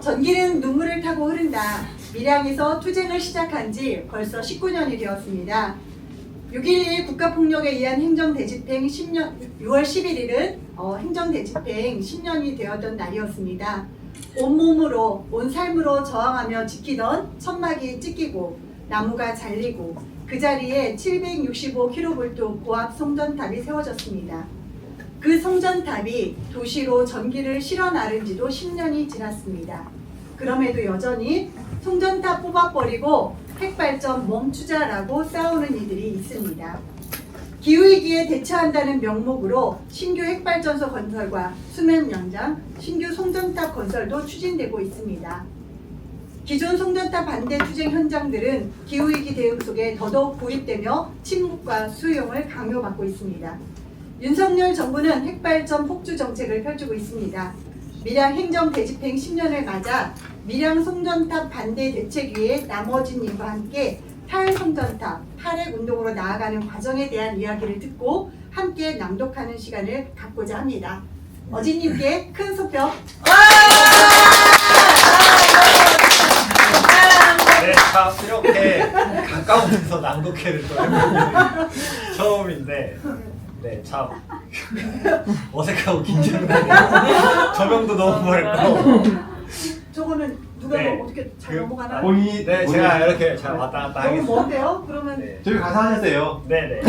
전기는 눈물을 타고 흐른다. 밀양에서 투쟁을 시작한 지 벌써 19년이 되었습니다. 6.12 국가폭력에 의한 행정대집행 10년, 6월 11일은 행정대집행 10년이 되었던 날이었습니다. 온몸으로, 온 삶으로 저항하며 지키던 천막이 찢기고 나무가 잘리고 그 자리에 765kV 고압 송전탑이 세워졌습니다. 그 송전탑이 도시로 전기를 실어 나른 지도 10년이 지났습니다. 그럼에도 여전히 송전탑 뽑아버리고 핵발전 멈추자라고 싸우는 이들이 있습니다. 기후위기에 대처한다는 명목으로 신규 핵발전소 건설과 수면 연장, 신규 송전탑 건설도 추진되고 있습니다. 기존 송전탑 반대 투쟁 현장들은 기후위기 대응 속에 더더욱 고립되며 침묵과 수용을 강요받고 있습니다. 윤석열 정부는 핵발전 폭주 정책을 펼치고 있습니다. 밀양 행정 대집행 10년을 맞아 밀양 송전탑 반대 대책위의 나머지님과 함께 탈송전탑, 탈핵운동으로 나아가는 과정에 대한 이야기를 듣고 함께 낭독하는 시간을 갖고자 합니다. 어진님께 큰 소표. 네, 참 이렇게 가까운 데서 낭독회를 또 해보는 처음인데 네, 참 어색하고 긴장되네요. 조명도 너무 밝고 저거는 누가 네, 어떻게 잘 넘어가나? 본인이 네, 제가 이렇게 잘 왔다 갔다 너무 하겠습니다. 먼데요? 그러면 네. 저기 가서 하셨어요. 네네.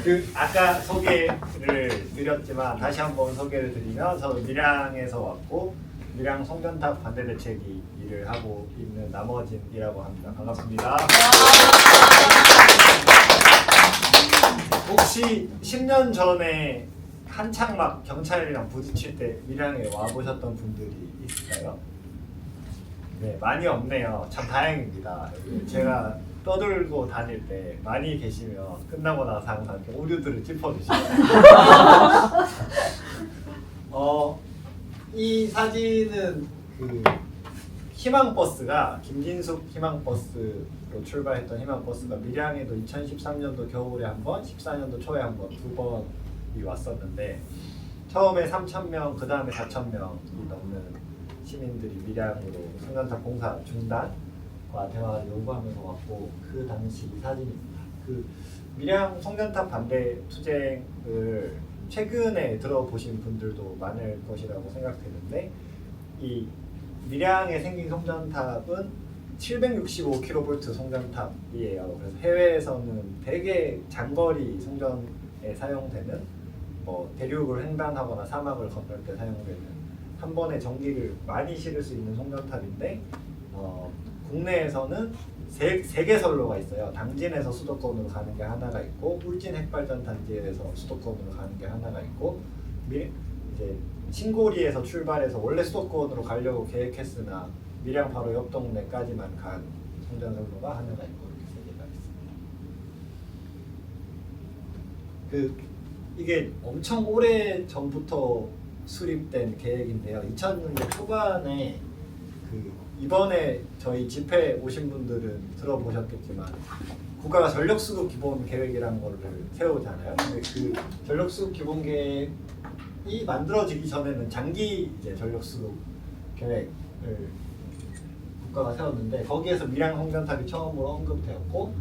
그 아까 소개를 드렸지만 다시 한번 소개를 드리면 저는 밀양에서 왔고 밀양 송전탑 반대 대책위 일을 하고 있는 남어진이라고 합니다. 반갑습니다. 혹시 10년 전에 한창 막 경찰이랑 부딪힐 때 밀양에 와 보셨던 분들이 있을까요? 네, 많이 없네요. 참 다행입니다. 제가 떠들고 다닐 때 많이 계시면 끝나고 나서 항상 이렇게 오류들을 짚어주시고 이 사진은 그 희망버스가 김진숙 희망버스로 출발했던 희망버스가 밀양에도 2013년도 겨울에 한 번, 14년도 초에 한 번, 두 번이 왔었는데 처음에 3,000명, 그 다음에 4,000명이 넘는 시민들이 밀양으로 송전탑 공사 중단과 대화를 요구하면서 왔고 그 당시 사진입니다. 그 밀양 송전탑 반대 투쟁을 최근에 들어보신 분들도 많을 것이라고 생각되는데 이 밀양에 생긴 송전탑은 765kV 송전탑이에요. 그래서 해외에서는 되게 장거리 송전에 사용되는 대륙을 횡단하거나 사막을 건널 때 사용되는 한 번에 전기를 많이 실을 수 있는 송전탑인데 국내에서는 세 개 선로가 있어요. 당진에서 수도권으로 가는 게 하나가 있고 울진 핵발전 단지에서 수도권으로 가는 게 하나가 있고 이제 신고리에서 출발해서 원래 수도권으로 가려고 계획했으나 밀양 바로 옆 동네까지만 간 송전선로가 하나가 있고 이렇게 세 개가 있습니다. 이게 엄청 오래 전부터 수립된 계획인데요. 2000년대 초반에 이번에 저희 집회 오신 분들은 들어보셨겠지만 국가가 전력수급 기본 계획이라는 거를 세우잖아요. 근데 그 전력수급 기본 계획이 만들어지기 전에는 장기 전력수급 계획을 국가가 세웠는데 거기에서 밀양 송전탑이 처음으로 언급되었고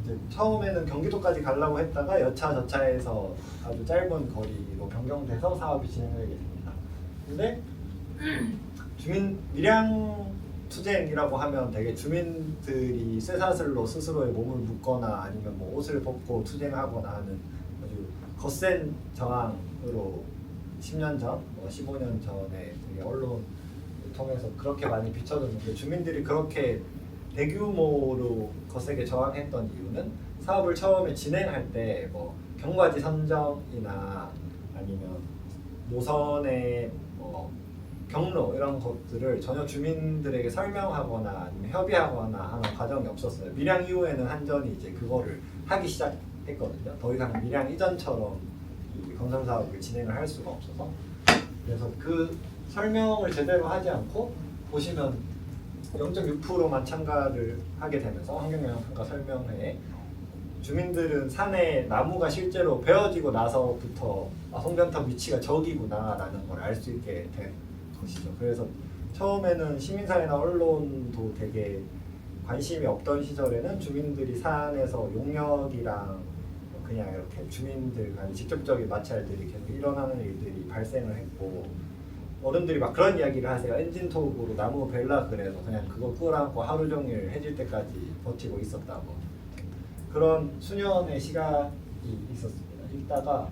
이제 처음에는 경기도까지 가려고 했다가 여차 저차해서 아주 짧은 거리로 변경돼서 사업이 진행되게 됩니다. 근데 밀양 투쟁이라고 하면 되게 주민들이 쇠사슬로 스스로의 몸을 묶거나 아니면 뭐 옷을 벗고 투쟁하거나 하는 아주 거센 저항으로 10년 전, 15년 전에 되게 언론을 통해서 그렇게 많이 비춰졌는데 주민들이 그렇게 대규모로 거세게 저항했던 이유는 사업을 처음에 진행할 때 뭐 경과지 선정이나 아니면 노선의 경로 이런 것들을 전혀 주민들에게 설명하거나 아니면 협의하거나 하는 과정이 없었어요. 밀양 이후에는 한전이 이제 그거를 하기 시작했거든요. 더 이상 밀양 이전처럼 이 건설 사업을 진행을 할 수가 없어서 그래서 그 설명을 제대로 하지 않고 보시면 0.6%만 참가를 하게 되면서 환경영향평가 설명회에 주민들은 산에 나무가 실제로 베어지고 나서부터 송전탑 위치가 저기구나 라는 걸 알 수 있게 된 것이죠. 그래서 처음에는 시민사회나 언론도 되게 관심이 없던 시절에는 주민들이 산에서 용역이랑 그냥 이렇게 주민들 간 직접적인 마찰들이 계속 일어나는 일들이 발생을 했고, 어른들이 막 그런 이야기를 하세요. 엔진톱으로 나무 벨라 그래서 그냥 그거 끌어안고 하루 종일 해질 때까지 버티고 있었다고. 그런 수년의 시간이 있었습니다. 있다가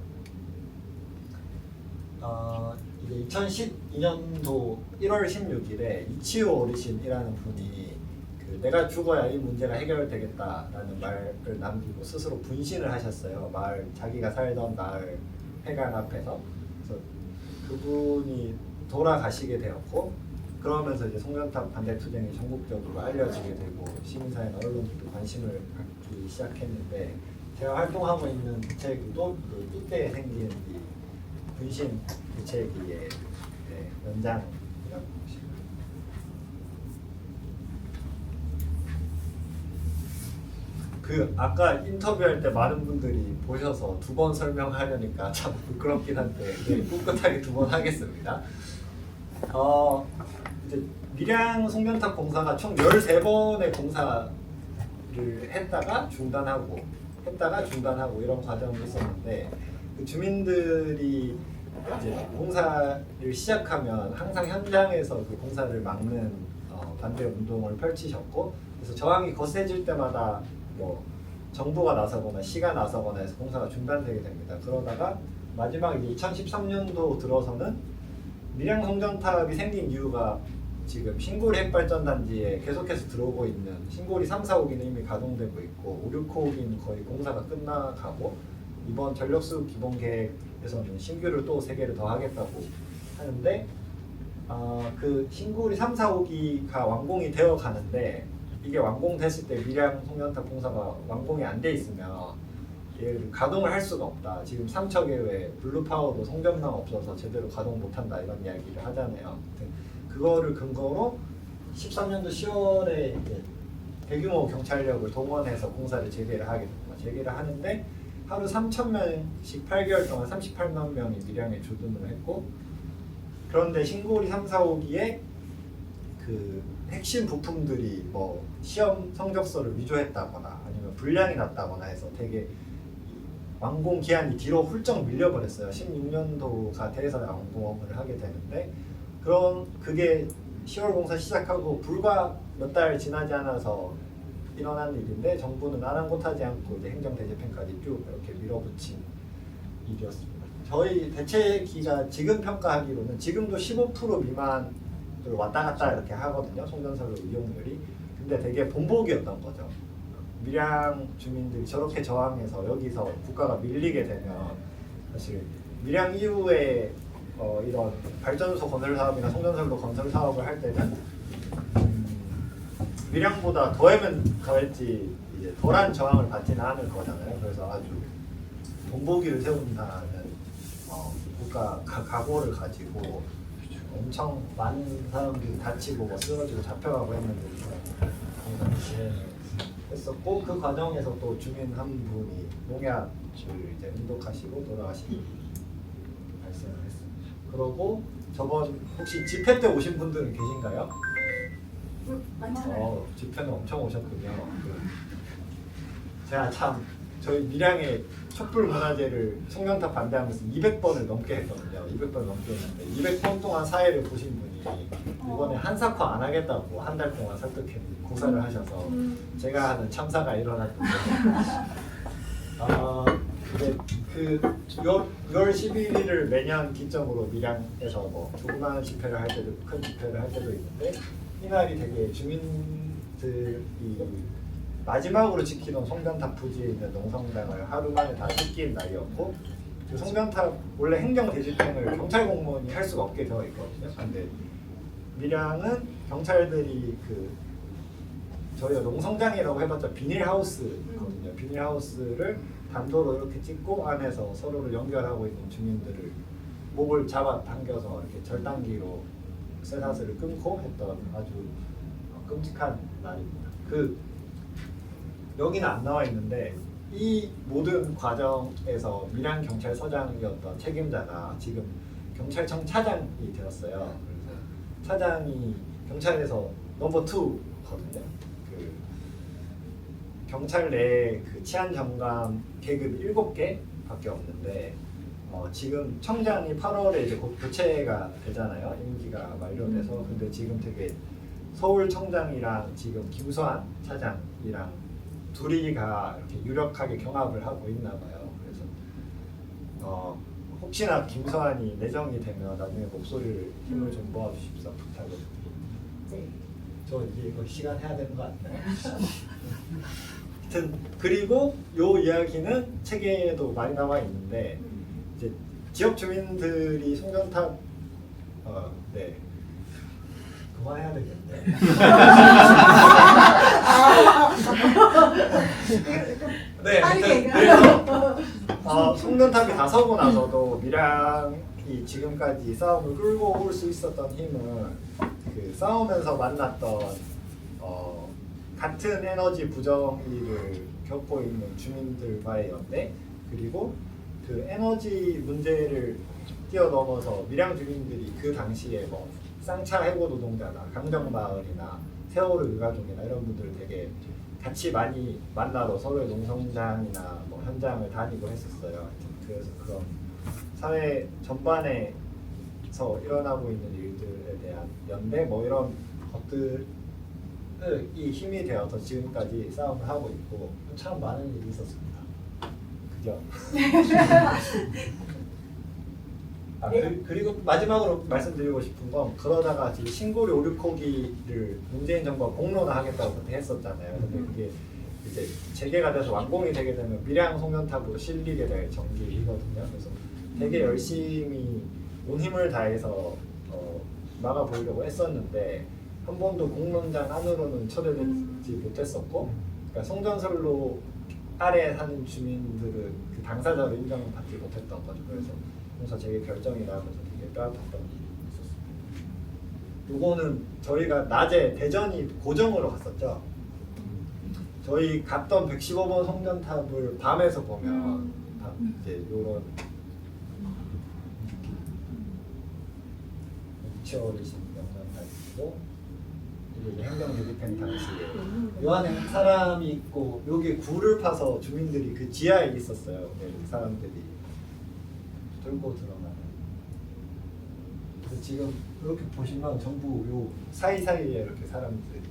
이제 2012년도 1월 16일에 이치오 어르신이라는 분이 내가 죽어야 이 문제가 해결되겠다라는 말을 남기고 스스로 분신을 하셨어요. 마을, 자기가 살던 마을 회관 앞에서. 그래서 그분이 돌아가시게 되었고, 그러면서 이제 송전탑 반대 투쟁이 전국적으로 알려지게 되고 시민사회나 언론들도 관심을 갖기 시작했는데, 제가 활동하고 있는 부채기도 이때 생긴 이 분신 부채기의 연장이라고 보시면. 아까 인터뷰할 때 많은 분들이 보셔서 두 번 설명하려니까 참 부끄럽긴 한데 꿋꿋하게 두 번 하겠습니다. 이제 밀양 송전탑 공사가 총 13번의 공사를 했다가 중단하고 이런 과정이 있었는데, 그 주민들이 이제 공사를 시작하면 항상 현장에서 그 공사를 막는 반대 운동을 펼치셨고, 그래서 저항이 거세질 때마다 뭐 정부가 나서거나 시가 나서거나 해서 공사가 중단되게 됩니다. 그러다가 마지막 이제 2013년도 들어서는 밀양 송전탑이 생긴 이유가 지금 신고리 핵발전단지에 계속해서 들어오고 있는 신고리 3, 4호기는 이미 가동되고 있고 5, 6호기는 거의 공사가 끝나가고, 이번 전력수급 기본계획에서는 신규를 또 3개를 더 하겠다고 하는데, 그 신고리 3, 4호기가 완공이 되어 가는데, 이게 완공됐을 때 밀양 송전탑 공사가 완공이 안 돼 있으면 얘를 가동을 할 수가 없다. 지금 삼척에 왜 블루파워도 송전망 없어서 제대로 가동 못한다 이런 이야기를 하잖아요. 그거를 근거로 13년도 10월에 이제 대규모 경찰력을 동원해서 공사를 재개를 하게 됩니다. 재개를 하는데 하루 3,000명씩 8개월 동안 38만 명이 밀양에 주둔을 했고, 그런데 신고리 3, 4호기에 그 핵심 부품들이 뭐 시험 성적서를 위조했다거나 아니면 불량이 났다거나 해서 되게 완공 기한이 뒤로 훌쩍 밀려버렸어요. 16년도가 돼서 완공을 하게 되는데, 그게 10월 공사 시작하고 불과 몇 달 지나지 않아서 일어난 일인데, 정부는 아랑곳하지 않고 이제 행정대집행까지 쭉 이렇게 밀어붙인 일이었습니다. 저희 대책기가 지금 평가하기로는 지금도 15% 미만 왔다 갔다 이렇게 하거든요. 송전선로 이용률이. 근데 되게 본보기였던 거죠. 밀양 주민들이 저렇게 저항해서 여기서 국가가 밀리게 되면 사실 밀양 이후에 이런 발전소 건설 사업이나 송전선로 건설 사업을 할 때는 밀양보다 더하면 더했지 이제 덜한 저항을 받지는 않을 거잖아요. 그래서 아주 본보기를 세운다는 국가 각오를 가지고 엄청 많은 사람들이 다치고 뭐 쓰러지고 잡혀가고 했는데 항상 진행했었고, 그 과정에서 또 주민 한 분이 농약을 이제 응독하시고 돌아가신 일이 발생을 했습니다. 그러고 저번 혹시 집회 때 오신 분들은 계신가요? 많잖아요. 집회는 엄청 오셨군요. 제가 참 저희 밀양에 촛불 문화제를 송전탑 반대하면서 200번을 넘게 했거든요. 200번 넘게 했는데 200번 동안 사회를 보신 분이 이번에 한사코 안 하겠다고 한 달 동안 설득해 고사를 하셔서 제가 하는 참사가 일어났는데, 근데 그 6월 11일을 매년 기점으로 밀양에서 뭐 조그마한 집회를 할 때도 큰 집회를 할 때도 있는데, 이날이 되게 주민들이 마지막으로 지키던 송전탑 부지에 있는 농성장을 하루 만에 다 뜯긴 날이었고, 그 송전탑 원래 행정대집행을 경찰 공무원이 할 수가 없게 되어 있거든요. 근데 밀양은 경찰들이 저희가 농성장이라고 해봤자 비닐하우스거든요. 비닐하우스를 단도로 이렇게 찍고 안에서 서로를 연결하고 있는 주민들을 목을 잡아 당겨서 이렇게 절단기로 쇠사슬을 끊고 했던 아주 끔찍한 날입니다. 여기는 안 나와 있는데 이 모든 과정에서 밀양 경찰서장이었던 책임자가 지금 경찰청 차장이 되었어요. 그래서 차장이 경찰에서 넘버 2거든요. 그 경찰 내에 그 치안 점감 계급 7개밖에 없는데 지금 청장이 8월에 이제 곧 교체가 되잖아요. 임기가 만료돼서. 근데 지금 되게 서울 청장이랑 지금 김수환 차장이랑 둘이가 이렇게 유력하게 경합을 하고 있나 봐요. 그래서 혹시나 김수환이 내정이 되면 나중에 목소리를 힘을 좀 모아주십사 부탁을 드립니다. 네. 저 이제 이거 시간 해야 되는 거 아니나요? 하여튼 그리고 요 이야기는 책에도 많이 나와 있는데 이제 지역 주민들이 송전탑 네 그만해야 되겠네. 네, 하여튼 그래서 송전탑이 다 서고 나서도 밀양이 지금까지 싸움을 끌고 올 수 있었던 힘은 그 싸우면서 만났던 같은 에너지 부정의를 겪고 있는 주민들과의 연대, 그리고 그 에너지 문제를 뛰어넘어서 밀양 주민들이 그 당시에 뭐 쌍차 해고 노동자나 강정마을이나 세월호 유가족이나 이런 분들 되게 같이 많이 만나러 서로의 농성장이나 뭐 현장을 다니고 했었어요. 그래서 그런 사회 전반에서 일어나고 있는 일들에 대한 연대 뭐 이런 것들이 힘이 되어서 지금까지 싸움을 하고 있고 참 많은 일이 있었습니다. 그죠? 그리고 마지막으로 말씀드리고 싶은 건 그러다가 지금 신고리 5,6호기를 문재인 정부가 공론화하겠다고 그때 했었잖아요. 근데 그게 이제 재개가 돼서 완공이 되게 되면 밀양 송전탑으로 실리게 될 전기이거든요. 그래서 되게 열심히 온 힘을 다해서 막아보려고 했었는데 한 번도 공론장 안으로는 초대되지 못했었고, 그러니까 송전선로 아래 사는 주민들은 그 당사자로 인정을 받지 못했던 거죠. 그래서 재개 결정이 나면서 되게 뼈아팠던 일이 있었습니다. 요거는 저희가 낮에 대전이 고정으로 갔었죠. 저희 갔던 115번 송전탑을 밤에서 보면 이제 요런 미쳐버리신 영상가 있고, 이게 행정대집행 당시에 요 안에 사람이 있고 여기 굴을 파서 주민들이 그 지하에 있었어요. 그 사람들이 뚫고 들어가는. 그래서 지금 이렇게 보시면 전부 요 사이사이에 이렇게 사람들이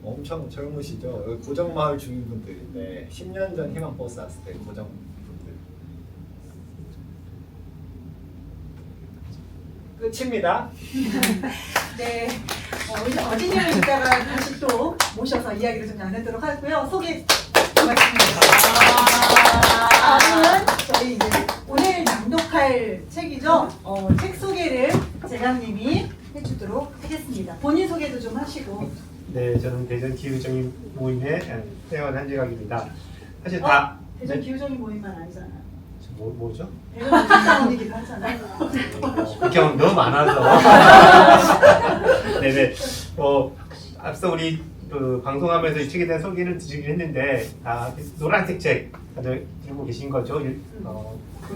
엄청 젊으시죠? 여기 고정마을 주민분들인데 10년 전 희망버스 왔을 때 고정분들. 끝입니다. 네, 어진이를 이따가 다시 또 모셔서 이야기를 좀 나누도록 하고요. 소개 말씀드립니다. 다음은 저희 이제 오늘 낭독할 책이죠. 책 소개를 재강님이 해주도록 하겠습니다. 본인 소개도 좀 하시고. 네, 저는 대전 기후정의 모임의 회원 한재각입니다. 사실 대전 기후정의 모임만 아니잖아요. 뭐죠? 대전 국회의원이기도 하잖아요. 경험 너무 많아서. 네네. 앞서 우리 방송하면서 이 책에 대한 소개를 드리긴 했는데, 노란색 책 다들 들고 계신 거죠? 제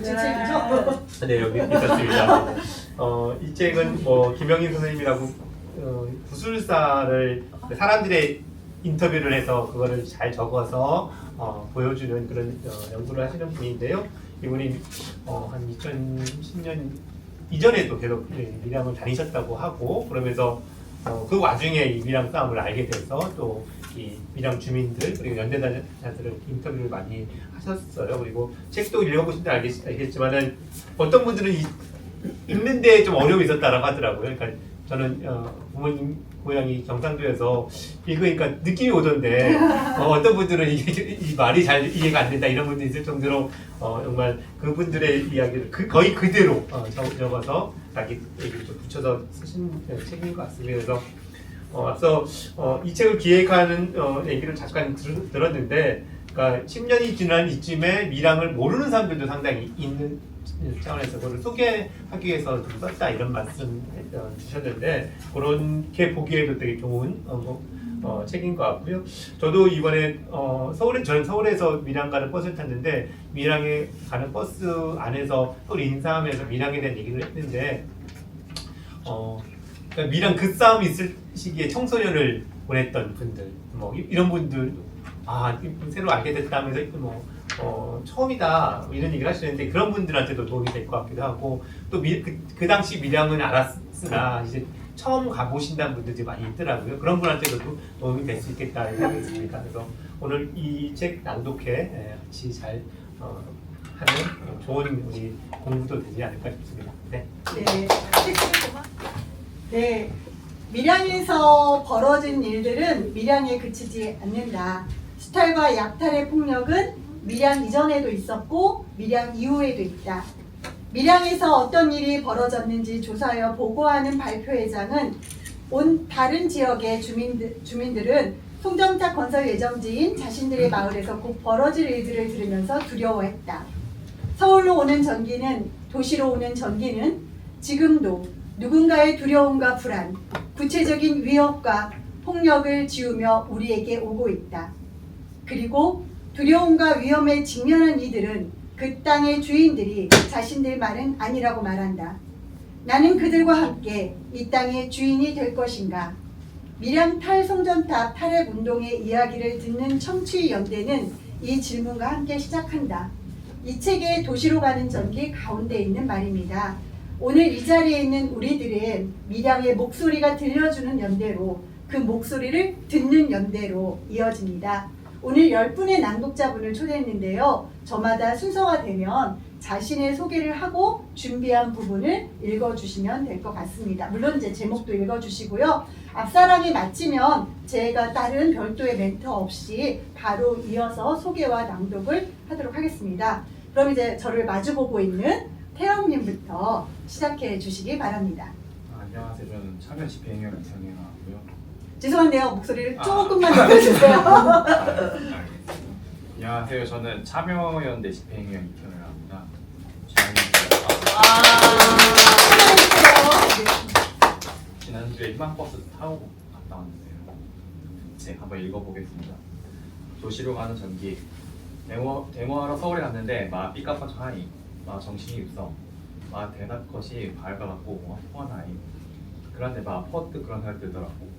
책이죠? 네, 여기 있었습니다. 이 책은 김영인 선생님이라고 구술사를 사람들의 인터뷰를 해서 그거를 잘 적어서 보여주는 그런 연구를 하시는 분인데요. 이분이 한 2010년 이전에도 계속 밀양을 다니셨다고 하고, 그러면서 그 와중에 이 밀양 싸움을 알게 돼서 또 이 밀양 주민들 그리고 연대자들을 인터뷰를 많이 하셨어요. 그리고 책도 읽어보신데 알겠지만은 어떤 분들은 읽는데 좀 어려움이 있었다라고 하더라고요. 그러니까 저는 부모님 고향이 경상도여서 읽으니까 느낌이 오던데 어떤 분들은 이 말이 잘 이해가 안 된다 이런 분들이 있을 정도로 정말 그분들의 이야기를 거의 그대로 적어서 자기 얘기를 좀 붙여서 쓰신 책인 것 같습니다. 그래서 앞서 이 책을 기획하는 얘기를 잠깐 들었는데, 그러니까 10년이 지난 이쯤에 밀양을 모르는 사람들도 상당히 있는 차원에서 그걸 소개하기 위해서 좀 썼다 이런 말씀 주셨는데, 그렇게 보기에도 되게 좋은 책인 것 같고요. 저도 이번에 저는 서울에서 밀양 가는 버스를 탔는데 밀양에 가는 버스 안에서 서울 인사하면서 밀양에 대한 얘기를 했는데 그러니까 밀양 그 싸움 있을 시기에 청소년을 보냈던 분들 뭐 이런 분들 새로 알게 됐다면서 처음이다 뭐 이런 얘기를 하시는데 그런 분들한테도 도움이 될 것 같기도 하고 또 그 당시 밀양은 알았으나 이제 처음 가보신다는 분들이 많이 있더라고요. 그런 분한테도 도움이 될 수 있겠다 생각이 듭니다. 그래서 오늘 이 책 낭독회 같이 잘 하는 좋은 우리 공부도 되지 않을까 싶습니다. 네. 네. 네. 밀양에서 벌어진 일들은 밀양에 그치지 않는다. 수탈과 약탈의 폭력은 밀양 이전에도 있었고 밀양 이후에도 있다. 밀양에서 어떤 일이 벌어졌는지 조사하여 보고하는 발표회장은 온 다른 지역의 주민들은 송정탑 건설 예정지인 자신들의 마을에서 곧 벌어질 일들을 들으면서 두려워했다. 서울로 오는 전기는 도시로 오는 전기는 지금도 누군가의 두려움과 불안, 구체적인 위협과 폭력을 지우며 우리에게 오고 있다. 그리고 두려움과 위험에 직면한 이들은 그 땅의 주인들이 자신들 말은 아니라고 말한다. 나는 그들과 함께 이 땅의 주인이 될 것인가? 밀양 탈송전탑 탈핵 운동의 이야기를 듣는 청취 연대는 이 질문과 함께 시작한다. 이 책의 도시로 가는 전기 가운데 있는 말입니다. 오늘 이 자리에 있는 우리들은 밀양의 목소리가 들려주는 연대로 그 목소리를 듣는 연대로 이어집니다. 오늘 10분의 낭독자분을 초대했는데요. 저마다 순서가 되면 자신의 소개를 하고 준비한 부분을 읽어주시면 될 것 같습니다. 물론 이제 제목도 읽어주시고요. 앞사람이 마치면 제가 다른 별도의 멘트 없이 바로 이어서 소개와 낭독을 하도록 하겠습니다. 그럼 이제 저를 마주보고 있는 태영님부터 시작해 주시기 바랍니다. 안녕하세요. 저는 참여 집행위원 이상현하고요. 죄송한데요. 목소리를 조금만 높여주세요. 알겠습니다. 안녕하세요. 저는 참여연대 집행위원 이현을 합니다. 지난주에 희망버스 타고 갔다 왔는데요. 책 한번 읽어보겠습니다. 도시로 가는 전기. 데모하러 서울에 갔는데 마 삐까뻔 하이, 마 정신이 없어, 마 대낮 것이 밝아갖고 뻔하이. 그런데 마 퍼뜩 그런 생각 들더라고.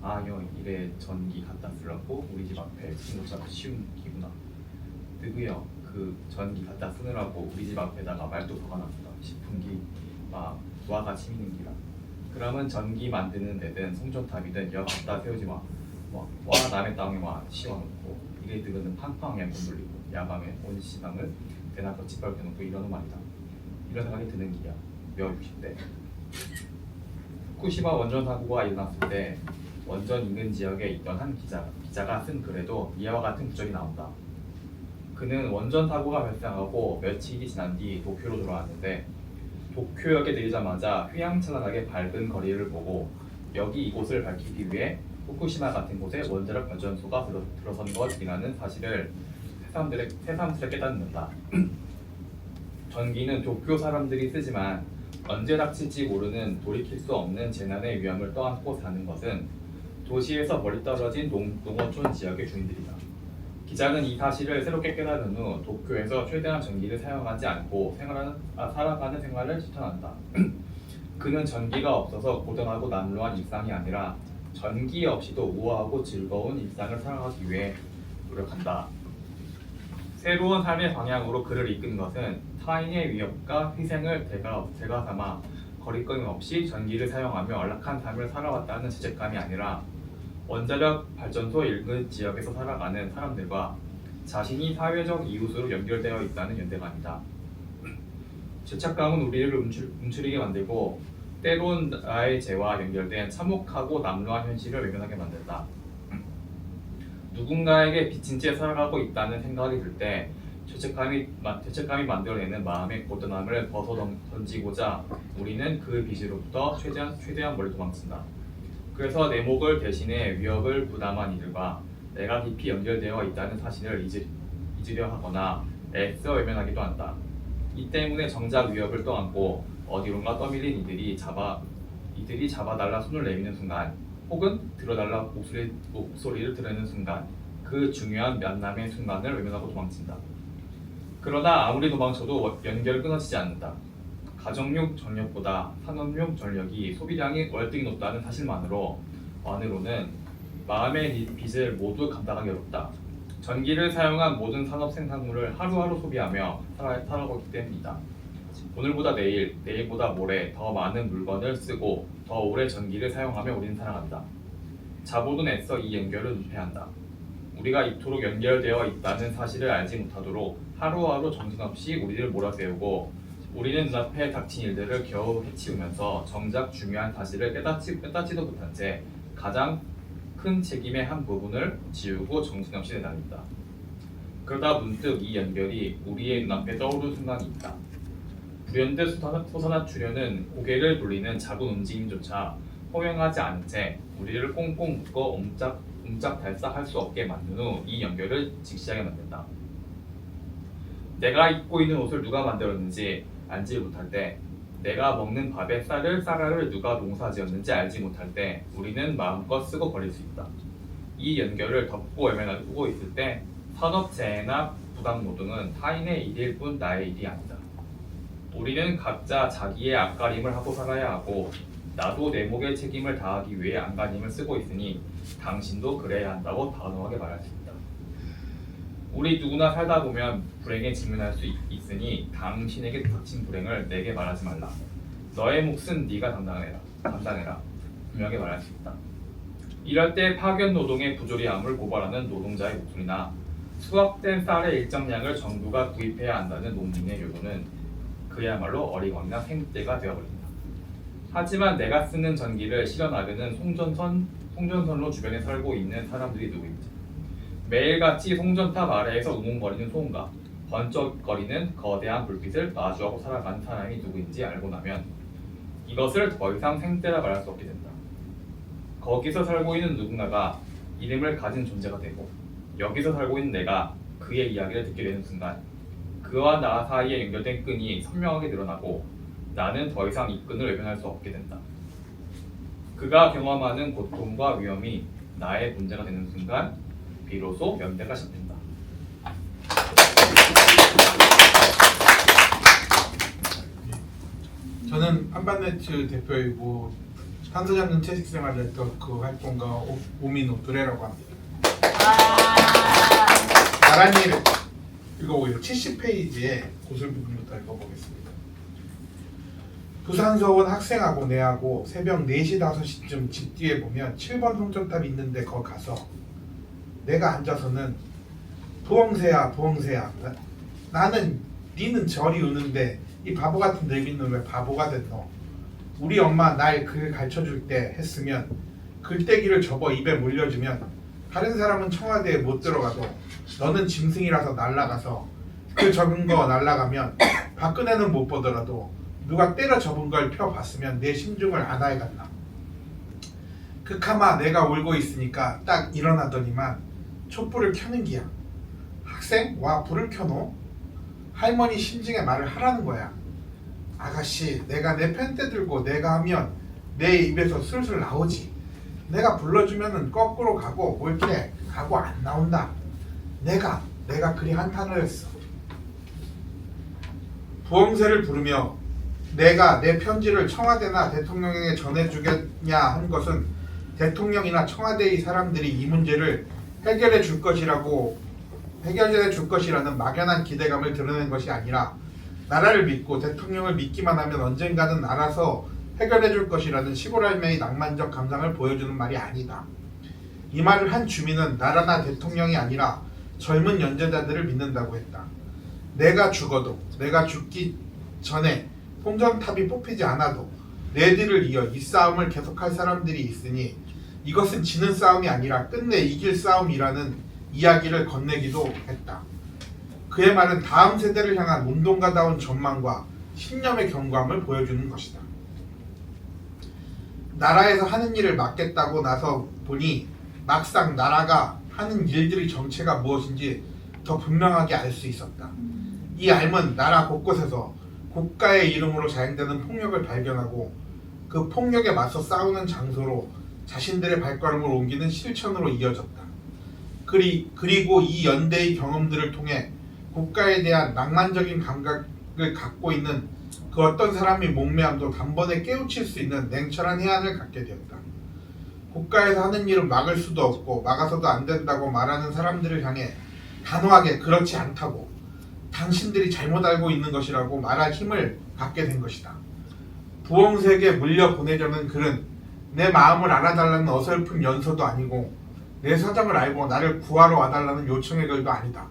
여 이래 전기 갖다 쓰려고 우리 집 앞에 신고자가 쉬운 기구나. 누구여 그 전기 갖다 쓰느라고 우리 집 앞에다가 말도 박아놨다 싶은 와가 치미는 기라. 그러면 전기 만드는 데든 송전탑이든 여 갖다 세우지 마. 와 남의 땅에 와 씌워놓고 이래 들으는 팡팡하게 못 돌리고 야밤에 온 시방을 대낮껏 짓밟혀놓고 이러는 말이다. 이런 생각이 드는 기야. 몇 60대. 후쿠시마 원전 사고가 일어났을 때 원전 인근 지역에 있던 한 기자가 쓴 글에도 이와 같은 구절이 나온다. 그는 원전 사고가 발생하고 며칠이 지난 뒤 도쿄로 돌아왔는데 도쿄역에 내리자마자 휘황찬란하게 밝은 거리를 보고 여기 이곳을 밝히기 위해 후쿠시마 같은 곳에 원자력 발전소가 들어선 것이라는 사실을 새삼스레 깨닫는다. 전기는 도쿄 사람들이 쓰지만 언제 닥칠지 모르는 돌이킬 수 없는 재난의 위험을 떠안고 사는 것은 도시에서 멀리 떨어진 농어촌 지역의 주민들이다. 기자는 이 사실을 새롭게 깨달은 후 도쿄에서 최대한 전기를 사용하지 않고 살아가는 생활을 추천한다. 그는 전기가 없어서 고단하고 남루한 일상이 아니라 전기 없이도 우아하고 즐거운 일상을 살아가기 위해 노력한다. 새로운 삶의 방향으로 그를 이끈 것은 타인의 위협과 희생을 대가 삼아 거리낌 없이 전기를 사용하며 안락한 삶을 살아왔다는 죄책감이 아니라 원자력 발전소 인근 지역에서 살아가는 사람들과 자신이 사회적 이웃으로 연결되어 있다는 연대감이다. 죄책감은 우리를 움츠리게 만들고 때론 나의 죄와 연결된 참혹하고 남루한 현실을 외면하게 만든다. 누군가에게 빚진 채 살아가고 있다는 생각이 들 때 죄책감이 만들어내는 마음의 고단함을 벗어 던지고자 우리는 그 빚으로부터 최대한 멀리 도망친다. 그래서 내 목을 대신해 위협을 부담한 이들과 내가 깊이 연결되어 있다는 사실을 잊으려 하거나 애써 외면하기도 한다. 이 때문에 정작 위협을 떠안고 어디론가 떠밀린 이들이 잡아달라 손을 내미는 순간 혹은 들어달라 목소리를 들으는 순간 그 중요한 만남의 순간을 외면하고 도망친다. 그러나 아무리 도망쳐도 연결은 끊어지지 않는다. 가정용 전력보다 산업용 전력이 소비량이 월등히 높다는 사실만으로는 마음의 빚을 모두 감당하기 어렵다. 전기를 사용한 모든 산업 생산물을 하루하루 소비하며 살아가기 때문이다. 오늘보다 내일, 내일보다 모레 더 많은 물건을 쓰고 더 오래 전기를 사용하며 우리는 살아간다. 자보든 애써 이 연결을 은폐한다. 우리가 이토록 연결되어 있다는 사실을 알지 못하도록 하루하루 정신없이 우리를 몰아세우고 우리는 눈앞에 닥친 일들을 겨우 해치우면서 정작 중요한 사실을 깨닫지도 못한 채 가장 큰 책임의 한 부분을 지우고 정신없이 내다닌다. 그러다 문득 이 연결이 우리의 눈앞에 떠오르는 순간이 있다. 불현듯 솟아나주려는 고개를 돌리는 작은 움직임조차 허용하지 않은 채 우리를 꽁꽁 묶어 옴짝달싹할 수 없게 만든 후 이 연결을 직시하게 만든다. 내가 입고 있는 옷을 누가 만들었는지 알지 못할 때, 내가 먹는 밥에 쌀알을 누가 농사지었는지 알지 못할 때 우리는 마음껏 쓰고 버릴 수 있다. 이 연결을 덮고 외면하고 있을 때 산업재해나 부당노동은 타인의 일일 뿐 나의 일이 아니다. 우리는 각자 자기의 앞가림을 하고 살아야 하고 나도 내 목의 책임을 다하기 위해 안간힘을 쓰고 있으니 당신도 그래야 한다고 단호하게 말할 수 있다. 우리 누구나 살다 보면 불행에 직면할 수 있으니 당신에게 닥친 불행을 내게 말하지 말라. 너의 몫은 네가 담당해라. 분명하게 말할 수 있다. 이럴 때 파견 노동의 부조리함을 고발하는 노동자의 목소리나 수확된 쌀의 일정량을 정부가 구입해야 한다는 농민의 요구는 그야말로 어리광이나 생떼가 되어버린다. 하지만 내가 쓰는 전기를 실어나르는 송전선로 주변에 살고 있는 사람들이 누구인지, 매일같이 송전탑 아래에서 우웅거리는 소음과 번쩍거리는 거대한 불빛을 마주하고 살아가는 사람이 누구인지 알고 나면 이것을 더 이상 생떼라 말할 수 없게 된다. 거기서 살고 있는 누군가가 이름을 가진 존재가 되고 여기서 살고 있는 내가 그의 이야기를 듣게 되는 순간 그와 나 사이에 연결된 끈이 선명하게 늘어나고 나는 더 이상 이 끈을 외면할 수 없게 된다. 그가 경험하는 고통과 위험이 나의 문제가 되는 순간 비로소 연대가 시작된다. 저는 한반네츠 대표이고 탄소 잡는 채식 생활을 했던 그 활동가 오미노 드레라고 합니다. 나란히 읽어보세요. 70페이지에 고슬 부분부터 읽어보겠습니다. 부산서원 학생하고 내하고 새벽 4시 5시쯤 집 뒤에 보면 7번 송전탑 있는데 거 가서 내가 앉아서는 부엉새야 나는 니는 저리 우는데 이 바보 같은 늙은놈 왜 바보가 됐노? 우리 엄마 날 글 가르쳐줄 때 했으면 글떼기를 접어 입에 물려주면 다른 사람은 청와대에 못 들어가도 너는 짐승이라서 날아가서 그 적은 거 날아가면 박근혜는 못 보더라도 누가 때려 접은 걸 펴봤으면 내 심중을 아다해갔나. 극하마 내가 울고 있으니까 딱 일어나더니만 촛불을 켜는 기야. 학생? 와 불을 켜노? 할머니 심증에 말을 하라는 거야. 아가씨 내가 내 펜대 들고 내가 하면 내 입에서 술술 나오지. 내가 불러주면은 거꾸로 가고 옳게 가고 안 나온다. 내가 그리 한탄을 했어. 부엉새를 부르며 내가 내 편지를 청와대나 대통령에게 전해주겠냐 한 것은 대통령이나 청와대의 사람들이 이 문제를 해결해 줄 것이라는 막연한 기대감을 드러낸 것이 아니라 나라를 믿고 대통령을 믿기만 하면 언젠가는 알아서 해결해 줄 것이라는 시골할매의 낭만적 감상을 보여주는 말이 아니다. 이 말을 한 주민은 나라나 대통령이 아니라 젊은 연재자들을 믿는다고 했다. 내가 죽어도 내가 죽기 전에 송전탑이 뽑히지 않아도 내 뒤를 이어 이 싸움을 계속할 사람들이 있으니 이것은 지는 싸움이 아니라 끝내 이길 싸움이라는 이야기를 건네기도 했다. 그의 말은 다음 세대를 향한 운동가다운 전망과 신념의 경고함을 보여주는 것이다. 나라에서 하는 일을 맡겠다고 나서 보니 막상 나라가 하는 일들의 정체가 무엇인지 더 분명하게 알 수 있었다. 이 알은 나라 곳곳에서 국가의 이름으로 자행되는 폭력을 발견하고 그 폭력에 맞서 싸우는 장소로 자신들의 발걸음을 옮기는 실천으로 이어졌다. 그리고 이 연대의 경험들을 통해 국가에 대한 낭만적인 감각을 갖고 있는 그 어떤 사람의 목매함도 단번에 깨우칠 수 있는 냉철한 해안을 갖게 되었다. 국가에서 하는 일은 막을 수도 없고 막아서도 안 된다고 말하는 사람들을 향해 단호하게 그렇지 않다고, 당신들이 잘못 알고 있는 것이라고 말할 힘을 갖게 된 것이다. 부엉색에 물려 보내려는 글은 내 마음을 알아달라는 어설픈 연서도 아니고 내 사정을 알고 나를 구하러 와달라는 요청의 글도 아니다.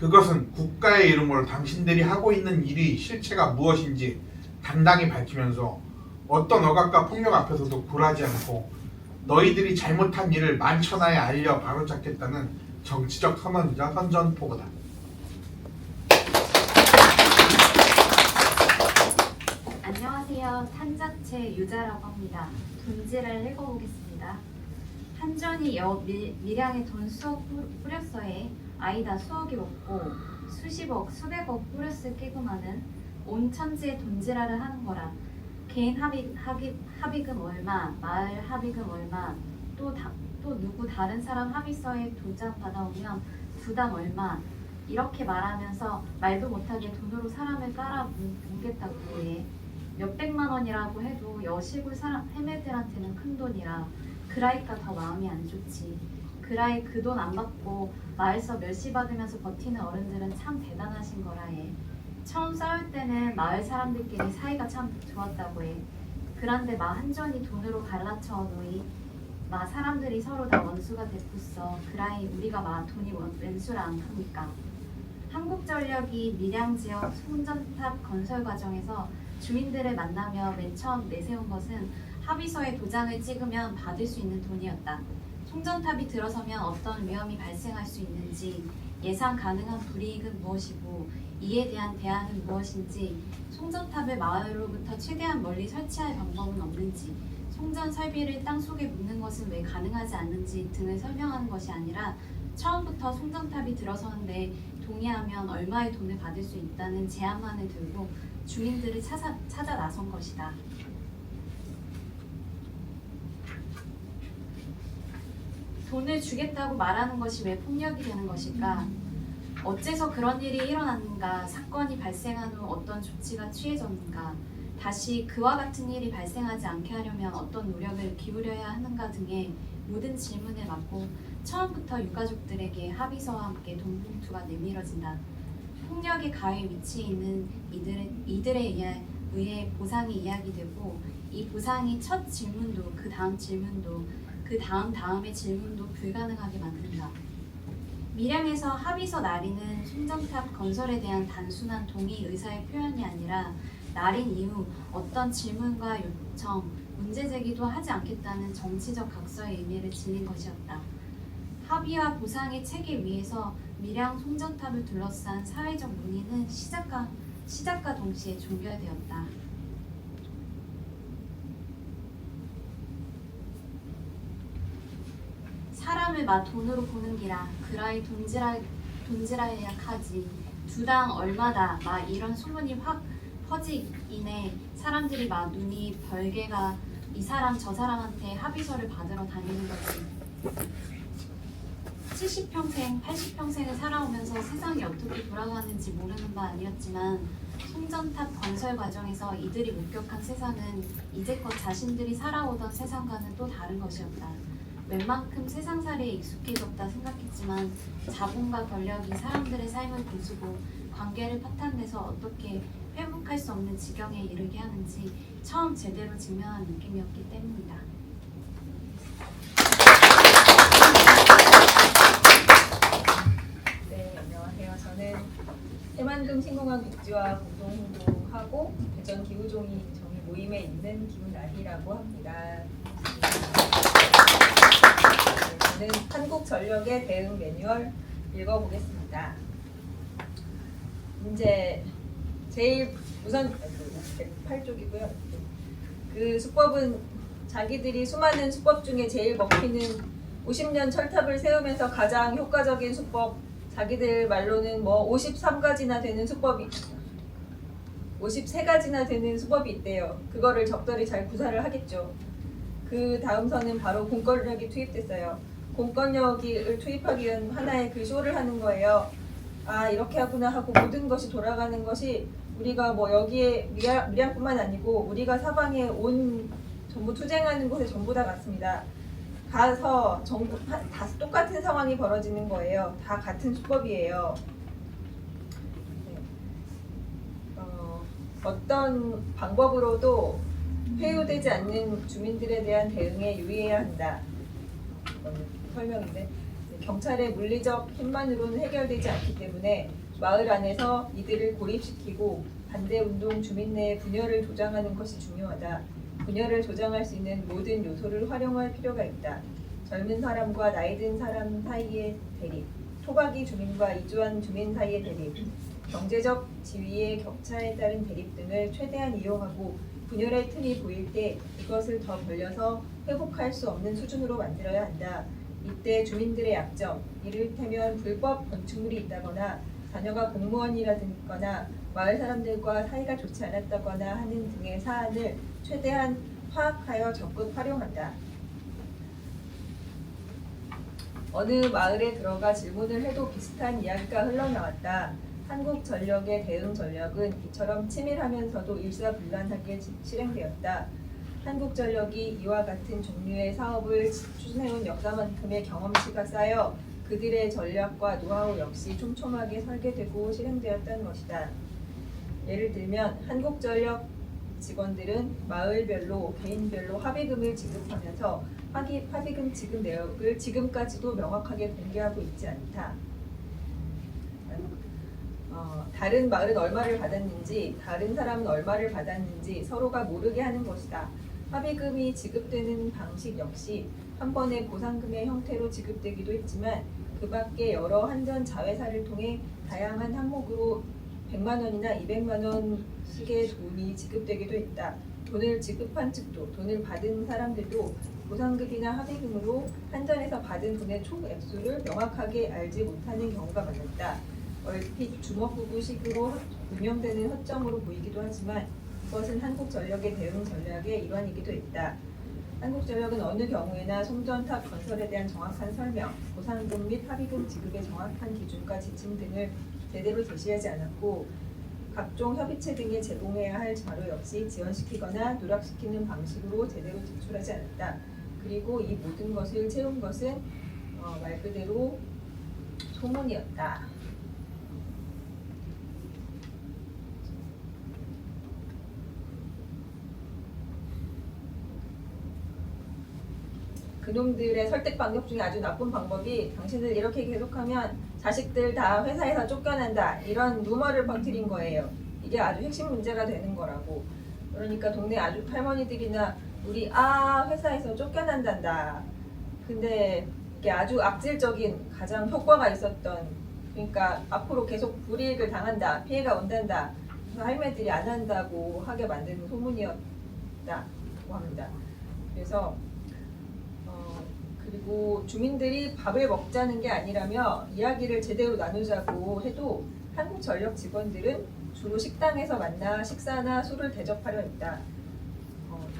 그것은 국가의 이름으로 당신들이 하고 있는 일이 실체가 무엇인지 당당히 밝히면서 어떤 억압과 폭력 앞에서도 굴하지 않고 너희들이 잘못한 일을 만천하에 알려 바로잡겠다는 정치적 선언이자 선전포고다. 안녕하세요. 탄자체 유자라고 합니다. 돈지를 읽어보겠습니다. 한전이 밀양에 돈 수억 뿌렸어에 아이다 수억이 먹고 수십억 수백억 뿌렸을 끼고만은 온 천지에 돈지랄을 하는 거라. 개인 합의금 얼마, 마을 합의금 얼마, 또 누구 다른 사람 합의서에 도장 받아오면 부담 얼마, 이렇게 말하면서 말도 못하게 돈으로 사람을 깔아 뭉겠다고 해. 몇백만 원이라고 해도 여시골 해매들한테는 큰 돈이라 그라이까 더 마음이 안 좋지. 그라이 그 돈 안 받고 마을서 멸시 받으면서 버티는 어른들은 참 대단하신 거라 해. 처음 싸울 때는 마을 사람들끼리 사이가 참 좋았다고 해. 그런데 마 한전이 돈으로 갈라쳐 놓이 마 사람들이 서로 다 원수가 됐구써. 그라이 우리가 마 돈이 왼수라 안 합니까? 한국전력이 밀양 지역 송전탑 건설 과정에서 주민들을 만나며 맨 처음 내세운 것은 합의서에 도장을 찍으면 받을 수 있는 돈이었다. 송전탑이 들어서면 어떤 위험이 발생할 수 있는지, 예상 가능한 불이익은 무엇이고 이에 대한 대안은 무엇인지, 송전탑을 마을로부터 최대한 멀리 설치할 방법은 없는지, 송전 설비를 땅속에 묻는 것은 왜 가능하지 않는지 등을 설명하는 것이 아니라 처음부터 송전탑이 들어서는데 동의하면 얼마의 돈을 받을 수 있다는 제안만을 들고 주민들을 찾아 나선 것이다. 돈을 주겠다고 말하는 것이 왜 폭력이 되는 것일까? 어째서 그런 일이 일어났는가? 사건이 발생한 후 어떤 조치가 취해졌는가? 다시 그와 같은 일이 발생하지 않게 하려면 어떤 노력을 기울여야 하는가 등의 모든 질문을 받고 처음부터 유가족들에게 합의서와 함께 돈 봉투가 내밀어진다. 폭력의 가해 위치에 있는 이들에 의해 보상이 이야기되고 이 보상이 첫 질문도 그 다음 질문도 그 다음의 질문도 불가능하게 만든다. 밀양에서 합의서 날인은 송전탑 건설에 대한 단순한 동의 의사의 표현이 아니라 날인 이후 어떤 질문과 요청, 문제 제기도 하지 않겠다는 정치적 각서의 의미를 지닌 것이었다. 합의와 보상의 체계 위에서 밀양 송전탑을 둘러싼 사회적 논의는 시작과 동시에 종결되었다. 사람을 마 돈으로 보는 기라 그라이 돈지라야 하지 두당 얼마다 마 이런 소문이 확 퍼지이내 사람들이 마 눈이 벌게가 이 사람 저 사람한테 합의서를 받으러 다니는 거지. 70평생, 80평생을 살아오면서 세상이 어떻게 돌아가는지 모르는 바 아니었지만 송전탑 건설 과정에서 이들이 목격한 세상은 이제껏 자신들이 살아오던 세상과는 또 다른 것이었다. 웬만큼 세상살이에 익숙해졌다 생각했지만 자본과 권력이 사람들의 삶을 부수고 관계를 파탄내서 어떻게 회복할 수 없는 지경에 이르게 하는지 처음 제대로 직면한 느낌이었기 때문이다. 네, 안녕하세요. 저는 새만금 신공학 육지와 공동 홍보하고 대전 기후종이 정의 모임에 있는 김나희라고 합니다. 저는 한국전력의 대응 매뉴얼 읽어보겠습니다. 이제 제일 우선 108쪽이고요. 그 수법은 자기들이 수많은 수법 중에 제일 먹히는 50년 철탑을 세우면서 가장 효과적인 수법, 자기들 말로는 뭐 53가지나 되는 수법이 53가지나 되는 수법이 있대요. 그거를 적절히 잘 구사를 하겠죠. 그 다음 선은 바로 공권력이 투입됐어요. 공권력을 투입하기 위한 하나의 그 쇼를 하는 거예요. 아 이렇게 하구나 하고 모든 것이 돌아가는 것이 우리가 뭐 여기에 밀양뿐만 아니고 우리가 사방에 온 전부 투쟁하는 곳에 전부 다 같습니다. 가서 전부 다 똑같은 상황이 벌어지는 거예요. 다 같은 수법이에요. 네. 어떤 방법으로도 회유되지 않는 주민들에 대한 대응에 유의해야 한다. 설명인데 경찰의 물리적 힘만으로는 해결되지 않기 때문에 마을 안에서 이들을 고립시키고 반대운동 주민 내의 분열을 조장하는 것이 중요하다. 분열을 조장할 수 있는 모든 요소를 활용할 필요가 있다. 젊은 사람과 나이 든 사람 사이의 대립, 토박이 주민과 이주한 주민 사이의 대립, 경제적 지위의 격차에 따른 대립 등을 최대한 이용하고 분열의 틈이 보일 때 이것을 더 벌려서 회복할 수 없는 수준으로 만들어야 한다. 이때 주민들의 약점, 이를테면 불법 건축물이 있다거나 자녀가 공무원이라든거나 마을 사람들과 사이가 좋지 않았다거나 하는 등의 사안을 최대한 파악하여 적극 활용한다. 어느 마을에 들어가 질문을 해도 비슷한 이야기가 흘러나왔다. 한국전력의 대응 전략은 이처럼 치밀하면서도 일사불란하게 실행되었다. 한국전력이 이와 같은 종류의 사업을 추진해온 역사만큼의 경험치가 쌓여 그들의 전략과 노하우 역시 촘촘하게 설계되고 실행되었다는 것이다. 예를 들면 한국전력 직원들은 마을별로 개인별로 합의금을 지급하면서 합의금 지급 내역을 지금까지도 명확하게 공개하고 있지 않다. 다른 마을은 얼마를 받았는지, 다른 사람은 얼마를 받았는지 서로가 모르게 하는 것이다. 합의금이 지급되는 방식 역시 한 번의 보상금의 형태로 지급되기도 했지만 그 밖에 여러 한전 자회사를 통해 다양한 항목으로 100만 원이나 200만 원씩의 돈이 지급되기도 했다. 돈을 지급한 측도 돈을 받은 사람들도 보상금이나 합의금으로 한전에서 받은 돈의 총 액수를 명확하게 알지 못하는 경우가 많았다. 얼핏 주먹구구식으로 운영되는 허점으로 보이기도 하지만 그것은 한국전력의 대응 전략의 일환이기도 했다. 한국전력은 어느 경우에나 송전탑 건설에 대한 정확한 설명, 보상금 및 합의금 지급의 정확한 기준과 지침 등을 제대로 제시하지 않았고 각종 협의체 등에 제공해야 할 자료 역시 지연시키거나 누락시키는 방식으로 제대로 제출하지 않았다. 그리고 이 모든 것을 채운 것은 말 그대로 소문이었다. 그놈들의 설득 방법 중에 아주 나쁜 방법이 당신들 이렇게 계속하면 자식들 다 회사에서 쫓겨난다 이런 루머를 퍼뜨린 거예요. 이게 아주 핵심 문제가 되는 거라고. 그러니까 동네 아주 할머니들이나 우리 회사에서 쫓겨난단다. 근데 이게 아주 악질적인 가장 효과가 있었던 그러니까 앞으로 계속 불이익을 당한다 피해가 온단다 할매들이 안 한다고 하게 만드는 소문이었다고 합니다. 그래서 그리고 주민들이 밥을 먹자는 게 아니라며 이야기를 제대로 나누자고 해도 한국전력 직원들은 주로 식당에서 만나 식사나 술을 대접하려 했다.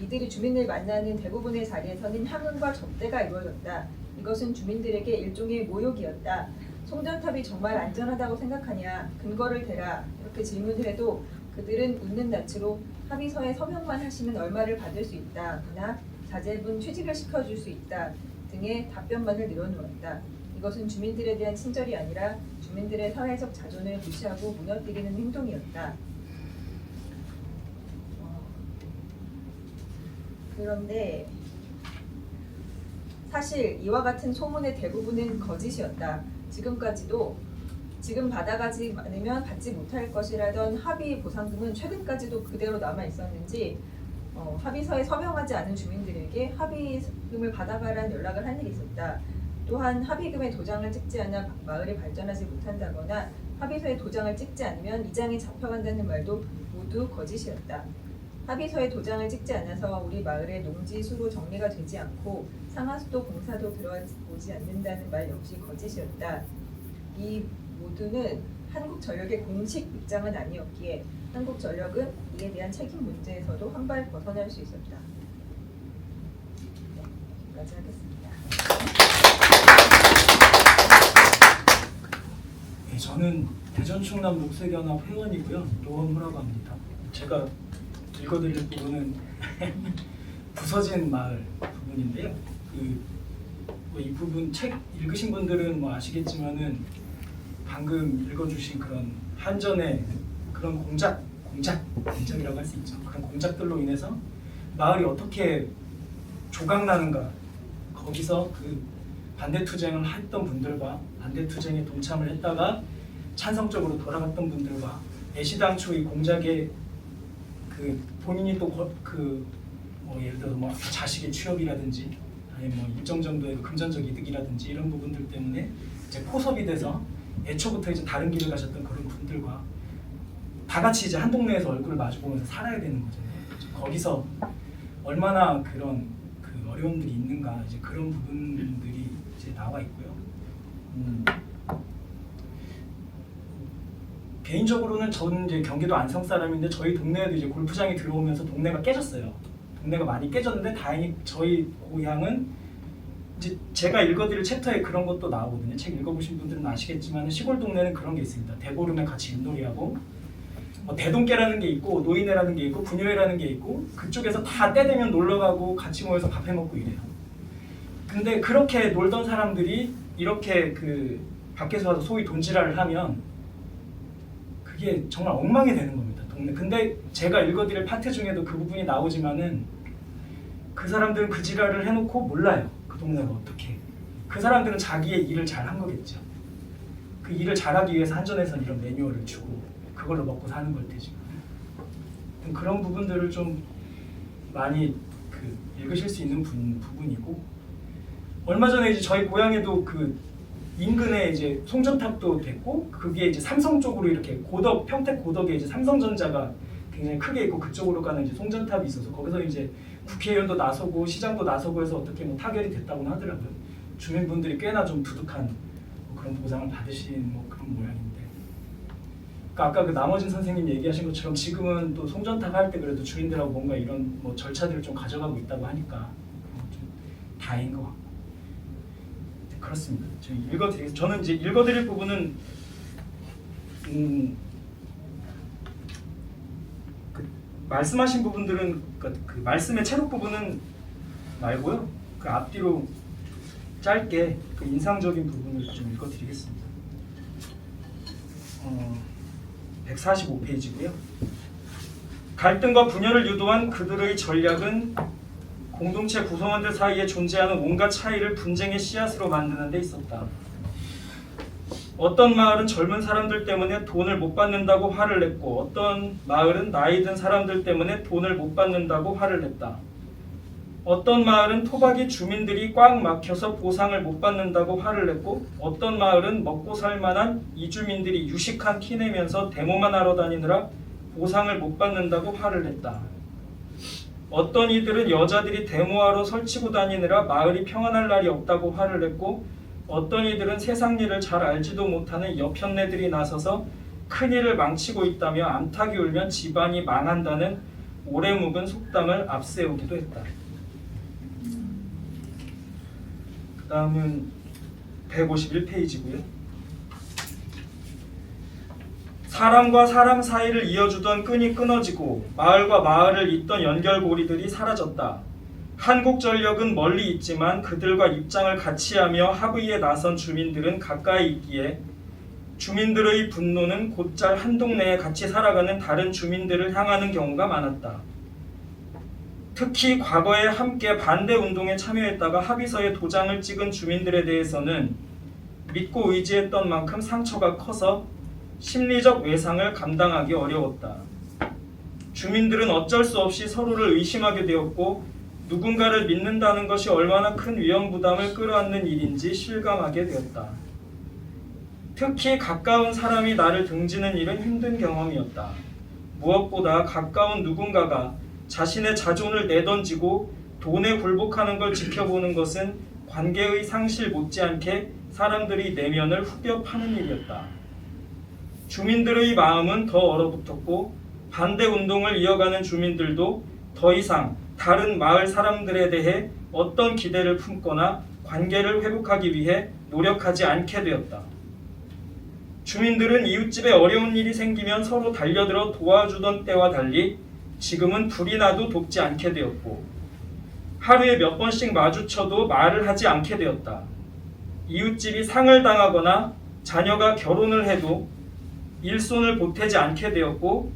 이들이 주민을 만나는 대부분의 자리에서는 향응과 접대가 이루어졌다. 이것은 주민들에게 일종의 모욕이었다. 송전탑이 정말 안전하다고 생각하냐? 근거를 대라. 이렇게 질문을 해도 그들은 웃는 낯으로 합의서에 서명만 하시면 얼마를 받을 수 있다. 그러나 자제분 취직을 시켜줄 수 있다. 등의 답변만을 늘어놓았다. 이것은 주민들에 대한 친절이 아니라 주민들의 사회적 자존을 무시하고 무너뜨리는 행동이었다. 그런데 사실 이와 같은 소문의 대부분은 거짓이었다. 지금까지도 지금 받아가지 않으면 받지 못할 것이라던 합의 보상금은 최근까지도 그대로 남아 있었는지 합의서에 서명하지 않은 주민들에게 합의금을 받아가라는 연락을 한 일이 있었다. 또한 합의금의 도장을 찍지 않아 마을이 발전하지 못한다거나 합의서에 도장을 찍지 않으면 이장이 잡혀간다는 말도 모두 거짓이었다. 합의서에 도장을 찍지 않아서 우리 마을의 농지 수로 정리가 되지 않고 상하수도 공사도 들어오지 않는다는 말 역시 거짓이었다. 이 모두는 한국전력의 공식 입장은 아니었기에 한국전력은 이에 대한 책임 문제에서도 한 발 벗어날 수 있었다. 여기까지 하겠습니다. 네, 저는 대전 충남 녹색연합 회원이고요. 노원무라고 합니다. 제가 읽어드릴 부분은 부서진 마을 부분인데요. 이 부분 책 읽으신 분들은 아시겠지만은 방금 읽어주신 그런 한전의 그런 공작이라고 할 수 있죠. 그런 공작들로 인해서 마을이 어떻게 조각나는가, 거기서 그 반대 투쟁을 했던 분들과 반대 투쟁에 동참을 했다가 찬성적으로 돌아갔던 분들과 애시당초 이 공작에 그 본인이 또 예를 들어서 자식의 취업이라든지 아니면 일정 정도의 금전적 이득이라든지 이런 부분들 때문에 이제 포섭이 돼서 애초부터 이제 다른 길을 가셨던 그런 분들과 다 같이 이제 한 동네에서 얼굴을 마주보면서 살아야 되는 거잖아요. 거기서 얼마나 그런 그 어려움들이 있는가, 이제 그런 부분들이 이제 나와 있고요. 개인적으로는 저는 이제 경기도 안성 사람인데 저희 동네에도 이제 골프장이 들어오면서 동네가 깨졌어요. 동네가 많이 깨졌는데 다행히 저희 고향은 이제 제가 읽어드릴 챕터에 그런 것도 나오거든요. 책 읽어보신 분들은 아시겠지만 시골 동네는 그런 게 있습니다. 대보름에 같이 윷놀이하고 대동깨라는 게 있고 노인회라는 게 있고 분유회라는 게 있고 그쪽에서 다 때 되면 놀러가고 같이 모여서 밥 해먹고 이래요. 근데 그렇게 놀던 사람들이 이렇게 그 밖에서 와서 소위 돈지랄을 하면 그게 정말 엉망이 되는 겁니다. 동네. 근데 제가 읽어드릴 파트 중에도 그 부분이 나오지만은 그 사람들은 그 지랄을 해놓고 몰라요. 그 동네가 어떻게. 그 사람들은 자기의 일을 잘한 거겠죠. 그 일을 잘하기 위해서 한전에서는 이런 매뉴얼을 주고 그걸로 먹고 사는 걸 테지. 그런 부분들을 좀 많이 읽으실 수 있는 부분이고 얼마 전에 이제 저희 고향에도 그 인근에 이제 송전탑도 됐고 그게 이제 삼성 쪽으로 이렇게 평택 고덕에 이제 삼성전자가 굉장히 크게 있고 그쪽으로 가는 이제 송전탑이 있어서 거기서 이제 국회의원도 나서고 시장도 나서고 해서 어떻게 타결이 됐다고는 하더라고요. 주민분들이 꽤나 좀 두둑한 그런 보상을 받으신 그런 모양인데. 그러니까 아까 그 남어진 선생님 얘기하신 것처럼 지금은 또 송전탑 할 때 그래도 주민들하고 뭔가 이런 절차들을 좀 가져가고 있다고 하니까 좀 다행인 것 같고. 그렇습니다. 저는 이제 읽어드릴 부분은 말씀하신 부분들은 그 말씀의 채록 부분은 말고요. 그 앞뒤로 짧게 그 인상적인 부분을 좀 읽어드리겠습니다. 145페이지고요. 갈등과 분열을 유도한 그들의 전략은 공동체 구성원들 사이에 존재하는 온갖 차이를 분쟁의 씨앗으로 만드는 데 있었다. 어떤 마을은 젊은 사람들 때문에 돈을 못 받는다고 화를 냈고 어떤 마을은 나이 든 사람들 때문에 돈을 못 받는다고 화를 냈다. 어떤 마을은 토박이 주민들이 꽉 막혀서 보상을 못 받는다고 화를 냈고 어떤 마을은 먹고 살 만한 이주민들이 유식한 티 내면서 데모만 하러 다니느라 보상을 못 받는다고 화를 냈다. 어떤 이들은 여자들이 데모하러 설치고 다니느라 마을이 평안할 날이 없다고 화를 냈고 어떤 이들은 세상 일을 잘 알지도 못하는 여편네들이 나서서 큰일을 망치고 있다며 암탉이 울면 집안이 망한다는 오래 묵은 속담을 앞세우기도 했다. 그 다음은 151페이지고요. 사람과 사람 사이를 이어주던 끈이 끊어지고 마을과 마을을 잇던 연결고리들이 사라졌다. 한국전력은 멀리 있지만 그들과 입장을 같이 하며 합의에 나선 주민들은 가까이 있기에 주민들의 분노는 곧잘 한 동네에 같이 살아가는 다른 주민들을 향하는 경우가 많았다. 특히 과거에 함께 반대운동에 참여했다가 합의서에 도장을 찍은 주민들에 대해서는 믿고 의지했던 만큼 상처가 커서 심리적 외상을 감당하기 어려웠다. 주민들은 어쩔 수 없이 서로를 의심하게 되었고 누군가를 믿는다는 것이 얼마나 큰 위험 부담을 끌어안는 일인지 실감하게 되었다. 특히 가까운 사람이 나를 등지는 일은 힘든 경험이었다. 무엇보다 가까운 누군가가 자신의 자존을 내던지고 돈에 굴복하는 걸 지켜보는 것은 관계의 상실 못지않게 사람들이 내면을 후벼 파는 일이었다. 주민들의 마음은 더 얼어붙었고 반대 운동을 이어가는 주민들도 더 이상 다른 마을 사람들에 대해 어떤 기대를 품거나 관계를 회복하기 위해 노력하지 않게 되었다. 주민들은 이웃집에 어려운 일이 생기면 서로 달려들어 도와주던 때와 달리 지금은 불이 나도 돕지 않게 되었고 하루에 몇 번씩 마주쳐도 말을 하지 않게 되었다. 이웃집이 상을 당하거나 자녀가 결혼을 해도 일손을 보태지 않게 되었고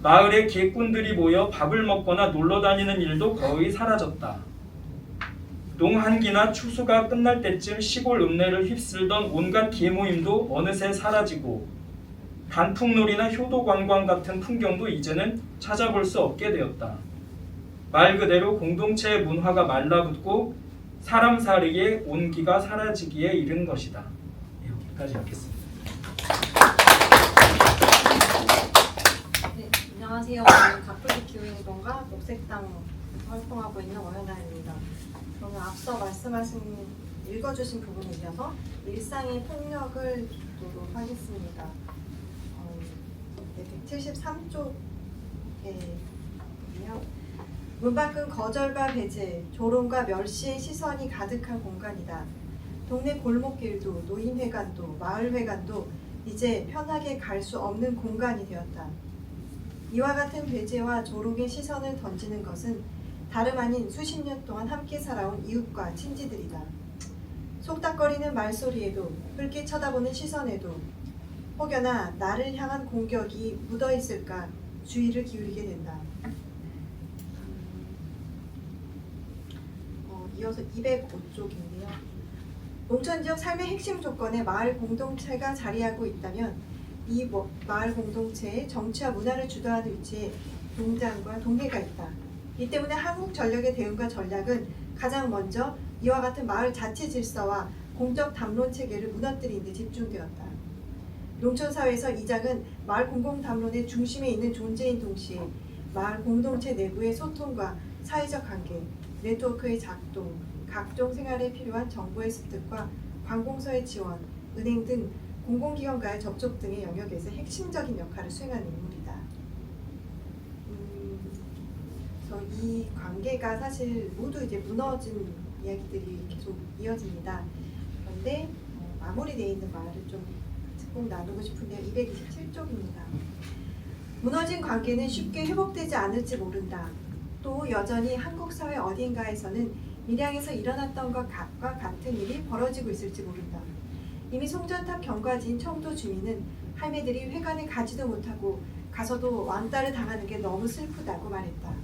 마을에 객꾼들이 모여 밥을 먹거나 놀러 다니는 일도 거의 사라졌다. 농한기나 추수가 끝날 때쯤 시골 읍내를 휩쓸던 온갖 계모임도 어느새 사라지고 단풍놀이나 효도관광 같은 풍경도 이제는 찾아볼 수 없게 되었다. 말 그대로 공동체의 문화가 말라붙고 사람 사이의 온기가 사라지기에 이른 것이다. 여기까지 읽겠습니다. 네, 안녕하세요. 저는 가톨릭 기후행동가 녹색당 활동하고 있는 원현아입니다. 저는 앞서 말씀하신 읽어주신 부분에 이어서 일상의 폭력을 듣도록 하겠습니다. 173쪽에요. 문 밖은 거절과 배제, 조롱과 멸시의 시선이 가득한 공간이다. 동네 골목길도 노인회관도 마을회관도 이제 편하게 갈 수 없는 공간이 되었다. 이와 같은 배제와 조롱의 시선을 던지는 것은 다름 아닌 수십 년 동안 함께 살아온 이웃과 친지들이다. 속닥거리는 말소리에도 붉게 쳐다보는 시선에도 혹여나 나를 향한 공격이 묻어있을까 주의를 기울이게 된다. 이어서 205쪽인데요. 농촌지역 삶의 핵심 조건에 마을 공동체가 자리하고 있다면 이 마을 공동체의 정치와 문화를 주도하는 위치에 동장과 동계가 있다. 이 때문에 한국전력의 대응과 전략은 가장 먼저 이와 같은 마을 자치 질서와 공적 담론 체계를 무너뜨리는 데 집중되었다. 농촌사회에서 이장은 마을 공공담론의 중심에 있는 존재인 동시에 마을 공동체 내부의 소통과 사회적 관계, 네트워크의 작동, 각종 생활에 필요한 정보의 습득과 관공서의 지원, 은행 등 공공기관과의 접촉 등의 영역에서 핵심적인 역할을 수행하는 인물이다. 그래서 이 관계가 사실 모두 이제 무너진 이야기들이 계속 이어집니다. 그런데 마무리되어 있는 말을 좀 꼭 나누고 싶은데요. 227쪽입니다. 무너진 관계는 쉽게 회복되지 않을지 모른다. 또 여전히 한국 사회 어딘가에서는 밀양에서 일어났던 것과 같은 일이 벌어지고 있을지 모른다. 이미 송전탑 경과지인 청도 주민은 할매들이 회관에 가지도 못하고 가서도 왕따를 당하는 게 너무 슬프다고 말했다.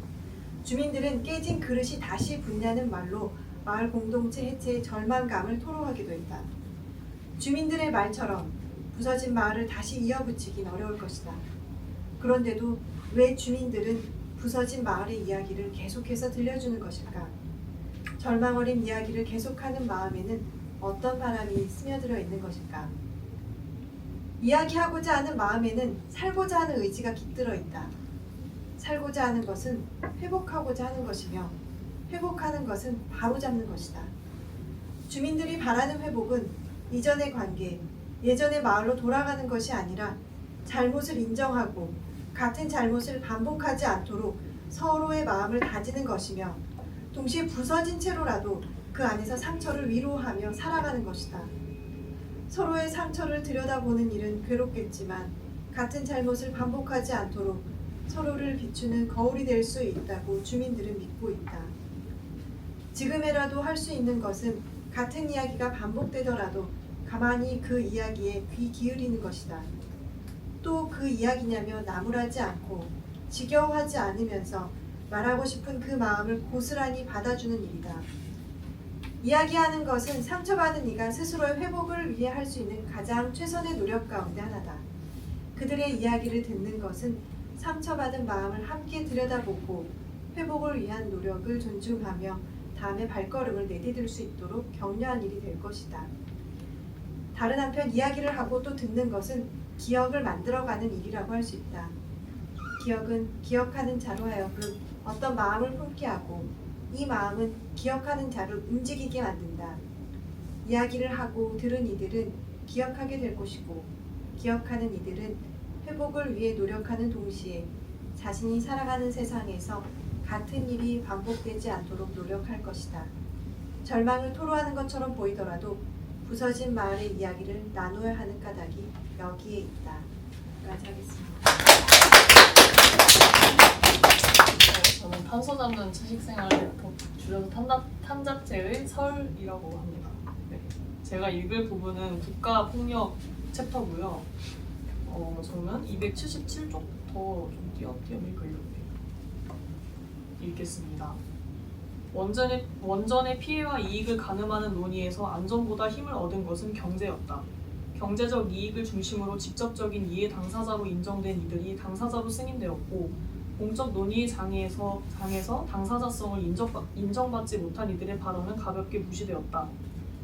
주민들은 깨진 그릇이 다시 붙냐는 말로 마을 공동체 해체의 절망감을 토로하기도 했다. 주민들의 말처럼 부서진 마을을 다시 이어붙이긴 어려울 것이다. 그런데도 왜 주민들은 부서진 마을의 이야기를 계속해서 들려주는 것일까? 절망 어린 이야기를 계속하는 마음에는 어떤 바람이 스며들어 있는 것일까? 이야기하고자 하는 마음에는 살고자 하는 의지가 깃들어 있다. 살고자 하는 것은 회복하고자 하는 것이며 회복하는 것은 바로잡는 것이다. 주민들이 바라는 회복은 이전의 관계, 예전의 마을로 돌아가는 것이 아니라 잘못을 인정하고 같은 잘못을 반복하지 않도록 서로의 마음을 다지는 것이며 동시에 부서진 채로라도 그 안에서 상처를 위로하며 살아가는 것이다. 서로의 상처를 들여다보는 일은 괴롭겠지만 같은 잘못을 반복하지 않도록 서로를 비추는 거울이 될 수 있다고 주민들은 믿고 있다. 지금이라도 할 수 있는 것은 같은 이야기가 반복되더라도 가만히 그 이야기에 귀 기울이는 것이다. 또 그 이야기냐며 나무라지 않고 지겨워하지 않으면서 말하고 싶은 그 마음을 고스란히 받아주는 일이다. 이야기하는 것은 상처받은 이가 스스로의 회복을 위해 할 수 있는 가장 최선의 노력 가운데 하나다. 그들의 이야기를 듣는 것은 상처받은 마음을 함께 들여다보고 회복을 위한 노력을 존중하며 다음의 발걸음을 내디딜 수 있도록 격려한 일이 될 것이다. 다른 한편 이야기를 하고 또 듣는 것은 기억을 만들어가는 일이라고 할 수 있다. 기억은 기억하는 자로 하여금 어떤 마음을 품게 하고 이 마음은 기억하는 자를 움직이게 만든다. 이야기를 하고 들은 이들은 기억하게 될 것이고 기억하는 이들은 회복을 위해 노력하는 동시에 자신이 살아가는 세상에서 같은 일이 반복되지 않도록 노력할 것이다. 절망을 토로하는 것처럼 보이더라도 부서진 마을의 이야기를 나누어야 하는 까닭이 여기에 있다. 여기까지 하겠습니다. 저는 탄소 잡는 채식 생활을 줄여서 탄잡제의 설이라고 합니다. 네. 제가 읽을 부분은 국가폭력 챕터고요. 저는 277쪽부터 좀 띄엄띄엄 읽겠습니다. 원전의 피해와 이익을 가늠하는 논의에서 안전보다 힘을 얻은 것은 경제였다. 경제적 이익을 중심으로 직접적인 이해 당사자로 인정된 이들이 당사자로 승인되었고 공적 논의의 장에서 당사자성을 인정받지 못한 이들의 발언은 가볍게 무시되었다.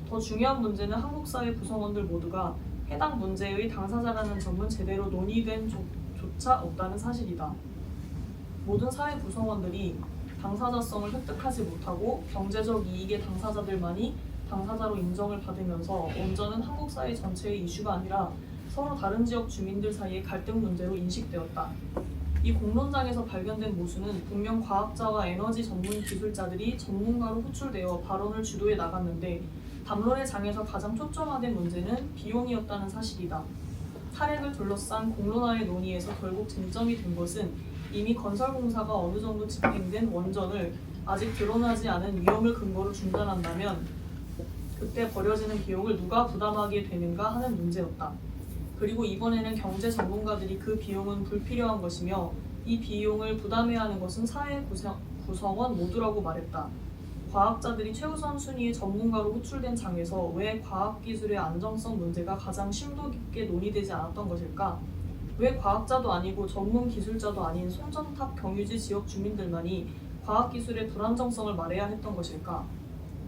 더 중요한 문제는 한국 사회 구성원들 모두가 해당 문제의 당사자라는 점은 제대로 논의된 조차 없다는 사실이다. 모든 사회 구성원들이 당사자성을 획득하지 못하고 경제적 이익의 당사자들만이 당사자로 인정을 받으면서 원전은 한국 사회 전체의 이슈가 아니라 서로 다른 지역 주민들 사이의 갈등 문제로 인식되었다. 이 공론장에서 발견된 모순은 분명 과학자와 에너지 전문 기술자들이 전문가로 호출되어 발언을 주도해 나갔는데 담론의 장에서 가장 초점화된 문제는 비용이었다는 사실이다. 탈핵을 둘러싼 공론화의 논의에서 결국 쟁점이 된 것은 이미 건설공사가 어느 정도 집행된 원전을 아직 드러나지 않은 위험을 근거로 중단한다면 그때 벌어지는 비용을 누가 부담하게 되는가 하는 문제였다. 그리고 이번에는 경제 전문가들이 그 비용은 불필요한 것이며 이 비용을 부담해야 하는 것은 사회 구성원 모두라고 말했다. 과학자들이 최우선 순위의 전문가로 호출된 장에서 왜 과학기술의 안정성 문제가 가장 심도 깊게 논의되지 않았던 것일까? 왜 과학자도 아니고 전문 기술자도 아닌 송전탑 경유지 지역 주민들만이 과학기술의 불안정성을 말해야 했던 것일까?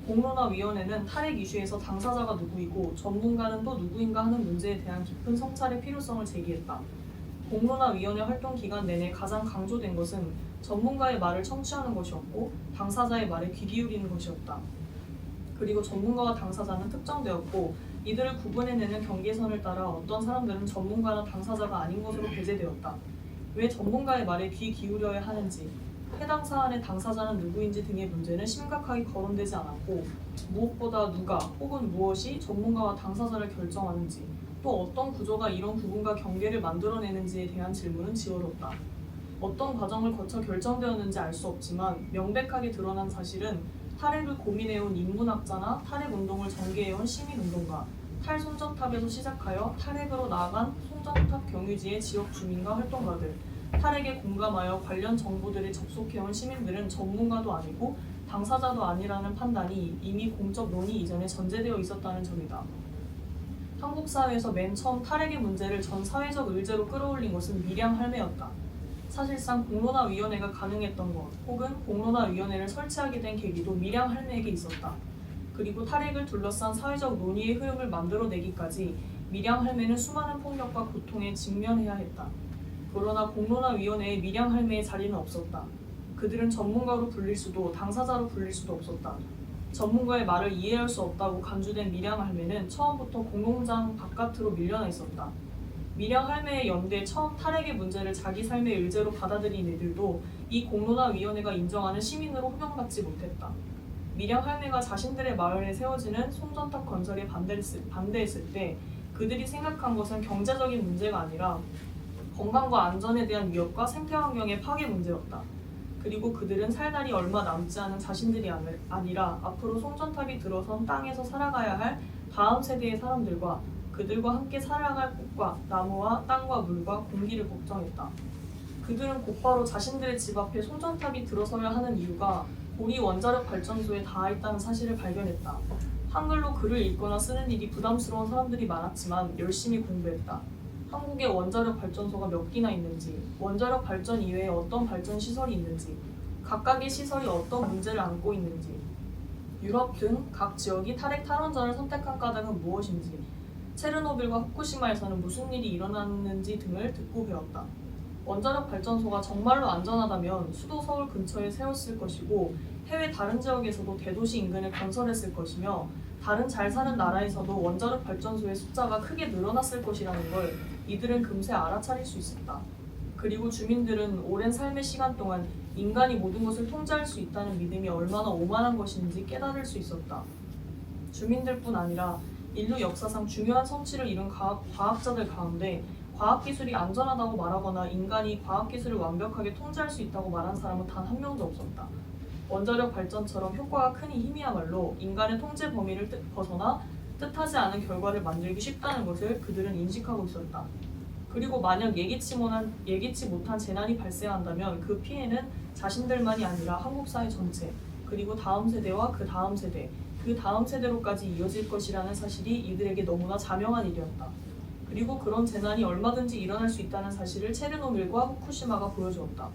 공론화위원회는 탈핵 이슈에서 당사자가 누구이고 전문가는 또 누구인가 하는 문제에 대한 깊은 성찰의 필요성을 제기했다. 공론화위원회 활동 기간 내내 가장 강조된 것은 전문가의 말을 청취하는 것이었고 당사자의 말에 귀 기울이는 것이었다. 그리고 전문가와 당사자는 특정되었고 이들을 구분해내는 경계선을 따라 어떤 사람들은 전문가나 당사자가 아닌 것으로 배제되었다. 왜 전문가의 말에 귀 기울여야 하는지, 해당 사안의 당사자는 누구인지 등의 문제는 심각하게 거론되지 않았고 무엇보다 누가 혹은 무엇이 전문가와 당사자를 결정하는지 또 어떤 구조가 이런 구분과 경계를 만들어내는지에 대한 질문은 지어졌다. 어떤 과정을 거쳐 결정되었는지 알 수 없지만 명백하게 드러난 사실은 탈핵을 고민해온 인문학자나 탈핵운동을 전개해온 시민운동가, 탈송전탑에서 시작하여 탈핵으로 나아간 송전탑 경유지의 지역 주민과 활동가들, 탈핵에 공감하여 관련 정보들에 접속해온 시민들은 전문가도 아니고 당사자도 아니라는 판단이 이미 공적 논의 이전에 전제되어 있었다는 점이다. 한국 사회에서 맨 처음 탈핵의 문제를 전 사회적 의제로 끌어올린 것은 밀양 할매였다. 사실상 공론화위원회가 가능했던 것 혹은 공론화위원회를 설치하게 된 계기도 밀양 할매에게 있었다. 그리고 탈핵을 둘러싼 사회적 논의의 흐름을 만들어내기까지 밀양 할매는 수많은 폭력과 고통에 직면해야 했다. 그러나 공론화위원회에 밀양 할매의 자리는 없었다. 그들은 전문가로 불릴 수도 당사자로 불릴 수도 없었다. 전문가의 말을 이해할 수 없다고 간주된 밀양 할매는 처음부터 공론장 바깥으로 밀려나 있었다. 밀양 할매의 연대에 처음 탈핵의 문제를 자기 삶의 의제로 받아들인 이들도 이 공론화위원회가 인정하는 시민으로 호명받지 못했다. 밀양 할매가 자신들의 마을에 세워지는 송전탑 건설에 반대했을 때 그들이 생각한 것은 경제적인 문제가 아니라 건강과 안전에 대한 위협과 생태환경의 파괴 문제였다. 그리고 그들은 살 날이 얼마 남지 않은 자신들이 아니라 앞으로 송전탑이 들어선 땅에서 살아가야 할 다음 세대의 사람들과 그들과 함께 살아갈 꽃과 나무와 땅과 물과 공기를 걱정했다. 그들은 곧바로 자신들의 집 앞에 송전탑이 들어서야 하는 이유가 고리 원자력 발전소에 닿아 있다는 사실을 발견했다. 한글로 글을 읽거나 쓰는 일이 부담스러운 사람들이 많았지만 열심히 공부했다. 한국에 원자력 발전소가 몇 기나 있는지, 원자력 발전 이외에 어떤 발전 시설이 있는지, 각각의 시설이 어떤 문제를 안고 있는지, 유럽 등 각 지역이 탈핵 탈원전을 선택한 까닭은 무엇인지, 체르노빌과 후쿠시마에서는 무슨 일이 일어났는지 등을 듣고 배웠다. 원자력 발전소가 정말로 안전하다면 수도 서울 근처에 세웠을 것이고 해외 다른 지역에서도 대도시 인근에 건설했을 것이며 다른 잘 사는 나라에서도 원자력 발전소의 숫자가 크게 늘어났을 것이라는 걸 이들은 금세 알아차릴 수 있었다. 그리고 주민들은 오랜 삶의 시간 동안 인간이 모든 것을 통제할 수 있다는 믿음이 얼마나 오만한 것인지 깨달을 수 있었다. 주민들뿐 아니라 인류 역사상 중요한 성취를 이룬 과학자들 가운데 과학기술이 안전하다고 말하거나 인간이 과학기술을 완벽하게 통제할 수 있다고 말한 사람은 단 한 명도 없었다. 원자력 발전처럼 효과가 크니 힘이야말로 인간의 통제 범위를 벗어나 뜻하지 않은 결과를 만들기 쉽다는 것을 그들은 인식하고 있었다. 그리고 만약 예기치 못한 재난이 발생한다면 그 피해는 자신들만이 아니라 한국 사회 전체, 그리고 다음 세대와 그 다음 세대, 그 다음 세대로까지 이어질 것이라는 사실이 이들에게 너무나 자명한 일이었다. 그리고 그런 재난이 얼마든지 일어날 수 있다는 사실을 체르노빌과 후쿠시마가 보여주었다.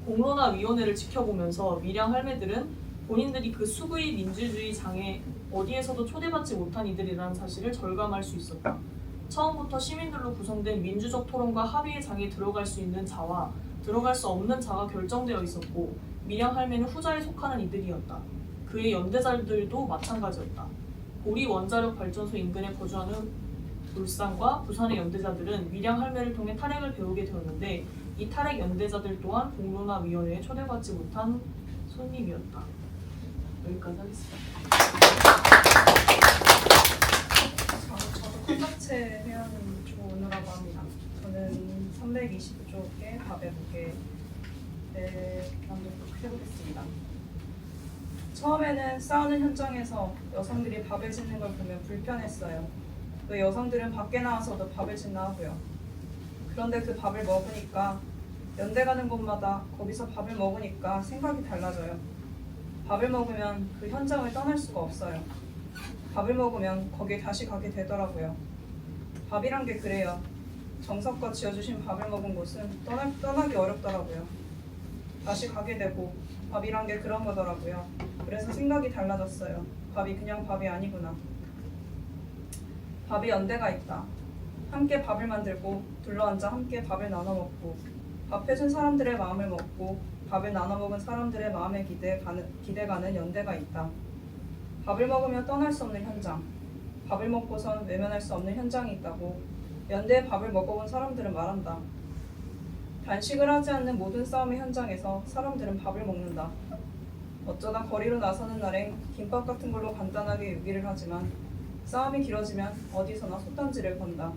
공론화위원회를 지켜보면서 미량 할매들은 본인들이 그 수구의 민주주의 장에 어디에서도 초대받지 못한 이들이라는 사실을 절감할 수 있었다. 처음부터 시민들로 구성된 민주적 토론과 합의의 장에 들어갈 수 있는 자와 들어갈 수 없는 자가 결정되어 있었고 미량 할매는 후자에 속하는 이들이었다. 그의 연대자들도 마찬가지였다. 고리 원자력 발전소 인근에 거주하는 울산과 부산의 연대자들은 미량 할매를 통해 탈핵을 배우게 되었는데 이 탈핵 연대자들 또한 공론화위원회에 초대받지 못한 손님이었다. 여기까지 하겠습니다. 저도 콘서트 회원 조은우라고 합니다. 저는 320쪽의 밥의 무게를 해보겠습니다. 처음에는 싸우는 현장에서 여성들이 밥을 짓는 걸 보면 불편했어요. 왜 여성들은 밖에 나와서도 밥을 짓나 하고요. 그런데 그 밥을 먹으니까 연대 가는 곳마다 거기서 밥을 먹으니까 생각이 달라져요. 밥을 먹으면 그 현장을 떠날 수가 없어요. 밥을 먹으면 거기에 다시 가게 되더라고요. 밥이란 게 그래요. 정성껏 지어주신 밥을 먹은 곳은 떠나기 어렵더라고요. 다시 가게 되고 밥이란 게 그런 거더라고요. 그래서 생각이 달라졌어요. 밥이 그냥 밥이 아니구나. 밥에 연대가 있다. 함께 밥을 만들고 둘러앉아 함께 밥을 나눠 먹고 밥 해준 사람들의 마음을 먹고 밥을 나눠 먹은 사람들의 마음에 기대가는 연대가 있다. 밥을 먹으며 떠날 수 없는 현장, 밥을 먹고선 외면할 수 없는 현장이 있다고 연대에 밥을 먹어본 사람들은 말한다. 단식을 하지 않는 모든 싸움의 현장에서 사람들은 밥을 먹는다. 어쩌다 거리로 나서는 날엔 김밥 같은 걸로 간단하게 요기를 하지만 싸움이 길어지면 어디서나 솥단지를 건다.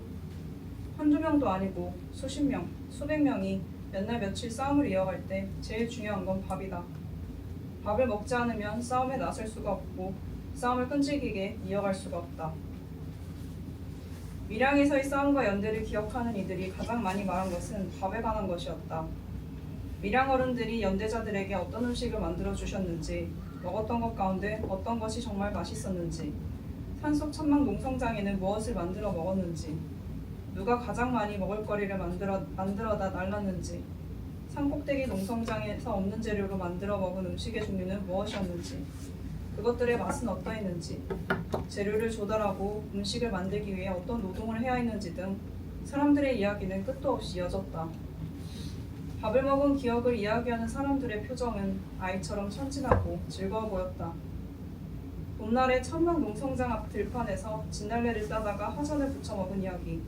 한두 명도 아니고 수십 명, 수백 명이 몇 날 며칠 싸움을 이어갈 때 제일 중요한 건 밥이다. 밥을 먹지 않으면 싸움에 나설 수가 없고 싸움을 끈질기게 이어갈 수가 없다. 밀양에서의 싸움과 연대를 기억하는 이들이 가장 많이 말한 것은 밥에 관한 것이었다. 밀양 어른들이 연대자들에게 어떤 음식을 만들어 주셨는지, 먹었던 것 가운데 어떤 것이 정말 맛있었는지, 산속 천막 농성장에는 무엇을 만들어 먹었는지, 누가 가장 많이 먹을거리를 만들어다 날랐는지, 산꼭대기 농성장에서 없는 재료로 만들어 먹은 음식의 종류는 무엇이었는지, 그것들의 맛은 어떠했는지, 재료를 조달하고 음식을 만들기 위해 어떤 노동을 해야 했는지 등 사람들의 이야기는 끝도 없이 이어졌다. 밥을 먹은 기억을 이야기하는 사람들의 표정은 아이처럼 천진하고 즐거워 보였다. 봄날에 천막 농성장 앞 들판에서 진달래를 따다가 화전을 부쳐 먹은 이야기,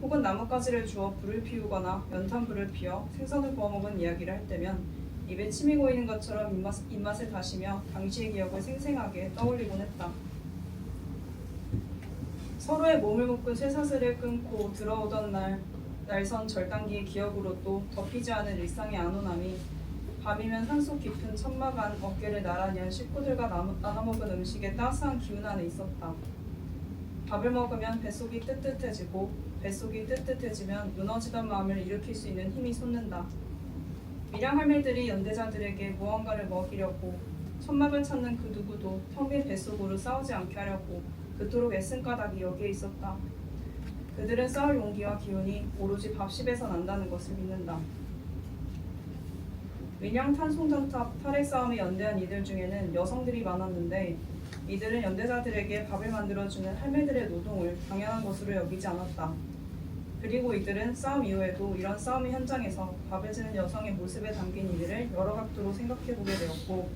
혹은 나뭇가지를 주워 불을 피우거나 연탄불을 피워 생선을 구워 먹은 이야기를 할 때면 입에 침이 고이는 것처럼 입맛을 다시며 당시의 기억을 생생하게 떠올리곤 했다. 서로의 몸을 묶은 쇠사슬을 끊고 들어오던 날선 절단기의 기억으로도 덮이지 않은 일상의 안온함이 밤이면 산속 깊은 천막 안 어깨를 나란히 한 식구들과 나눠 먹은 음식의 따스한 기운 안에 있었다. 밥을 먹으면 뱃속이 뜨뜻해지고 뱃속이 뜨뜻해지면 무너지던 마음을 일으킬 수 있는 힘이 솟는다. 밀양 할매들이 연대자들에게 무언가를 먹이려고 천막을 찾는 그 누구도 텅 빈 뱃속으로 싸우지 않게 하려고 그토록 애쓴 까닭이 여기에 있었다. 그들은 싸울 용기와 기운이 오로지 밥십에서 난다는 것을 믿는다. 밀양 탄송전탑 탈핵 싸움에 연대한 이들 중에는 여성들이 많았는데 이들은 연대자들에게 밥을 만들어주는 할매들의 노동을 당연한 것으로 여기지 않았다. 그리고 이들은 싸움 이후에도 이런 싸움의 현장에서 밥을 짓는 여성의 모습에 담긴 일을 여러 각도로 생각해보게 되었고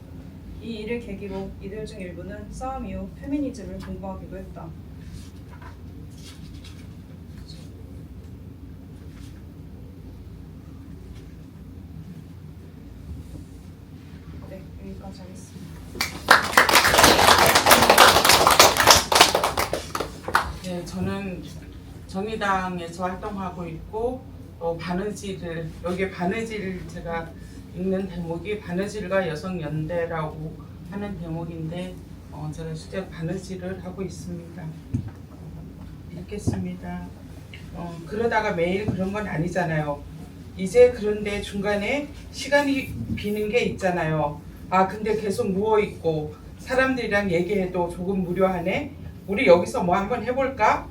이 일을 계기로 이들 중 일부는 싸움 이후 페미니즘을 공부하기도 했다. 여기까지 하겠습니다. 네, 저는 정의당에서 활동하고 있고 또 바느질을 여기 바느질 제가 읽는 대목이 바느질과 여성연대라고 하는 대목인데 제가 실제 바느질을 하고 있습니다. 읽겠습니다. 그러다가 매일 그런 건 아니잖아요. 이제 그런데 중간에 시간이 비는 게 있잖아요. 아 근데 계속 누워있고 사람들이랑 얘기해도 조금 무료하네. 우리 여기서 뭐 한번 해볼까?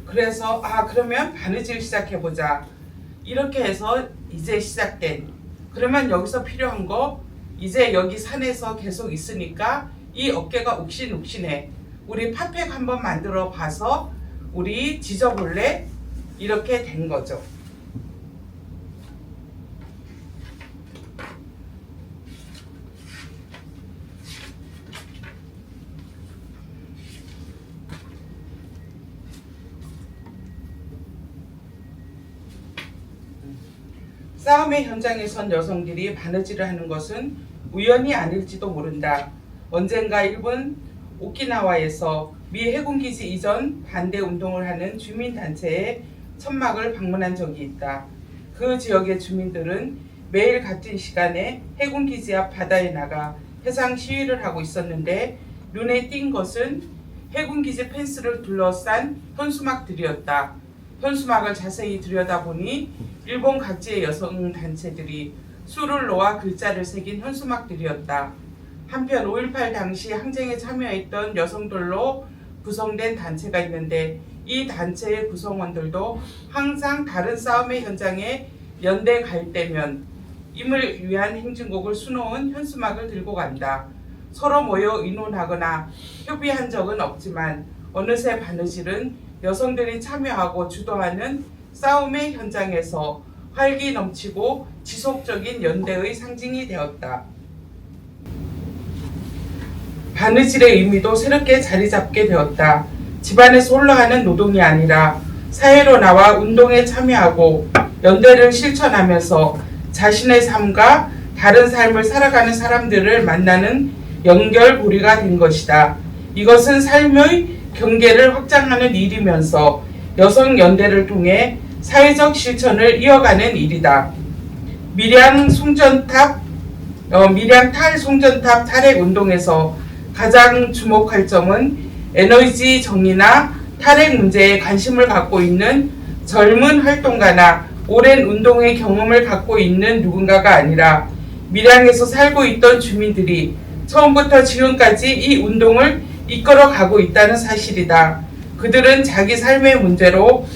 그래서 그러면 바느질 시작해보자. 이렇게 해서 이제 시작된. 그러면 여기서 필요한 거 이제 여기 산에서 계속 있으니까 이 어깨가 욱신욱신해. 우리 팥팩 한번 만들어 봐서 우리 지져볼래? 이렇게 된 거죠. 싸움의 현장에선 여성들이 바느질을 하는 것은 우연이 아닐지도 모른다. 언젠가 일본 오키나와에서 미 해군기지 이전 반대 운동을 하는 주민단체의 천막을 방문한 적이 있다. 그 지역의 주민들은 매일 같은 시간에 해군기지 앞 바다에 나가 해상 시위를 하고 있었는데 눈에 띈 것은 해군기지 펜스를 둘러싼 현수막들이었다. 현수막을 자세히 들여다보니 일본 각지의 여성 단체들이 수를 놓아 글자를 새긴 현수막들이었다. 한편 5.18 당시 항쟁에 참여했던 여성들로 구성된 단체가 있는데 이 단체의 구성원들도 항상 다른 싸움의 현장에 연대 갈 때면 임을 위한 행진곡을 수놓은 현수막을 들고 간다. 서로 모여 의논하거나 협의한 적은 없지만 어느새 바느질은 여성들이 참여하고 주도하는 싸움의 현장에서 활기 넘치고 지속적인 연대의 상징이 되었다. 바느질의 의미도 새롭게 자리 잡게 되었다. 집안에서 홀로 하는 노동이 아니라 사회로 나와 운동에 참여하고 연대를 실천하면서 자신의 삶과 다른 삶을 살아가는 사람들을 만나는 연결고리가 된 것이다. 이것은 삶의 경계를 확장하는 일이면서 여성 연대를 통해 사회적 실천을 이어가는 일이다. 밀양 탈송전탑 탈핵 운동에서 가장 주목할 점은 에너지 정의나 탈핵 문제에 관심을 갖고 있는 젊은 활동가나 오랜 운동의 경험을 갖고 있는 누군가가 아니라 밀양에서 살고 있던 주민들이 처음부터 지금까지 이 운동을 이끌어 가고 있다는 사실이다. 그들은 자기 삶의 문제로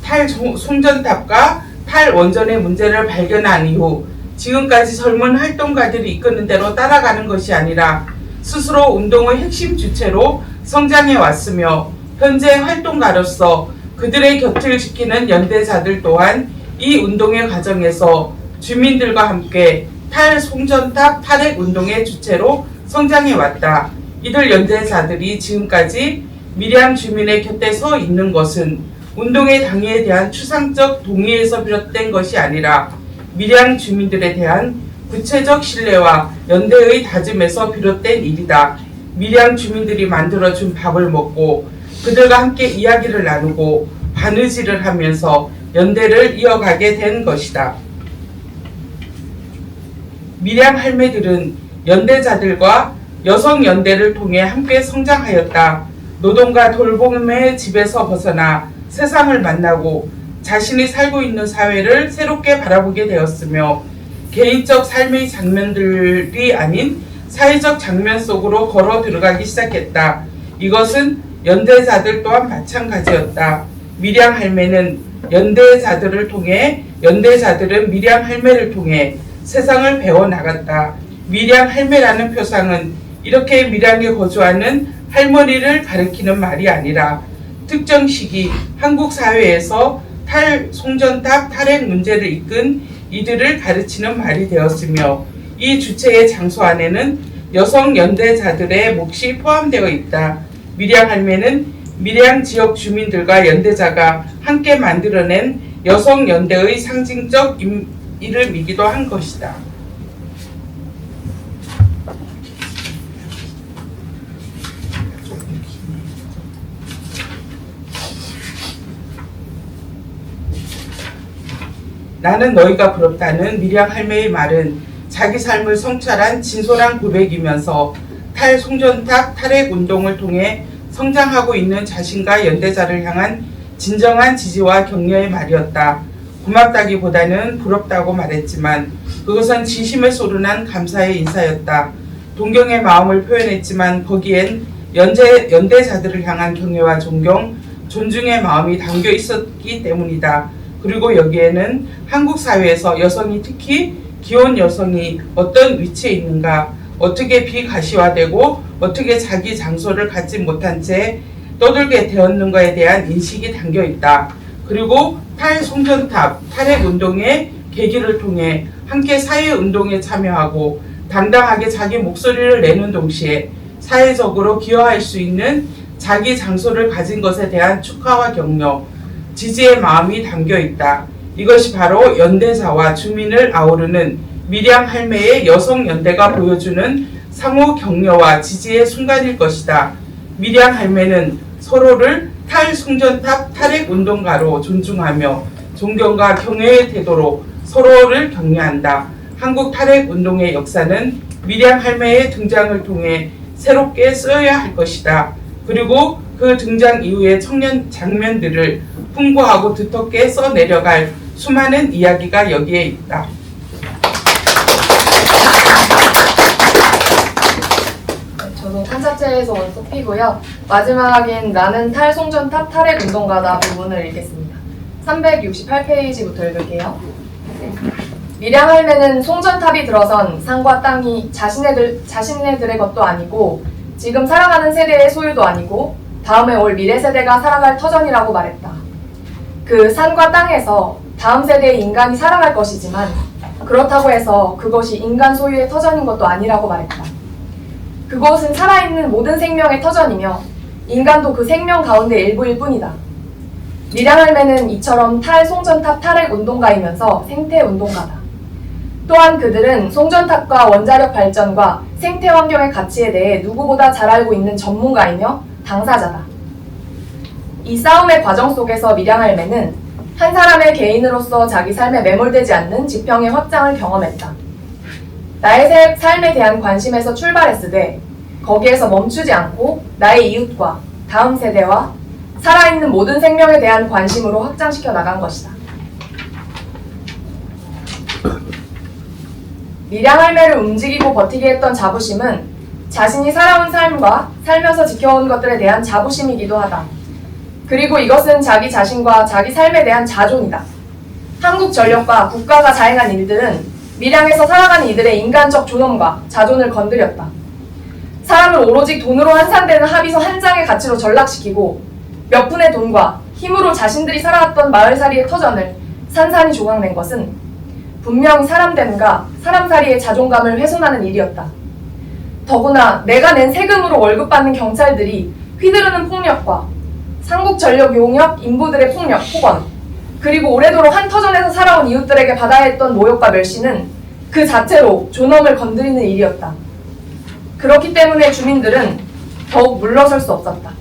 탈송전탑과 탈원전의 문제를 발견한 이후 지금까지 젊은 활동가들이 이끄는 대로 따라가는 것이 아니라 스스로 운동의 핵심 주체로 성장해 왔으며 현재 활동가로서 그들의 곁을 지키는 연대자들 또한 이 운동의 과정에서 주민들과 함께 탈송전탑 탈핵 운동의 주체로 성장해 왔다. 이들 연대자들이 지금까지 밀양 주민의 곁에 서 있는 것은 운동의 당위에 대한 추상적 동의에서 비롯된 것이 아니라 밀양 주민들에 대한 구체적 신뢰와 연대의 다짐에서 비롯된 일이다. 밀양 주민들이 만들어준 밥을 먹고 그들과 함께 이야기를 나누고 바느질을 하면서 연대를 이어가게 된 것이다. 밀양 할매들은 연대자들과 여성 연대를 통해 함께 성장하였다. 노동과 돌봄의 집에서 벗어나 세상을 만나고 자신이 살고 있는 사회를 새롭게 바라보게 되었으며 개인적 삶의 장면들이 아닌 사회적 장면 속으로 걸어 들어가기 시작했다. 이것은 연대자들 또한 마찬가지였다. 밀양 할매는 연대자들은 밀양 할매를 통해 세상을 배워나갔다. 밀양 할매라는 표상은 이렇게 밀양에 거주하는 할머니를 가리키는 말이 아니라 특정 시기 한국 사회에서 탈송전탑 탈핵 문제를 이끈 이들을 가르치는 말이 되었으며 이 주체의 장소 안에는 여성 연대자들의 몫이 포함되어 있다. 밀양 할매는 밀양 지역 주민들과 연대자가 함께 만들어낸 여성 연대의 상징적 이름이기도 한 것이다. 나는 너희가 부럽다는 미량 할매의 말은 자기 삶을 성찰한 진솔한 고백이면서 탈송전탑 탈핵 운동을 통해 성장하고 있는 자신과 연대자를 향한 진정한 지지와 격려의 말이었다. 고맙다기보다는 부럽다고 말했지만 그것은 진심에 쏘르난 감사의 인사였다. 동경의 마음을 표현했지만 거기엔 연대자들을 향한 경외와 존경, 존중의 마음이 담겨 있었기 때문이다. 그리고 여기에는 한국 사회에서 여성이, 특히 기혼 여성이 어떤 위치에 있는가, 어떻게 비가시화되고 어떻게 자기 장소를 갖지 못한 채 떠들게 되었는가에 대한 인식이 담겨 있다. 그리고 탈송전탑 탈핵 운동의 계기를 통해 함께 사회운동에 참여하고 당당하게 자기 목소리를 내는 동시에 사회적으로 기여할 수 있는 자기 장소를 가진 것에 대한 축하와 격려, 지지의 마음이 담겨 있다. 이것이 바로 연대자와 주민을 아우르는 미량 할매의 여성 연대가 보여주는 상호 격려와 지지의 순간일 것이다. 미량 할매는 서로를 탈송전탑 탈핵 운동가로 존중하며 존경과 경외의 태도로 서로를 격려한다. 한국 탈핵 운동의 역사는 미량 할매의 등장을 통해 새롭게 쓰여야 할 것이다. 그리고 그 등장 이후의 청년 장면들을 풍부하고 두텁게 써내려갈 수많은 이야기가 여기에 있다. 저도 탄자체에서 온 소피고요. 마지막인 나는 탈송전탑 탈핵 운동가다 부분을 읽겠습니다. 368페이지부터 읽을게요. 미량 할매는 송전탑이 들어선 산과 땅이 자신네들의 것도 아니고 지금 살아가는 세대의 소유도 아니고 다음에 올 미래 세대가 살아갈 터전이라고 말했다. 그 산과 땅에서 다음 세대의 인간이 살아갈 것이지만 그렇다고 해서 그것이 인간 소유의 터전인 것도 아니라고 말했다. 그곳은 살아있는 모든 생명의 터전이며 인간도 그 생명 가운데 일부일 뿐이다. 미량 할매는 이처럼 탈송전탑 탈핵 운동가이면서 생태 운동가다. 또한 그들은 송전탑과 원자력 발전과 생태 환경의 가치에 대해 누구보다 잘 알고 있는 전문가이며 당사자다. 이 싸움의 과정 속에서 미량 할매는 한 사람의 개인으로서 자기 삶에 매몰되지 않는 지평의 확장을 경험했다. 나의 삶에 대한 관심에서 출발했으되 거기에서 멈추지 않고 나의 이웃과 다음 세대와 살아있는 모든 생명에 대한 관심으로 확장시켜 나간 것이다. 미량 할매를 움직이고 버티게 했던 자부심은 자신이 살아온 삶과 살면서 지켜온 것들에 대한 자부심이기도 하다. 그리고 이것은 자기 자신과 자기 삶에 대한 자존이다. 한국전력과 국가가 자행한 일들은 밀양에서 살아가는 이들의 인간적 존엄과 자존을 건드렸다. 사람을 오로지 돈으로 환산되는 합의서 한 장의 가치로 전락시키고 몇 푼의 돈과 힘으로 자신들이 살아왔던 마을살이의 터전을 산산이 조각낸 것은 분명히 사람됨과 사람살이의 자존감을 훼손하는 일이었다. 더구나 내가 낸 세금으로 월급 받는 경찰들이 휘두르는 폭력과 삼국전력 용역 인부들의 폭언, 그리고 오래도록 한 터전에서 살아온 이웃들에게 받아야 했던 모욕과 멸시는 그 자체로 존엄을 건드리는 일이었다. 그렇기 때문에 주민들은 더욱 물러설 수 없었다.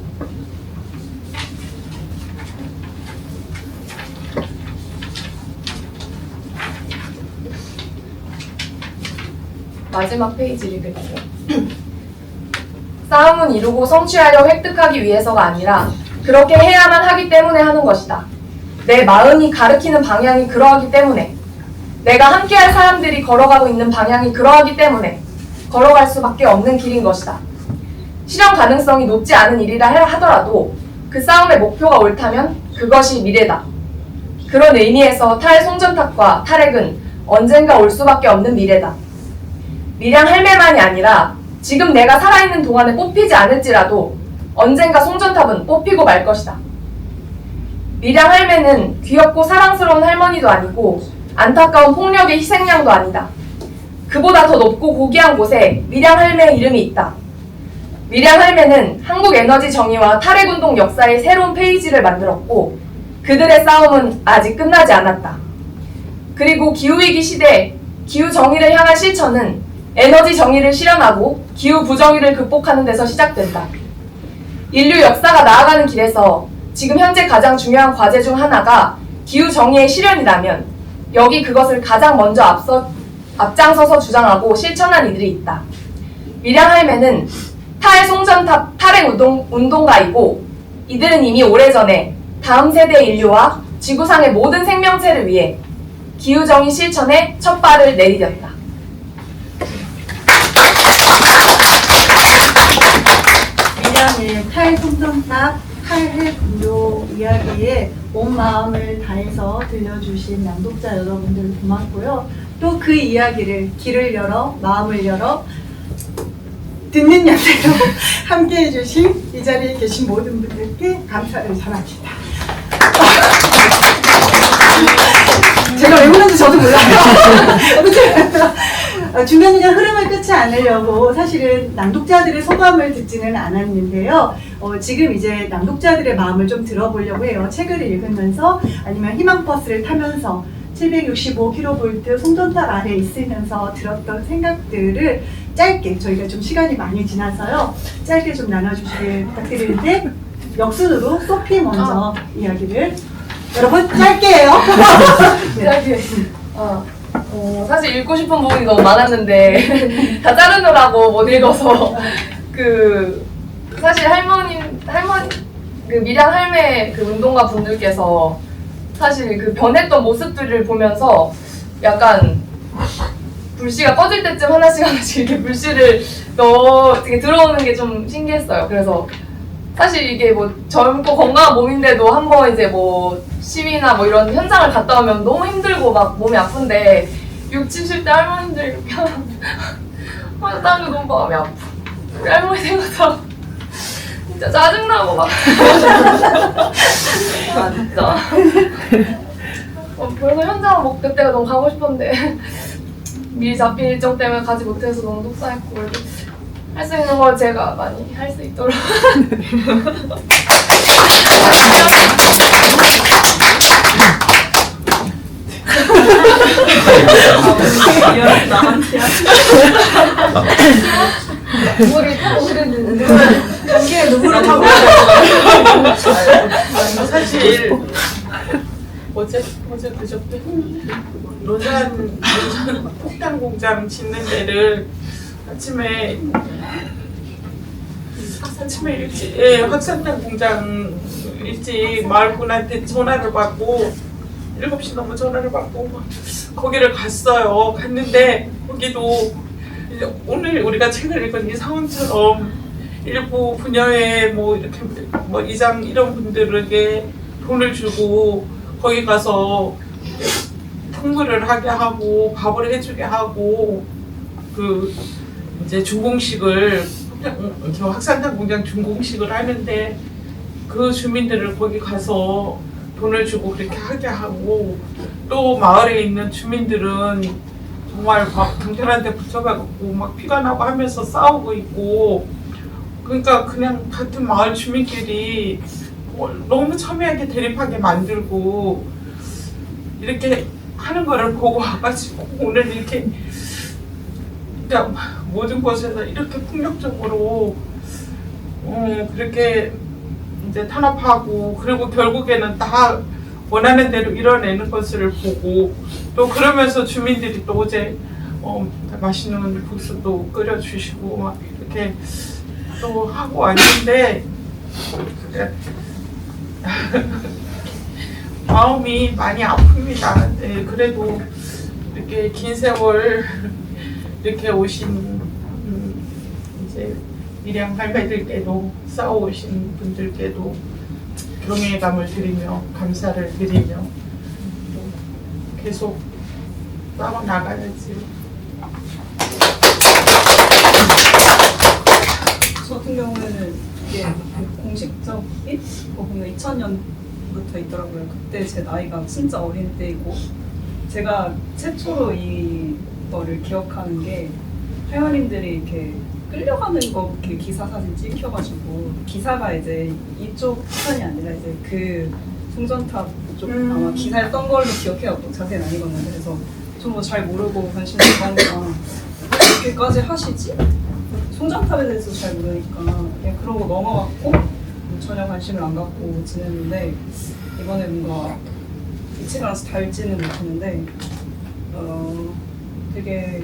마지막 페이지를 읽을게요. 싸움은 이루고 성취하려 획득하기 위해서가 아니라 그렇게 해야만 하기 때문에 하는 것이다. 내 마음이 가리키는 방향이 그러하기 때문에, 내가 함께할 사람들이 걸어가고 있는 방향이 그러하기 때문에 걸어갈 수밖에 없는 길인 것이다. 실현 가능성이 높지 않은 일이라 하더라도 그 싸움의 목표가 옳다면 그것이 미래다. 그런 의미에서 탈송전탑과 탈핵은 언젠가 올 수밖에 없는 미래다. 밀양 할매만이 아니라 지금 내가 살아있는 동안에 뽑히지 않을지라도 언젠가 송전탑은 뽑히고 말 것이다. 밀양 할매는 귀엽고 사랑스러운 할머니도 아니고 안타까운 폭력의 희생양도 아니다. 그보다 더 높고 고귀한 곳에 밀양 할매의 이름이 있다. 밀양 할매는 한국 에너지 정의와 탈핵운동 역사의 새로운 페이지를 만들었고 그들의 싸움은 아직 끝나지 않았다. 그리고 기후위기 시대 기후 정의를 향한 실천은 에너지 정의를 실현하고 기후 부정의를 극복하는 데서 시작된다. 인류 역사가 나아가는 길에서 지금 현재 가장 중요한 과제 중 하나가 기후 정의의 실현이라면 여기 그것을 가장 먼저 앞장서서 주장하고 실천한 이들이 있다. 밀양할매는 탈송전탑 탈핵 운동가이고 이들은 이미 오래전에 다음 세대 인류와 지구상의 모든 생명체를 위해 기후정의 실천에 첫 발을 내디뎠다. 밀양의 탈송전탑 탈핵 운동 이야기에 온 마음을 다해서 들려주신 낭독자 여러분들 고맙고요. 또 그 이야기를 귀를 열어 마음을 열어 듣는 연대로 함께 해주신 이 자리에 계신 모든 분들께 감사를 전합니다. 제가 왜 그런지 저도 몰라요. 중간중간 흐름을 끊지 않으려고 사실은 낭독자들의 소감을 듣지는 않았는데요. 지금 이제 낭독자들의 마음을 좀 들어보려고 해요. 책을 읽으면서 아니면 희망버스를 타면서 765kV 송전탑 아래 있으면서 들었던 생각들을 짧게, 저희가 좀 시간이 많이 지나서요, 짧게 좀 나눠주시길 부탁드리는데, 역순으로 소피 먼저 이야기를. 여러분 짧게요. 짧게. 사실 읽고 싶은 부분이 너무 많았는데 다 자르느라고 못 읽어서 사실 할머니 그 밀양 할매 그 운동가 분들께서 사실 그 변했던 모습들을 보면서 약간 불씨가 꺼질 때쯤 하나씩 이렇게 불씨를 되게 들어오는 게 좀 신기했어요. 그래서 사실 이게 뭐 젊고 건강한 몸인데도 한번 이제 뭐 시위나 뭐 이런 현장을 갔다 오면 너무 힘들고 막 몸이 아픈데 60, 70대 할머니들 이렇게 하다는 게 너무 마음이 아파. 우리 할머니 생각하고 진짜 짜증나고 막 진짜 벌써 현장 뭐 그때가 너무 가고 싶었는데 미리 잡힌 일정 때문에 가지 못해서 너무 속상했고, 할 수 있는 걸 제가 많이 할 수 있도록 눈물이 타고 그랬는데 연기에 눈물을 타고 사실 어제 그저께 논산 폭탄 공장 짓는 데를 아침에 일찍 확산탄 공장 일찍 마을분한테 전화를 받고 7시 넘어 전화를 받고 막 거기를 갔어요. 갔는데 거기도 이제 오늘 우리가 책을 읽은 이 상황처럼 일부 분야의 뭐 이렇게 뭐 이장 이런 분들에게 돈을 주고 거기 가서 통물을 하게 하고 밥을 해주게 하고 그 이제 준공식을 확산탄 공장 준공식을 하는데 그 주민들을 거기 가서 돈을 주고 그렇게 하게 하고, 또 마을에 있는 주민들은 정말 막 경찰한테 붙여가지고 막 피가 나고 하면서 싸우고 있고, 그러니까 그냥 같은 마을 주민끼리 너무 첨예하게 대립하게 만들고 이렇게 하는 거를 보고 와가지고 오늘 이렇게 그냥 모든 곳에서 이렇게 폭력적으로 그렇게 이제 탄압하고, 그리고 결국에는 다 원하는 대로 이뤄내는 것을 보고, 또 그러면서 주민들이 또 어제 맛있는 국수도 끓여주시고 막 이렇게 또 하고 왔는데 마음이 많이 아픕니다. 네, 그래도 이렇게 긴 세월 이렇게 오신 이제 밀양 할매들께도 싸워오신 분들께도 경외감을 드리며 감사를 드리며 또 계속 싸워 나가야지. 저 같은 경우에는 이게 공식적인 거 보면 2000년부터 있더라고요. 그때 제 나이가 진짜 어린 때이고, 제가 최초로 이거를 기억하는 게 회원님들이 이렇게 끌려가는 거 이렇게 기사 사진 찍혀가지고, 기사가 이제 이쪽 편이 아니라 이제 그 송전탑 쪽 아마 기사에 떤 걸로 기억해갖고 자세히는 안 읽었는데 그래서 좀 잘 모르고 관심이 많으니까 이렇게까지 하시지? 송전탑에 대해서 잘 모르니까 그냥 그런 거 넘어갔고 전혀 관심을 안 갖고 지냈는데 이번에 뭔가 이치가 나서 닳지는 못했는데 되게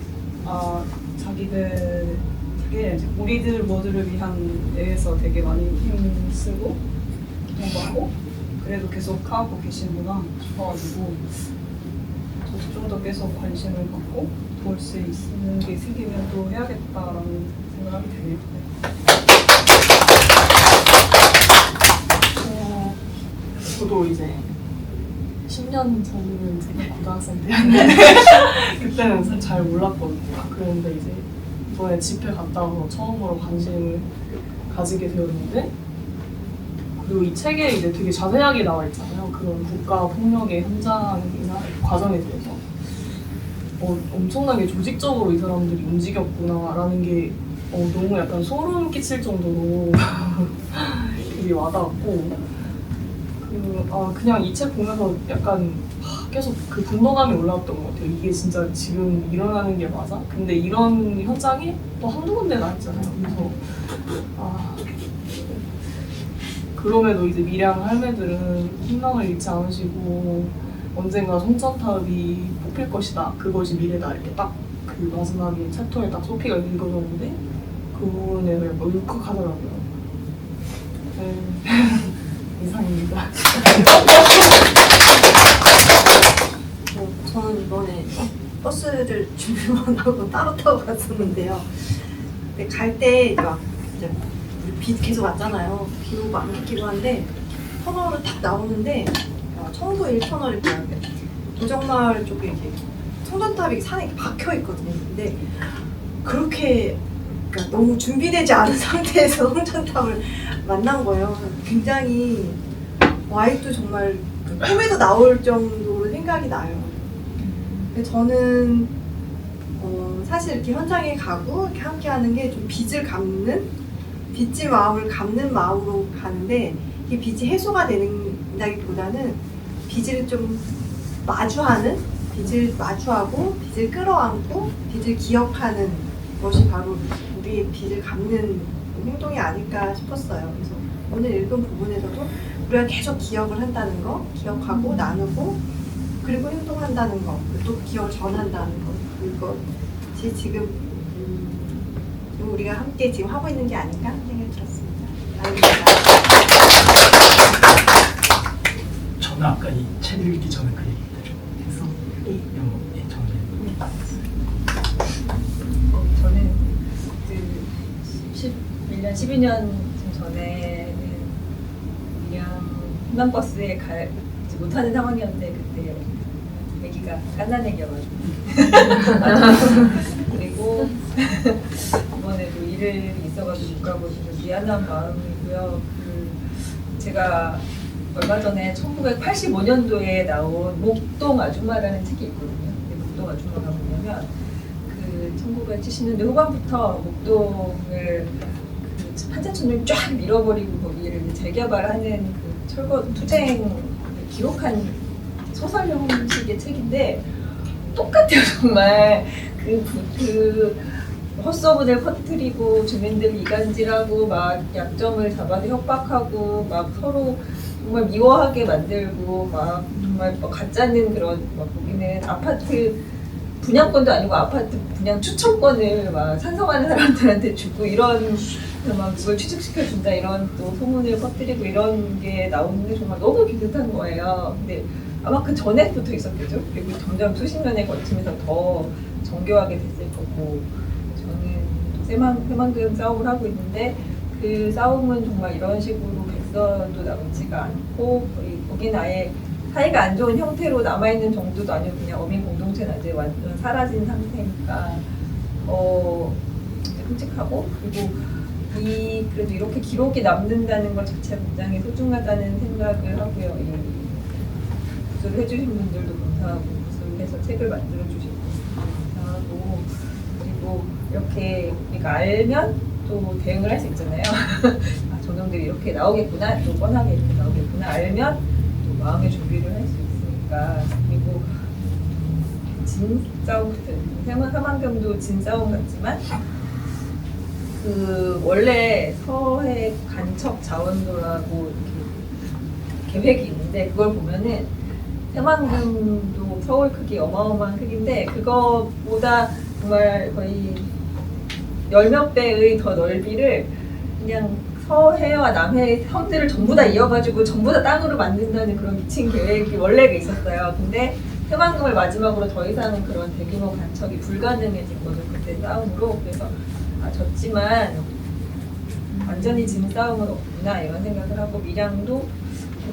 자기들 되게 우리들 모두를 위한 데에서 되게 많이 힘쓰고 공부하고 그래도 계속 하고 계시는구나 싶어가지고 저도 좀 더 계속 관심을 갖고 도울 수 있는 게 생기면 또 해야겠다라는 생각이 드네요. 저도 이제 10년 전이면 제가 고등학생 때였는데 그때는 잘 몰랐거든요. 그런데 이제 이번에 집회 갔다 와서 처음으로 관심을 가지게 되었는데 그리고 이 책에 이제 되게 자세하게 나와 있잖아요. 그런 국가 폭력의 현장이나 과정에 대해서 엄청나게 조직적으로 이 사람들이 움직였구나라는 게 너무 약간 소름 끼칠 정도로 되게 와닿았고 그냥 이 책 보면서 약간 계속 그 분노감이 올라왔던 것 같아요. 이게 진짜 지금 일어나는 게 맞아? 근데 이런 현장이 또 한두 군데 나 있잖아요. 그래서 그럼에도 이제 밀양 할매들은 희망을 잃지 않으시고 언젠가 송전탑이 뽑힐 것이다. 그것이 미래다. 이렇게 딱 그 마지막에 챕터에 딱 소피가 읽어줬는데 그 부분에 약간 울컥하더라고요. 네. 이상입니다. 저는 이번에 버스를 준비만 하고 따로 타고 갔었는데요. 근데 갈 때 이제 비 계속 왔잖아요. 비 오고 안 겠기도 한데 터널을 딱 나오는데 청도 1터널이고요. 도정마을 쪽에 이렇게 송전탑이 산에 박혀 있거든요. 근데 그렇게 그러니까 너무 준비되지 않은 상태에서 송전탑을 만난 거예요. 굉장히 아직도 정말 꿈에도 나올 정도로 생각이 나요. 근데 저는 사실 이렇게 현장에 가고 이렇게 함께 하는 게 좀 빚을 마음을 갚는 마음으로 가는데 이게 빚이 해소가 된다기보다는 빚을 좀 빚을 마주하고 빚을 끌어안고 빚을 기억하는 것이 바로 우리의 빚을 갚는 행동이 아닐까 싶었어요. 그래서 오늘 읽은 부분에서도 우리가 계속 기억을 한다는 거, 기억하고 나누고 그리고 행동한다는 거, 또 기억을 전한다는 거, 그것이 지금 우리가 함께 지금 하고 있는 게 아닌가 생각이 들었습니다. 알겠습니다. 저는 아까 이 책 읽기 전에 그 얘기를 해서 저는 그 11년, 12년 전에는 그냥 희망버스에 가지 못하는 상황이었는데 그때 애기가 갓난애기여가지고 그리고 이번에도 일을 있어가지고 못 가고 좀 미안한 마음이고요. 제가 얼마 전에 1985년도에 나온 목동 아줌마라는 책이 있거든요. 근데 목동 아줌마가 뭐냐면 그 1970년대 후반부터 목동을 그 판자촌을 쫙 밀어버리고 거기를 재개발하는 그 철거 투쟁을 기록한 소설 형식의 책인데 똑같아요. 정말 그 헛소문을 퍼뜨리고 주민들 이간질하고 막 약점을 잡아서 협박하고 막 서로 정말 미워하게 만들고 막 정말 뭐 가짜는 그런 막 거기는 아파트 분양권도 아니고 아파트 분양 추천권을 막 찬성하는 사람들한테 주고 이런 막 그걸 취직시켜준다 이런 또 소문을 퍼뜨리고 이런 게 나오는데 정말 너무 비슷한 거예요. 근데 아마 그 전에부터 있었겠죠. 그리고 점점 수십 년에 걸치면서 더 정교하게 됐을 거고 저는 새만금 싸움을 하고 있는데 그 싸움은 정말 이런 식으로 백서도 남지가 않고 거기는 아예 사이가 안 좋은 형태로 남아있는 정도도 아니고 그냥 어민 공동체는 이제 완전 사라진 상태니까 끔찍하고 그리고 그래도 이렇게 기록이 남는다는 것 자체가 굉장히 소중하다는 생각을 하고요. 구술을 해주신 분들도 감사하고 구술을 해서 책을 만들어 주신 분들도 감사하고 그리고 이렇게 우리가 알면 또 대응을 할 수 있잖아요. 아, 저놈들이 이렇게 나오겠구나, 또 뻔하게 이렇게 나오겠구나 알면 또 마음의 준비를 할 수 있으니까. 그리고 진싸움 같은 사만금도 진싸움 같지만 그 원래 서해 간척 자원도라고 계획이 있는데 그걸 보면은 새만금도 서울 크기 어마어마한 크기인데 그거보다 정말 거의 10몇 배의 더 넓이를 그냥 서해와 남해 섬들을 전부 다 이어가지고 전부 다 땅으로 만든다는 그런 미친 계획이 원래 있었어요. 근데 새만금을 마지막으로 더 이상은 그런 대규모 간척이 불가능해진 거죠. 그때 싸움으로. 그래서 졌지만 완전히 진 싸움은 없구나 이런 생각을 하고 밀양도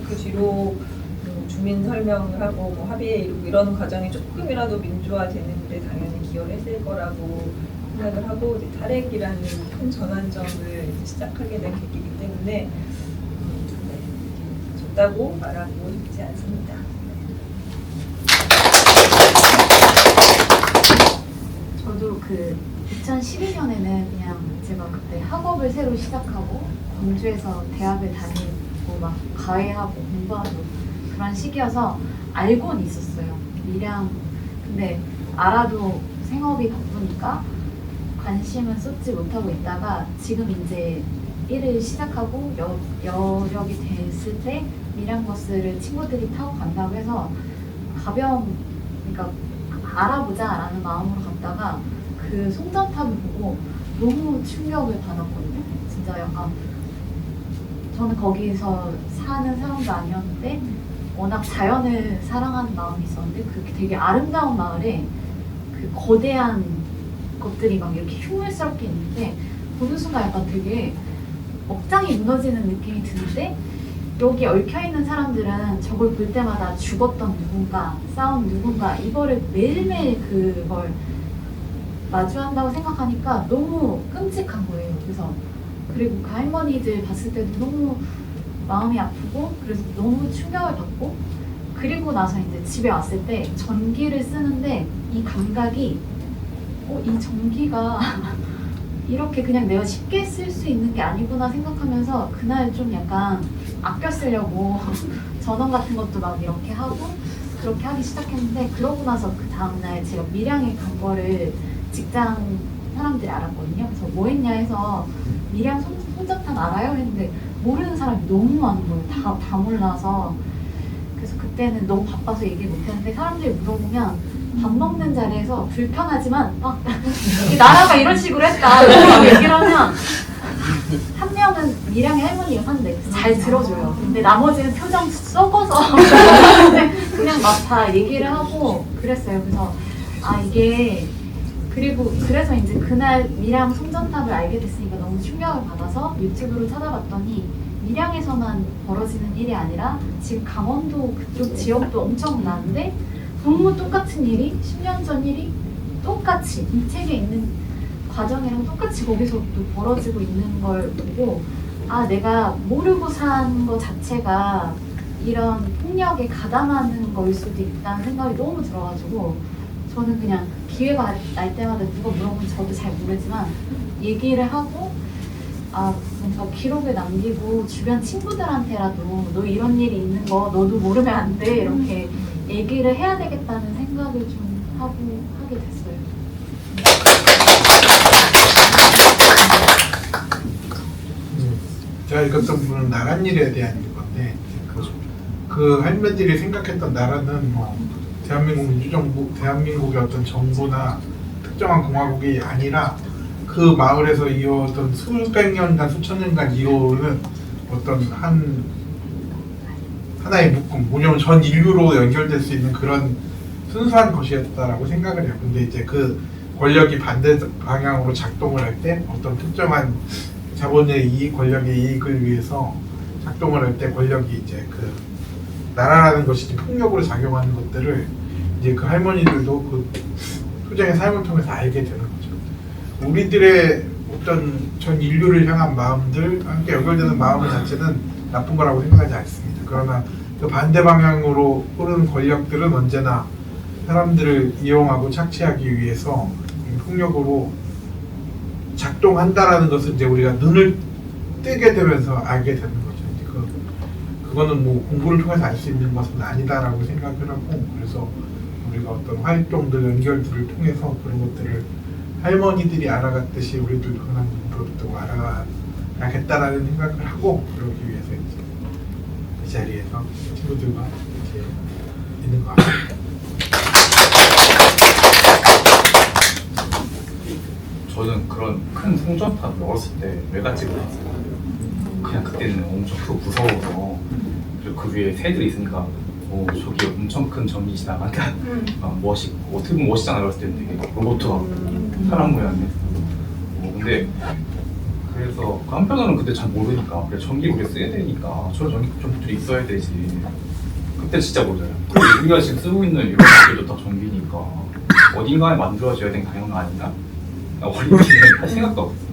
그 뒤로 주민 설명을 하고 뭐 합의에 이르고 이런 과정이 조금이라도 민주화되는데 당연히 기여를 했을 거라고 생각을 하고 이제 탈핵이라는 큰 전환점을 이제 시작하게 된 계기이기 때문에 졌다고 말하고 싶지 않습니다. 저도 그 2012년에는 그냥 제가 그때 학업을 새로 시작하고 광주에서 대학을 다니고 막 과외하고 공부하고 그런 시기여서 알고는 있었어요. 밀양. 근데 알아도 생업이 바쁘니까 관심은 쏟지 못하고 있다가 지금 이제 일을 시작하고 여력이 됐을 때 밀양버스를 친구들이 타고 간다고 해서 가벼운, 그러니까 알아보자라는 마음으로 갔다가 그 송전탑을 보고 너무 충격을 받았거든요. 진짜 약간 저는 거기서 사는 사람도 아니었는데 워낙 자연을 사랑하는 마음이 있었는데 그 되게 아름다운 마을에 그 거대한 것들이 막 이렇게 흉물스럽게 있는데 보는 순간 약간 되게 억장이 무너지는 느낌이 드는데 여기 얽혀있는 사람들은 저걸 볼 때마다 죽었던 누군가, 싸운 누군가 이거를 매일매일 그걸 마주한다고 생각하니까 너무 끔찍한 거예요. 그리고 그 할머니들 봤을 때도 너무 마음이 아프고 그래서 너무 충격을 받고 그리고 나서 이제 집에 왔을 때 전기를 쓰는데 이 감각이 이 전기가 이렇게 그냥 내가 쉽게 쓸 수 있는 게 아니구나 생각하면서 그날 좀 약간 아껴 쓰려고 전원 같은 것도 막 이렇게 하고 그렇게 하기 시작했는데 그러고 나서 그 다음날 제가 밀양에 간 거를 직장 사람들이 알았거든요. 그래서 뭐 했냐 해서 밀양 송전탑 알아요? 했는데 모르는 사람이 너무 많은 거예요. 다 몰라서. 그래서 그때는 너무 바빠서 얘기 못했는데 사람들이 물어보면 밥 먹는 자리에서 불편하지만 막 나라가 이런 식으로 했다 이렇게 얘기를 하면 한 명은 밀양의 할머니가 한대 잘 들어줘요. 근데 나머지는 표정 썩어서 그냥 막 다 얘기를 하고 그랬어요. 그래서 이게 그래서 이제 그날 밀양 송전탑을 알게 됐으니까 너무 충격을 받아서 유튜브로 찾아봤더니 밀양에서만 벌어지는 일이 아니라 지금 강원도 그쪽 지역도 엄청 나는데 너무 똑같은 일이 10년 전 일이 똑같이 이 책에 있는 과정이랑 똑같이 거기서 또 벌어지고 있는 걸 보고 내가 모르고 산 거 자체가 이런 폭력에 가담하는 거일 수도 있다는 생각이 너무 들어가지고 저는 그냥 기회가 날 때마다 누가 물어보면 저도 잘 모르지만 얘기를 하고 뭔가 기록을 남기고 주변 친구들한테라도 너 이런 일이 있는 거 너도 모르면 안 돼 이렇게 얘기를 해야 되겠다는 생각을 좀 하게 됐어요. 제가 읽었던 부분은 나란 일에 대한 건데 그 할매들이 생각했던 나라는 뭐 대한민국 민주정부, 대한민국의 어떤 정부나 특정한 공화국이 아니라 그 마을에서 이어왔던 수백 년간 수천 년간 이어오는 어떤 하나의 묶음, 뭐냐면 전 인류로 연결될 수 있는 그런 순수한 것이었다라고 생각을 해요. 근데 이제 그 권력이 반대 방향으로 작동을 할 때 어떤 특정한 자본의 이익, 권력의 이익을 위해서 작동을 할 때 권력이 이제 그 나라라는 것이 폭력으로 작용하는 것들을 이제 그 할머니들도 그 투쟁의 삶을 통해서 알게 되는 거죠. 우리들의 어떤 전 인류를 향한 마음들, 함께 연결되는 마음 자체는 나쁜 거라고 생각하지 않습니다. 그러나 그 반대 방향으로 흐르는 권력들은 언제나 사람들을 이용하고 착취하기 위해서 폭력으로 작동한다라는 것을 이제 우리가 눈을 뜨게 되면서 알게 되는 거죠. 이제 그거는 뭐 공부를 통해서 알 수 있는 것은 아니다라고 생각을 하고, 그래서 우리가 어떤 활동들, 연결들을 통해서 그런 것들을 할머니들이 알아갔듯이 우리들도 하나님 부르고 알아가야겠다라는 생각을 하고, 그러기 위해서 이제 이 자리에서 친구들과 이렇게 있는 것 같습니다. 저는 그런 큰 송전탑 열었을 때 외갓집을 했어요. 그냥 그때는 엄청 크고 무서워서, 그리고 그 위에 새들이 있으니까 저기 엄청 큰 전기 지나간다. 멋있고, 어떻게 보면 멋있잖아요. 어렸을 때는 되게 로봇 같고 사람 모양의. 근데 그래서 그 한편으로는 그때 잘 모르니까, 그래 전기 우리가 써야 되니까 저런 전기줄이 있어야 되지. 그때 진짜 모르잖아요. 우리가 지금 쓰고 있는 이런 것들도 다 전기니까 어딘가에 만들어져야 되는 게 당연한 거 아닌가? 어린 때는 할 생각도 없으니까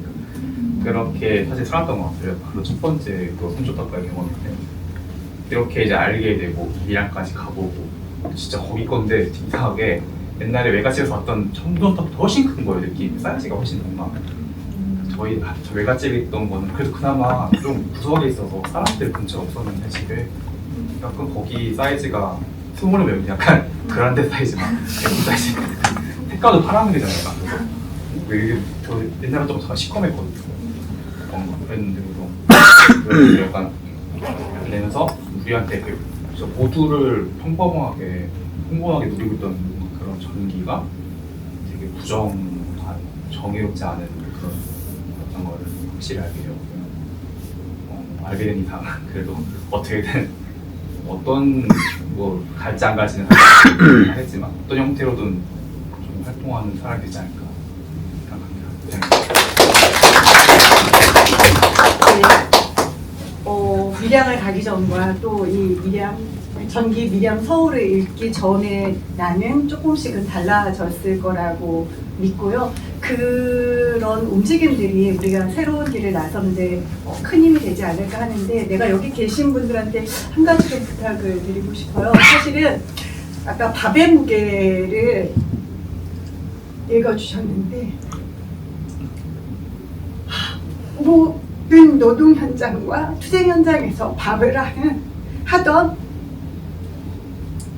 그렇게 사실 살았던 것 같아요. 바로 첫 번째 그 손톱닦아의 경험인데, 이렇게 이제 알게 되고 미량까지 가보고, 진짜 거기 건데 이상하게 옛날에 외갓집에서 봤던 손톱보다 훨씬 큰 거예요. 느낌이 사이즈가 훨씬 뭔가 저 외갓집에 있던 거는 그래도 그나마 좀 구석에 있어서 사람들 근처에 없었는데, 집에 약간 거기 사이즈가 20명 약간 그란데 사이즈만 예쁜 사이즈. 색깔도 파란색이잖아요. 저 옛날부터 다 시커맸거든요. 그랬는데 그래서 약간 내면서 우리한테 저 모두를 평범하게 누리고 있던 그런 전기가 되게 정의롭지 않은 그런 어떤 걸 확실히 알게 되었고요. 알게 된 이상 그래도 어떻게든 어떤 뭐 갈지 안 갈지는 하겠지만 어떤 형태로든 좀 활동하는 사람이 되지 않을까 생각합니다. 밀양을 가기 전과 또 이 전기 밀양 서울을 읽기 전에 나는 조금씩은 달라졌을 거라고 믿고요. 그런 움직임들이 우리가 새로운 길을 나서는데 큰 힘이 되지 않을까 하는데, 내가 여기 계신 분들한테 한 가지 좀 부탁을 드리고 싶어요. 사실은 아까 밥의 무게를 읽어주셨는데, 모든 노동 현장과 투쟁 현장에서 밥을 하던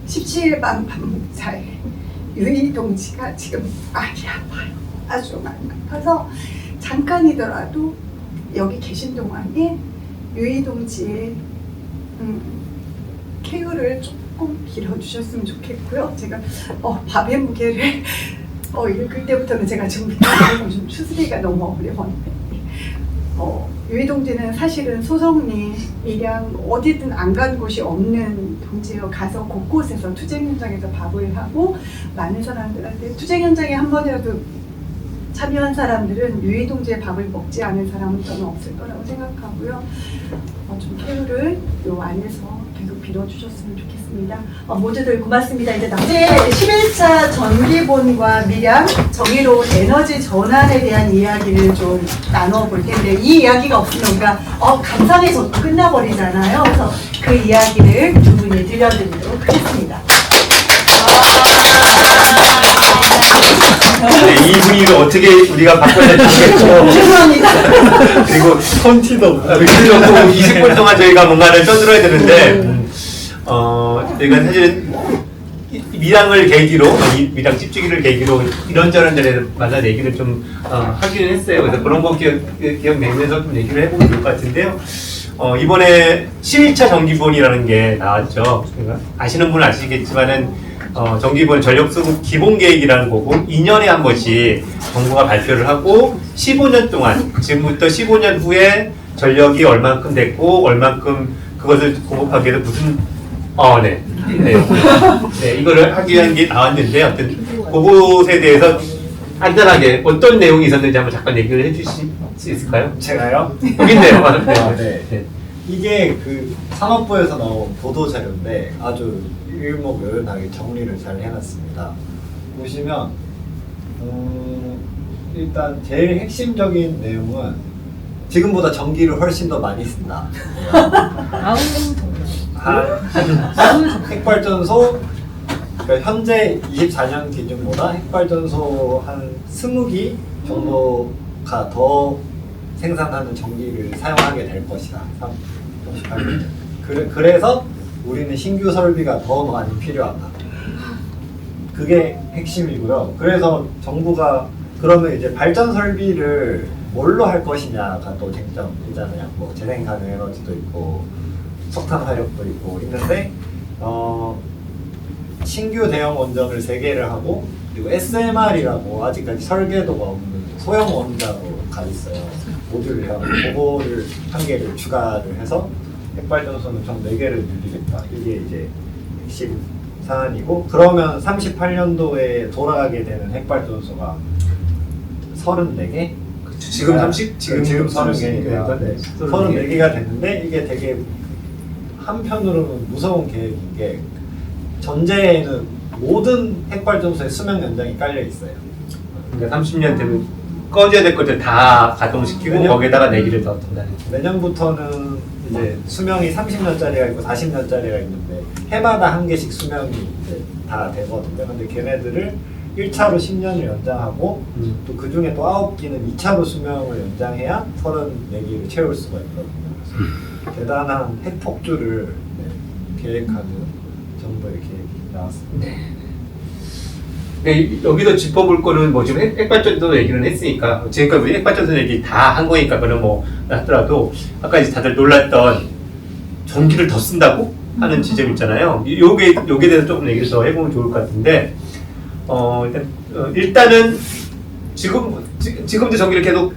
17반 반목자의 유희 동지가 지금 많이 아파요. 아주 많이 아파서 잠깐이더라도 여기 계신 동안에 유희 동지의 케어를 조금 빌어주셨으면 좋겠고요. 제가 밥의 무게를 읽을 때부터는 제가 지금 좀 추스리기가 너무 어려웠는데, 유희 동지는 사실은 소성리, 밀양 어디든 안 간 곳이 없는 동지예요. 가서 곳곳에서 투쟁 현장에서 밥을 하고, 많은 사람들한테 투쟁 현장에 한 번이라도 참여한 사람들은 유희 동지의 밥을 먹지 않은 사람은 저는 없을 거라고 생각하고요. 좀 케어를 요 안에서 계속 빌어주셨으면 좋겠습니다. 모두들 고맙습니다. 이제 11차 전기본과 밀양 정의로운 에너지 전환에 대한 이야기를 좀 나눠볼 텐데, 이 이야기가 없으면 우리가 감상에서 끝나버리잖아요. 그래서 그 이야기를 두 분이 들려드리도록 하겠습니다. 네, 이 분위기를 어떻게 우리가 바꿔야 되겠죠. 죄송합니다. 그리고 콘티도 그리고 20분 동안 저희가 뭔가를 떠들어야 되는데, 저희가 사실은 밀양을 계기로, 밀양 집주기를 계기로 이런저런 자리마다 얘기를 좀 하기는 했어요. 그래서 그런 거 기억내면서 좀 얘기를 해보면 좋을 것 같은데요. 이번에 11차 정기본이라는 게 나왔죠. 아시는 분은 아시겠지만은 정기본 전력수급 기본계획이라는 거고, 2년에 한 번씩 정부가 발표를 하고 15년 동안, 지금부터 15년 후에 전력이 얼만큼 됐고 얼만큼 그것을 공급하기 위해서 무슨 네, 이거를 하기 위한 게 나왔는데, 어떤 그것에 대해서 간단하게 어떤 내용이 있었는지 한번 잠깐 얘기를 해주실 수 있을까요? 제가요? 여기 있네요. 네. 이게 그 산업부에서 나온 보도 자료인데 아주 일목요연하게 정리를 잘 해놨습니다. 보시면 일단 제일 핵심적인 내용은 지금보다 전기를 훨씬 더 많이 쓴다. 핵발전소, 그러니까 현재 24년 기준보다 핵발전소 한 20기 정도가 더 생산하는 전기를 사용하게 될 것이다. 38년. 그래서 우리는 신규 설비가 더 많이 필요하다. 그게 핵심이고요. 그래서 정부가 그러면 이제 발전 설비를 뭘로 할 것이냐가 또 쟁점이잖아요. 뭐 재생 가능 에너지도 있고 석탄 화력도 있고 있는데 신규 대형 원전을 3개를 하고 그리고 SMR이라고 아직까지 설계도가 없는 소형 원자로 가 있어요. 모듈을 하고 그거를 1개를 추가를 해서 핵발전소는 총 4개를 늘리겠다. 이게 이제 핵심 사안이고 그러면 38년도에 돌아가게 되는 핵발전소가 34개? 지금 30? 지금 30개니까 34개가 됐는데 이게 되게 한편으로는 무서운 계획인 게 전제에는 모든 핵발전소의 수명 연장이 깔려 있어요. 그러니까 30년 되면 꺼져야 될 것들 다 가동시키고 거기에다가 내기를 더 둔다는 거죠. 내년부터는 이제 수명이 30년짜리가 있고 40년짜리가 있는데 해마다 1개씩 수명이 이제 다 되거든요. 근데 걔네들을 1차로 10년을 연장하고 또 그 중에 또 9기는 2차로 수명을 연장해야 34기를 채울 수가 있거든요. 그래서 대단한 핵폭주를 계획하는 정부의 계획이 나왔습니다. 네, 여기서 짚어볼 거는 뭐 지금 핵발전소 얘기는 했으니까 지금까지 우리 핵발전소 얘기 다 한 거니까 그는 뭐 하더라도 아까 이제 다들 놀랐던 전기를 더 쓴다고 하는 지점 있잖아요. 요게 대해서 조금 얘기를 더 해보면 좋을 것 같은데 일단은 지금도 전기를 계속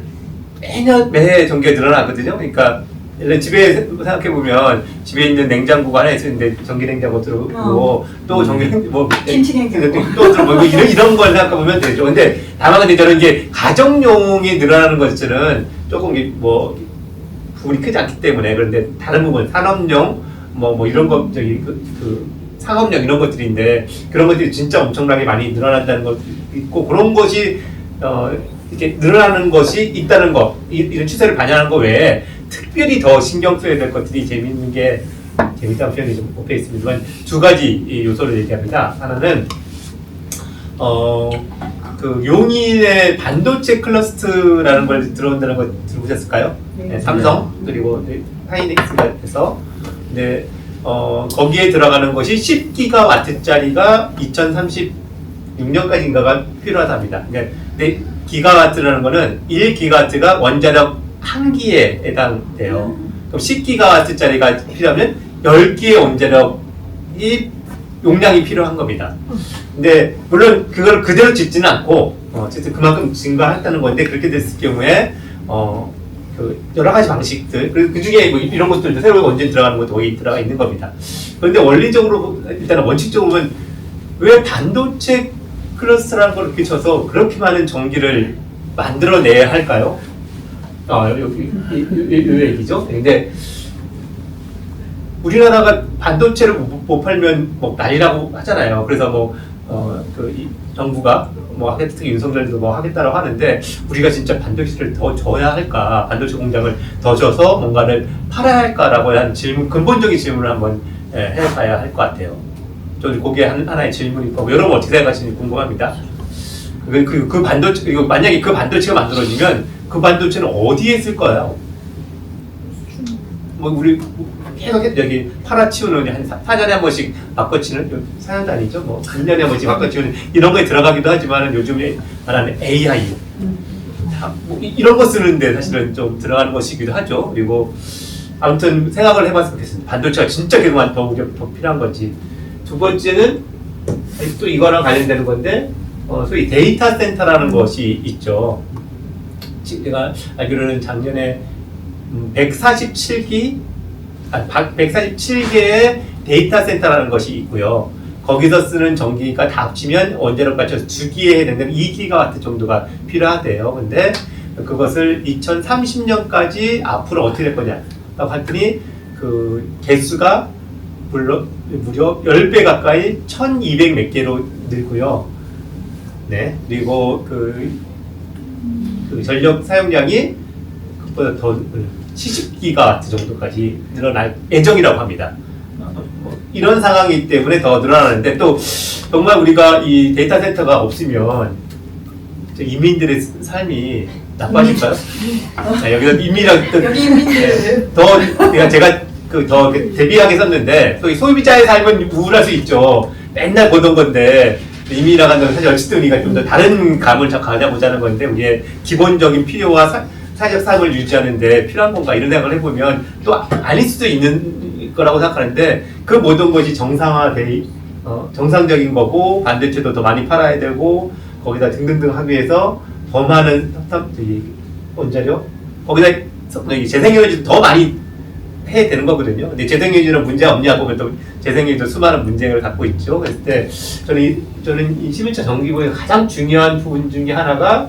매해 전기가 늘어나거든요. 그러니까 일단 집에 생각해 보면 집에 있는 냉장고가 하나 있는데 전기 냉장고 들어오고 또 전기 뭐 김치 냉장고 또 들어오고 이런 걸 생각해 보면 되죠. 근데 다만 근데 저는 이제 가정용이 늘어나는 것들은 조금 뭐 부분이 크지 않기 때문에 그런데 다른 부분 산업용 뭐 이런 것 저기 그 상업용 이런 것들인데 그런 것들이 진짜 엄청나게 많이 늘어난다는 것도 있고 그런 것이 이렇게 늘어나는 것이 있다는 것 이런 추세를 반영하는 것 외에 특별히 더 신경 써야 될 것들이 재밌다는 표현이 좀 꼽혀 있습니다만 2가지 요소를 얘기합니다. 하나는 그 용인의 반도체 클러스터라는 걸 들어온다는 거 들어보셨을까요? 네, 삼성 그리고 하이닉스에서 네, 거기에 들어가는 것이 10기가와트짜리가 2036년까지인가가 필요하답니다. 그러니까 기가와트라는 거는 1기가와트가 원자력 1기에 해당돼요. 그럼 10기가와트짜리가 필요하면 10기의 원자력이 용량이 필요한 겁니다. 근데 물론 그걸 그대로 짓지는 않고 어쨌든 그만큼 증가했다는 건데 그렇게 됐을 경우에 그 여러 가지 방식들 그리고 그 중에 뭐 이런 것들도 새로 원전 들어가는 것도 거기 들어가 있는 겁니다. 그런데 원리적으로 일단 원칙적으로 보면 왜 반도체 클러스터라는 걸 이렇게 쳐서 그렇게 많은 전기를 만들어내야 할까요? 여기 이 얘기죠. 근데 우리나라가 반도체를 못 팔면 뭐 난리라고 하잖아요. 그래서 이 정부가 특히 윤석열도 하겠다라고 하는데 우리가 진짜 반도체를 더 줘야 할까? 반도체 공장을 더 줘서 뭔가를 팔아야 할까라고 하는 근본적인 질문을 한번 해봐야 할 것 같아요. 저는 그게 하나의 질문이고 여러분 어떻게 생각하시는지 궁금합니다. 그 반도체 만약에 그 반도체가 만들어지면 그 반도체는 어디에 쓸 거예요? 우리 계속 여기 팔아치우는 한 4년에 한 번씩 바꿔치는 4년도 아니죠? 2년에 한 번씩 바꿔치우는 이런 거에 들어가기도 하지만 요즘에 말하는 AI 이런 거 쓰는데 사실은 좀 들어가는 것이기도 하죠. 그리고 아무튼 생각을 해봤으면 좋겠습니다. 반도체가 진짜 그동안 더 필요한 건지. 2번째는 또 이거랑 관련되는 건데 소위 데이터 센터라는 것이 있죠. 제가 알기로는 작년에 147개의 데이터 센터라는 것이 있고요. 거기서 쓰는 전기가 다 합치면 원자력 발전소 2기에 해당되는 2기가와트 정도가 필요하대요. 근데 그것을 2030년까지 앞으로 어떻게 될 거냐 라고 했더니 그 개수가 무려 10배 가까이 1200 몇 개로 늘고요. 네. 그리고 그 전력 사용량이 그보다 더 70기가와트 정도까지 늘어날 예정이라고 합니다. 이런 상황이기 때문에 더 늘어나는데 또 정말 우리가 이 데이터 센터가 없으면 인민들의 삶이 나빠질까요? 여기서 인민이라고 여기 인민들 제가 더 대비하게 썼는데 또 소비자의 삶은 우울할 수 있죠. 맨날 보던 건데 이미 나간다면 사실 어쨌든 우리가 좀 더 다른 감을 가져보자는 건데 우리의 기본적인 필요와 사회적 삶을 유지하는데 필요한 건가 이런 생각을 해보면 또 아닐 수도 있는 거라고 생각하는데 그 모든 것이 정상적인 거고 반대체도 더 많이 팔아야 되고 거기다 등등등 하기 위해서 더 많은 원자력 거기다 재생에너지도 더 많이 해야 되는 거거든요. 근데 재생에너지는 문제가 없냐 보면 또 재생에너지도 수많은 문제를 갖고 있죠. 그랬을 때 저는 이 11차 정기부의 가장 중요한 부분 중에 하나가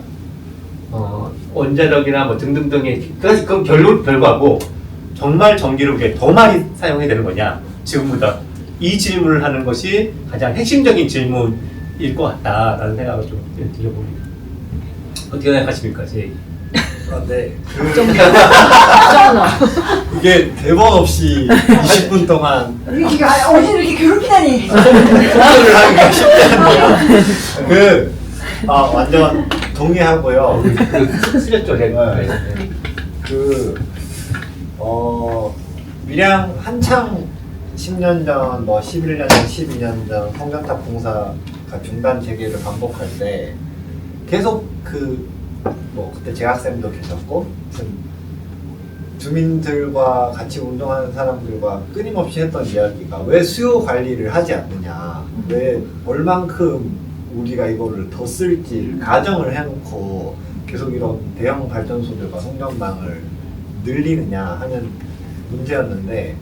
원자력이나 뭐 등등등의 그 결과고 정말 전기를 더 많이 사용해야 되는 거냐 지금보다 이 질문을 하는 것이 가장 핵심적인 질문일 것 같다라는 생각을 좀 드려봅니다. 어떻게 생각하십니까, 제? 네. 이게 대본 없이 20분 동안 어디를 이렇게 괴롭히다니. 토론을 하기가 쉽지 않네요. 완전 동의하고요. 틀렸죠, 제가. 밀양 한창 10년 전, 11년 전, 12년 전 성전탑 공사가 중단 재개를 반복할 때 계속 그때 재학생도 계셨고 주민들과 같이 운동하는 사람들과 끊임없이 했던 이야기가 왜 수요 관리를 하지 않느냐, 왜 얼만큼 우리가 이거를 더 쓸지 가정을 해놓고 계속 이런 대형 발전소들과 송전망을 늘리느냐 하는 문제였는데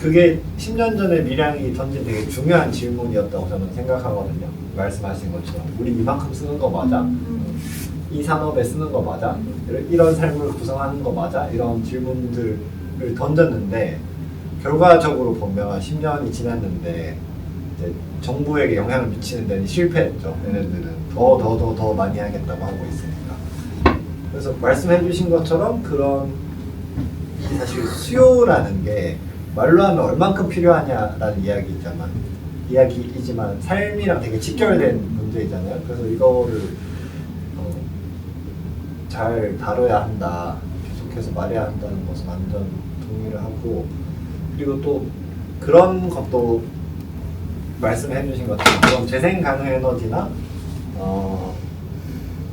그게 10년 전에 밀양이 던진 되게 중요한 질문이었다고 저는 생각하거든요. 말씀하신 것처럼 우리 이만큼 쓰는 거 맞아? 이 산업에 쓰는 거 맞아? 이런 삶을 구성하는 거 맞아? 이런 질문들을 던졌는데 결과적으로 보면 10년이 지났는데 이제 정부에게 영향을 미치는 데는 실패했죠. 얘네들은 더 많이 하겠다고 하고 있으니까. 그래서 말씀해 주신 것처럼 그런 사실 수요라는 게 말로 하면 얼만큼 필요하냐라는 이야기이지만 삶이랑 되게 직결된 문제이잖아요. 그래서 이거를 잘 다뤄야 한다, 계속해서 말해야 한다는 것은 완전 동의를 하고, 그리고 또 그런 것도 말씀해 주신 것처럼 그런 재생 가능 에너지나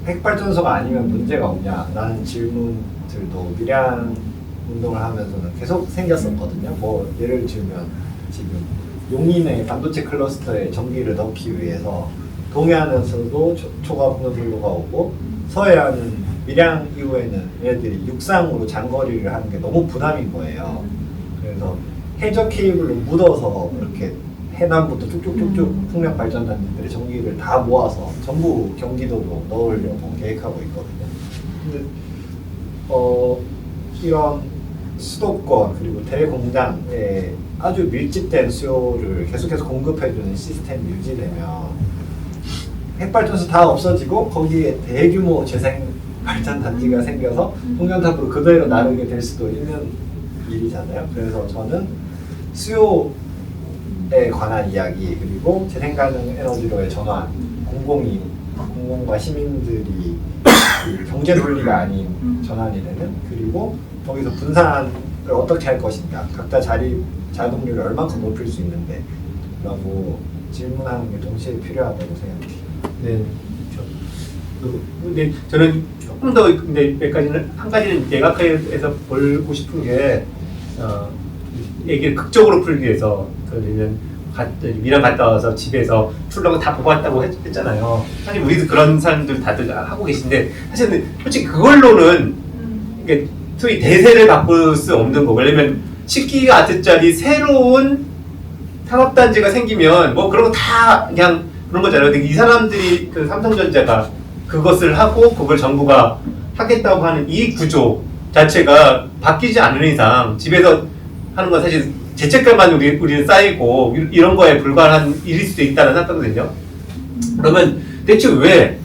핵발전소가 아니면 문제가 없냐라는 질문들도 밀양 운동을 하면서는 계속 생겼었거든요. 뭐 예를 들면 지금 용인의 반도체 클러스터에 전기를 넣기 위해서 동해안에서도 초과 분노블로가 오고 서해안은 밀양 이후에는 얘네들이 육상으로 장거리를 하는 게 너무 부담인 거예요. 그래서 해저 케이블로 묻어서 이렇게 해남부터 쭉쭉쭉쭉 풍력 발전단지들의 전기를 다 모아서 전부 경기도로 넣으려고 계획하고 있거든요. 근데 이런 수도권 그리고 대공장에 아주 밀집된 수요를 계속해서 공급해주는 시스템이 유지되면 핵발전소 다 없어지고 거기에 대규모 재생 발전 단지가 생겨서 송전탑으로 그대로 나르게 될 수도 있는 일이잖아요. 그래서 저는 수요에 관한 이야기 그리고 재생 가능 에너지로의 전환, 공공과 시민들이 경제 논리가 아닌 전환이 되는, 그리고 거기서 분산을 어떻게 할 것인가, 각자 자동률을 얼만큼 높일 수 있는데 라고 질문하는 게 동시에 필요하다고 생각해요. 네, 그렇죠. 근데 저는 조금 더 근데 한 가지는 예각해서 보고 싶은 게 얘기를 극적으로 풀기 위해서 그러면 밀양 갔다 와서 집에서 출렁을 다 보고 왔다고 했잖아요. 사실 우리도 그런 사람들 다들 하고 계신데 사실은 솔직히 그걸로는 이게 소위 대세를 바꿀 수 없는 거. 왜냐면 10기가 아트짜리 새로운 산업단지가 생기면 뭐 그런 거 다 그냥 그런 거잖아요. 근데 이 사람들이 그 삼성전자가 그것을 하고 그걸 정부가 하겠다고 하는 이 구조 자체가 바뀌지 않는 이상 집에서 하는 건 사실 죄책감만 우리는 쌓이고 이런 거에 불과한 일일 수도 있다는 생각하거든요. 그러면 대체 왜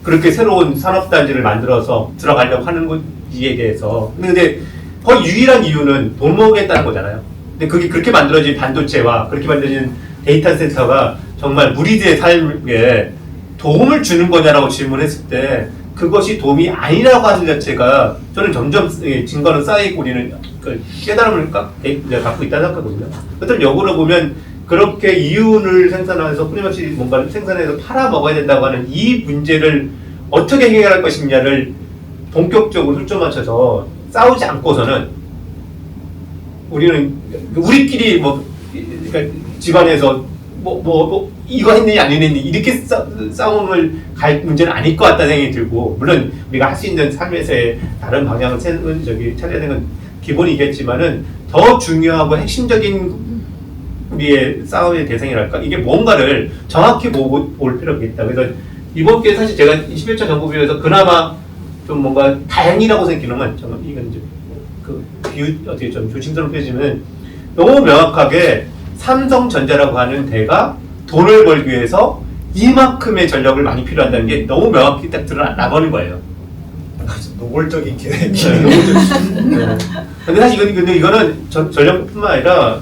그렇게 새로운 산업단지를 만들어서 들어가려고 하는 건지에 대해서 근데 거의 유일한 이유는 돈 모으겠다는 거잖아요. 근데 그게 그렇게 만들어진 반도체와 그렇게 만들어진 데이터 센터가 정말 무리들의 삶에 도움을 주는 거냐라고 질문했을 때 그것이 도움이 아니라고 하는 자체가 저는 점점 증거는 쌓이고 우리는 그 깨달음을 갖고 있다는 생각하거든요. 어떤 역으로 보면 그렇게 이윤을 생산해서 끊임없이 뭔가를 생산해서 팔아먹어야 된다고 하는 이 문제를 어떻게 해결할 것이냐를 본격적으로 초점 맞춰서 싸우지 않고서는 우리는 우리끼리 그러니까 집안에서 이거 했니 안 했니 이렇게 싸움을 갈 문제는 아닐 것 같다는 생각이 들고, 물론 우리가 할 수 있는 삶에서의 다른 방향을 찾아야 되는 건 기본이겠지만은 더 중요하고 핵심적인 우리의 싸움의 대상이랄까, 이게 뭔가를 정확히 보고 올 필요가 있다. 그래서 이번 기회에 사실 제가 21차 정부비에서 그나마 좀 뭔가 다행이라고 생각하는 건, 정말 이건 이제 그 비유 어떻게 좀 조심스러운 표현이지만 너무 명확하게 삼성전자라고 하는 대가 돈을 벌기 위해서 이만큼의 전력을 많이 필요한다는 게 너무 명확히 딱 드러나버린 거예요. 노골적인 기획. 네. 근데 사실 이거는 전력뿐만 아니라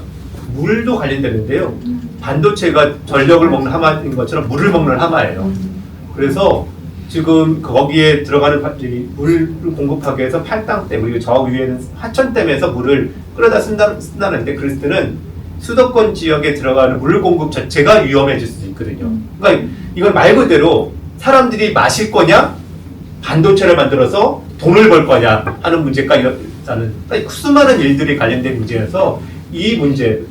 물도 관련되는데요. 반도체가 전력을 먹는 하마인 것처럼 물을 먹는 하마예요. 그래서 지금 거기에 들어가는 물을 공급하기 위해서 팔당댐, 그리고 저 위에는 하천댐에서 물을 끌어다 쓴다는데, 그랬을 때는 수도권 지역에 들어가는 물 공급 자체가 위험해질 수도 있거든요. 그러니까 이건 말 그대로 사람들이 마실 거냐, 반도체를 만들어서 돈을 벌 거냐 하는 문제까지 있다는, 그러니까 수많은 일들이 관련된 문제여서 이 문제,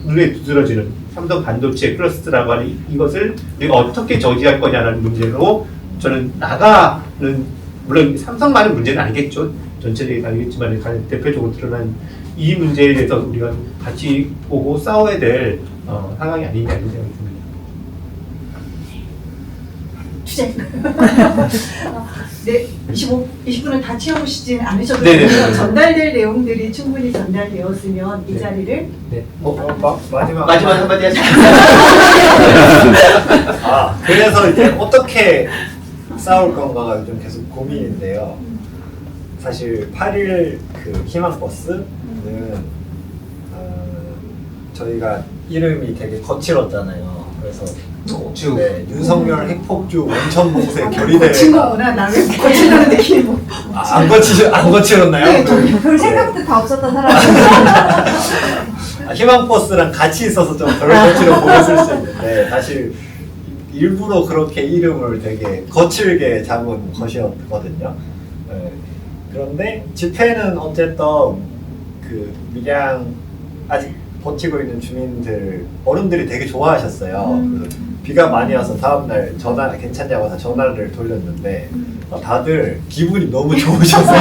눈에 두드러지는 삼성 반도체 클러스터라고 하는 이것을 우리가 어떻게 저지할 거냐는 문제로 저는 나가는, 물론 삼성만의 문제는 아니겠죠. 전체적인 아니겠지만 대표적으로 드러난 이 문제에 대해서 우리가 같이 보고 싸워야 될 상황이 아니냐 이런 생각이 듭니다. 주제. 네, 20분을 다 채우시진 않으셔도 네네네. 되고요. 전달될 내용들이 충분히 전달되었으면 이 자리를 네. 마지막 한마디 하시죠. 그래서 이제 어떻게 싸울 건가가 좀 계속 고민인데요. 사실 8일 그 희망버스는 저희가 이름이 되게 거칠었잖아요. 그래서 네, 윤석열 핵폭주 원천 봉쇄 결의대회가 거친 거구나. 나왜 거친다는 느낌이 뭐. 안 거칠었나요? 네, 별 생각도 다 없었던 사람. 희망버스랑 같이 있어서 좀 덜 거칠어 보였을 수 있는데, 사실 일부러 그렇게 이름을 되게 거칠게 잡은 것이었거든요. 네. 그런데 집회는 어쨌든 그 밀양 아직 버티고 있는 주민들, 어른들이 되게 좋아하셨어요. 그 비가 많이 와서 다음날 전화 괜찮냐고 해서 전화를 돌렸는데 다들 기분이 너무 좋으셔서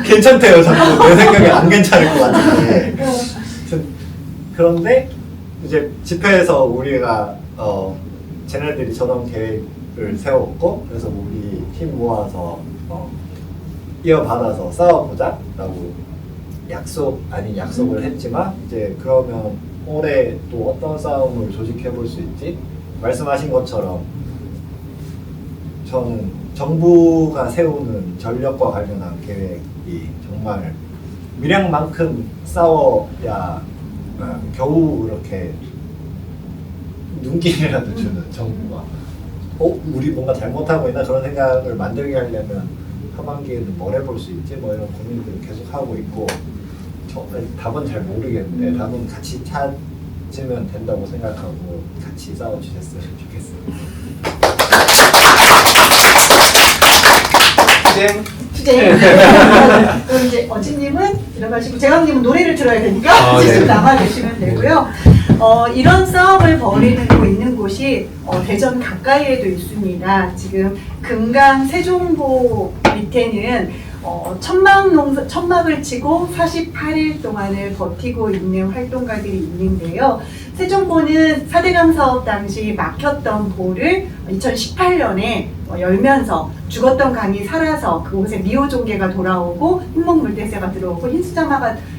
괜찮대요. 자꾸 내 생각에 안 괜찮을 것 같은데. 그런데 이제 집회에서 우리가 쟤네들이 저런 계획을 세웠고, 그래서 우리 팀 모아서 이어받아서 싸워보자라고 약속 아닌 약속을 했지만, 이제 그러면 올해 또 어떤 싸움을 조직해볼 수 있지? 말씀하신 것처럼 저는 정부가 세우는 전력과 관련한 계획이 정말 밀양만큼 싸워야 겨우 그렇게 눈길이라도 주는 정부가 우리 뭔가 잘못하고 있나 그런 생각을 만들게 하려면 하반기에는 뭘 해볼 수 있지? 뭐 이런 고민들을 계속 하고 있고, 답은 잘 모르겠는데 답은 같이 찾으면 된다고 생각하고 같이 싸워주셨으면 좋겠습니다. 투쟁. 그럼 이제 어진님은 들어가시고 재강님은 노래를 들어야 되니까 직접 나가 계시면 되고요. 이런 싸움을 벌이고 있는 곳이 대전 가까이에도 있습니다. 지금 금강 세종보 밑에는 천막을 치고 48일 동안을 버티고 있는 활동가들이 있는데요. 세종보는 4대강 사업 당시 막혔던 보를 2018년에 열면서 죽었던 강이 살아서 그곳에 미호종계가 돌아오고 흰목물대새가 들어오고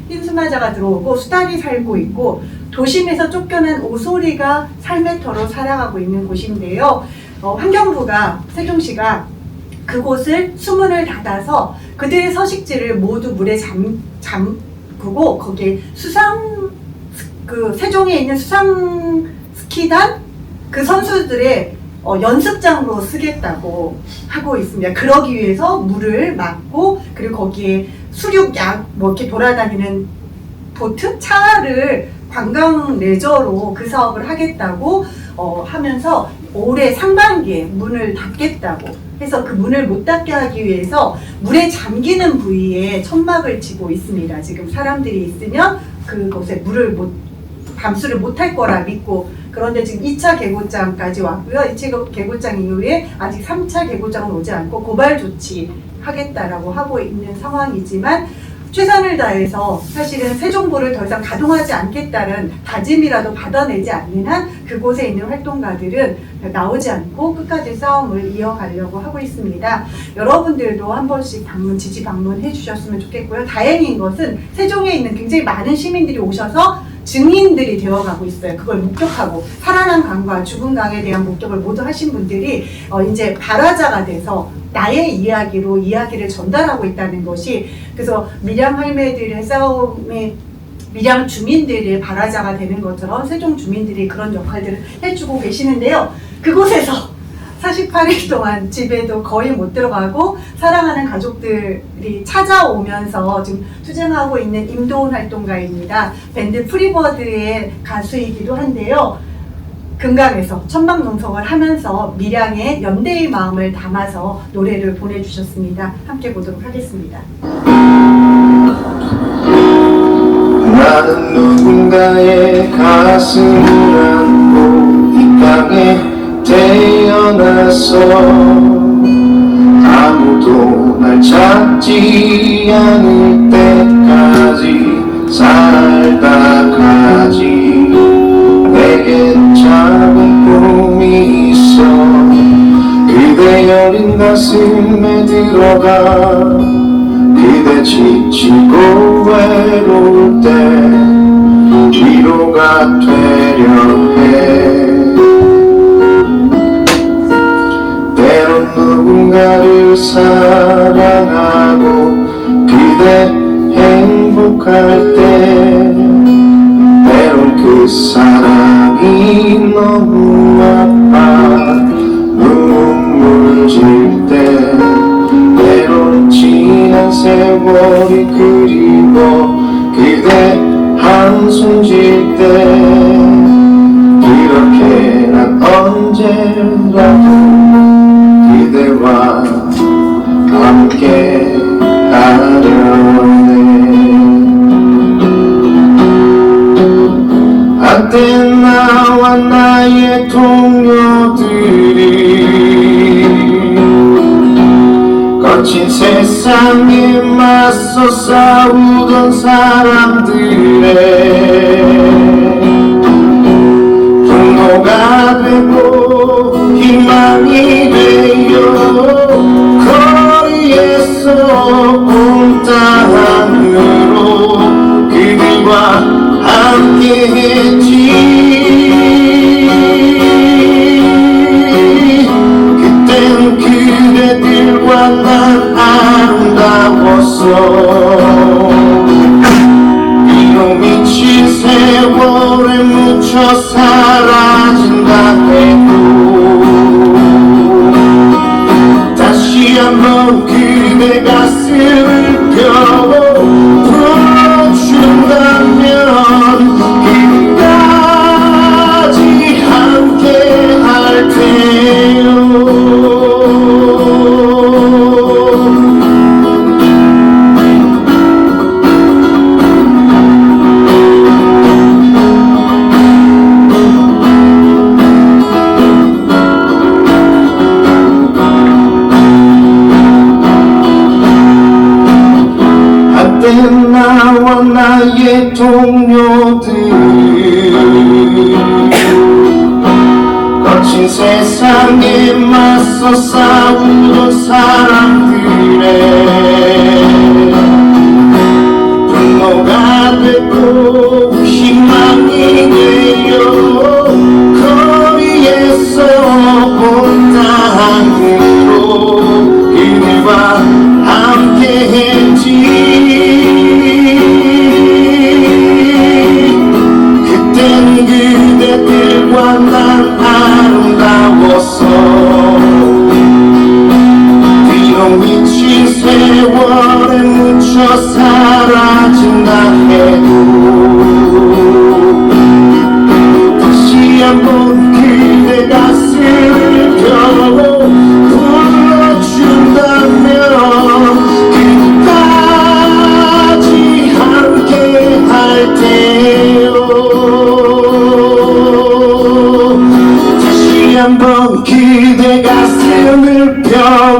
흰수마자가 들어오고 수달이 살고 있고 도심에서 쫓겨난 오소리가 삶의 터로 살아가고 있는 곳인데요. 환경부가 세종시가 그곳을 수문을 닫아서 그들의 서식지를 모두 물에 잠그고 거기에 세종에 있는 수상 스키단 그 선수들의 연습장으로 쓰겠다고 하고 있습니다. 그러기 위해서 물을 막고 그리고 거기에 수륙약 뭐 이렇게 돌아다니는 보트 차를 관광 레저로 그 사업을 하겠다고 하면서 올해 상반기에 문을 닫겠다고 해서 그 문을 못 닫게 하기 위해서 물에 잠기는 부위에 천막을 치고 있습니다. 지금 사람들이 있으면 그곳에 물을 감수를 못할 거라 믿고, 그런데 지금 2차 개고장까지 왔고요. 2차 개고장 이후에 아직 3차 개고장은 오지 않고 고발 조치 하겠다라고 하고 있는 상황이지만 최선을 다해서 사실은 세종보를 더 이상 가동하지 않겠다는 다짐이라도 받아내지 않는 한 그곳에 있는 활동가들은 나오지 않고 끝까지 싸움을 이어가려고 하고 있습니다. 여러분들도 한 번씩 지지 방문해 주셨으면 좋겠고요. 다행인 것은 세종에 있는 굉장히 많은 시민들이 오셔서 증인들이 되어가고 있어요. 그걸 목격하고 살아난 강과 죽은 강에 대한 목격을 모두 하신 분들이 이제 발화자가 돼서 나의 이야기로 이야기를 전달하고 있다는 것이, 그래서 밀양 할매들의 싸움에 밀양 주민들의 발화자가 되는 것처럼 세종 주민들이 그런 역할들을 해주고 계시는데요. 그곳에서 48일 동안 집에도 거의 못 들어가고 사랑하는 가족들이 찾아오면서 지금 투쟁하고 있는 임도훈 활동가입니다. 밴드 프리버드의 가수이기도 한데요. 금강에서 천막농성을 하면서 밀양의 연대의 마음을 담아서 노래를 보내주셨습니다. 함께 보도록 하겠습니다. 나는 누군가의 가슴을 안고 이 땅에 태어나서 아무도 날 찾지 않을 때까지 살다 가지. 내게 작은 꿈이 있어 그대 여린 가슴에 들어가 그대 지치고 외로울 때 위로가 되려 해. 때론 누군가를 사랑하고 그대 행복할 때 때론 그 사람이 너무 아파 눈물 질 때 때론 지난 세월이 그리워 그대 한숨 질 때 그렇게 난 언제라도 그대와 함께 하려네. 한때 나와 나의 동료들이 거친 세상에 맞서 싸우던 사람들의 분노가 되고 희망이 되어 거리에서 온 땅으로 그들과 함께 했지. 그땐 그대들과 난 아름다웠어. 비로 미친 세월에 묻혀 사라진다 해도 다시 한번 그대 가슴을 펴고 불러준다면 끝까지 함께 할 테요. 나와 나의 동료들 거친 세상에 맞서 싸우던 사람들의 분노가 되고 희망이 되어 거리에서 온 땅으로 그대와 함께 했지. 그땐 그대들과 난 아름다웠어.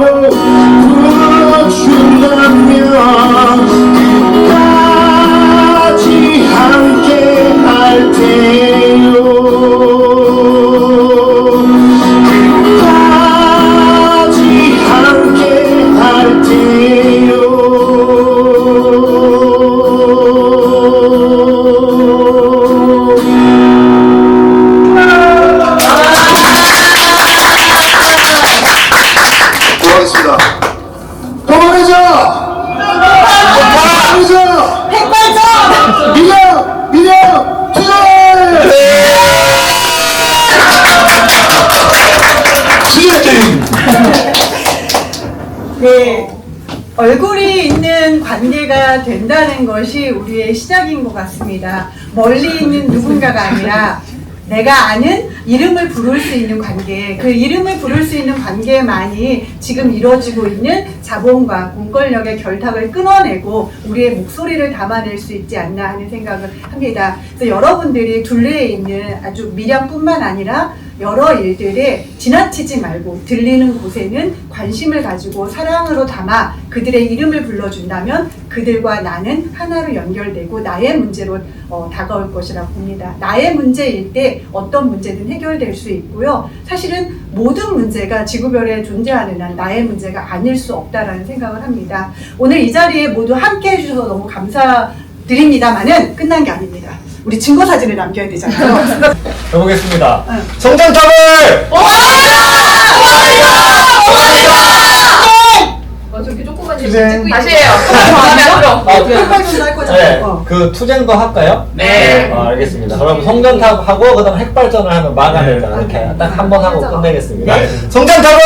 불러준다면 끝까지 함께 할 테요 끝까지 함께 할 테요 고맙습니다. 더 말해줘! 백발전! 미력! 투쟁! 네, 얼굴이 있는 관계가 된다는 것이 우리의 시작인 것 같습니다. 멀리 있는 누군가가 아니라 내가 아는 이름을 부를 수 있는 관계, 그 이름을 부를 수 있는 관계만이 지금 이루어지고 있는 자본과 공권력의 결탁을 끊어내고 우리의 목소리를 담아낼 수 있지 않나 하는 생각을 합니다. 그래서 여러분들이 둘레에 있는 아주 밀양뿐만 아니라 여러 일들에 지나치지 말고 들리는 곳에는 관심을 가지고 사랑으로 담아 그들의 이름을 불러준다면 그들과 나는 하나로 연결되고 나의 문제로 다가올 것이라고 봅니다. 나의 문제일 때 어떤 문제든 해결될 수 있고요. 사실은 모든 문제가 지구별에 존재하는 한 나의 문제가 아닐 수 없다라는 생각을 합니다. 오늘 이 자리에 모두 함께 해주셔서 너무 감사드립니다만은 끝난 게 아닙니다. 우리 증거 사진을 남겨야 되잖아요. 해보겠습니다. 성장탑을! 저렇게 조그만 투쟁. 다시 해요. 핵발전도 할 거잖아요. 그 투쟁도 할까요? 네. 알겠습니다. 그럼 성장탑 하고 그다음 핵발전을 하면 마감을 이렇게 딱 한 번 하고 끝내겠습니다. 성장탑을!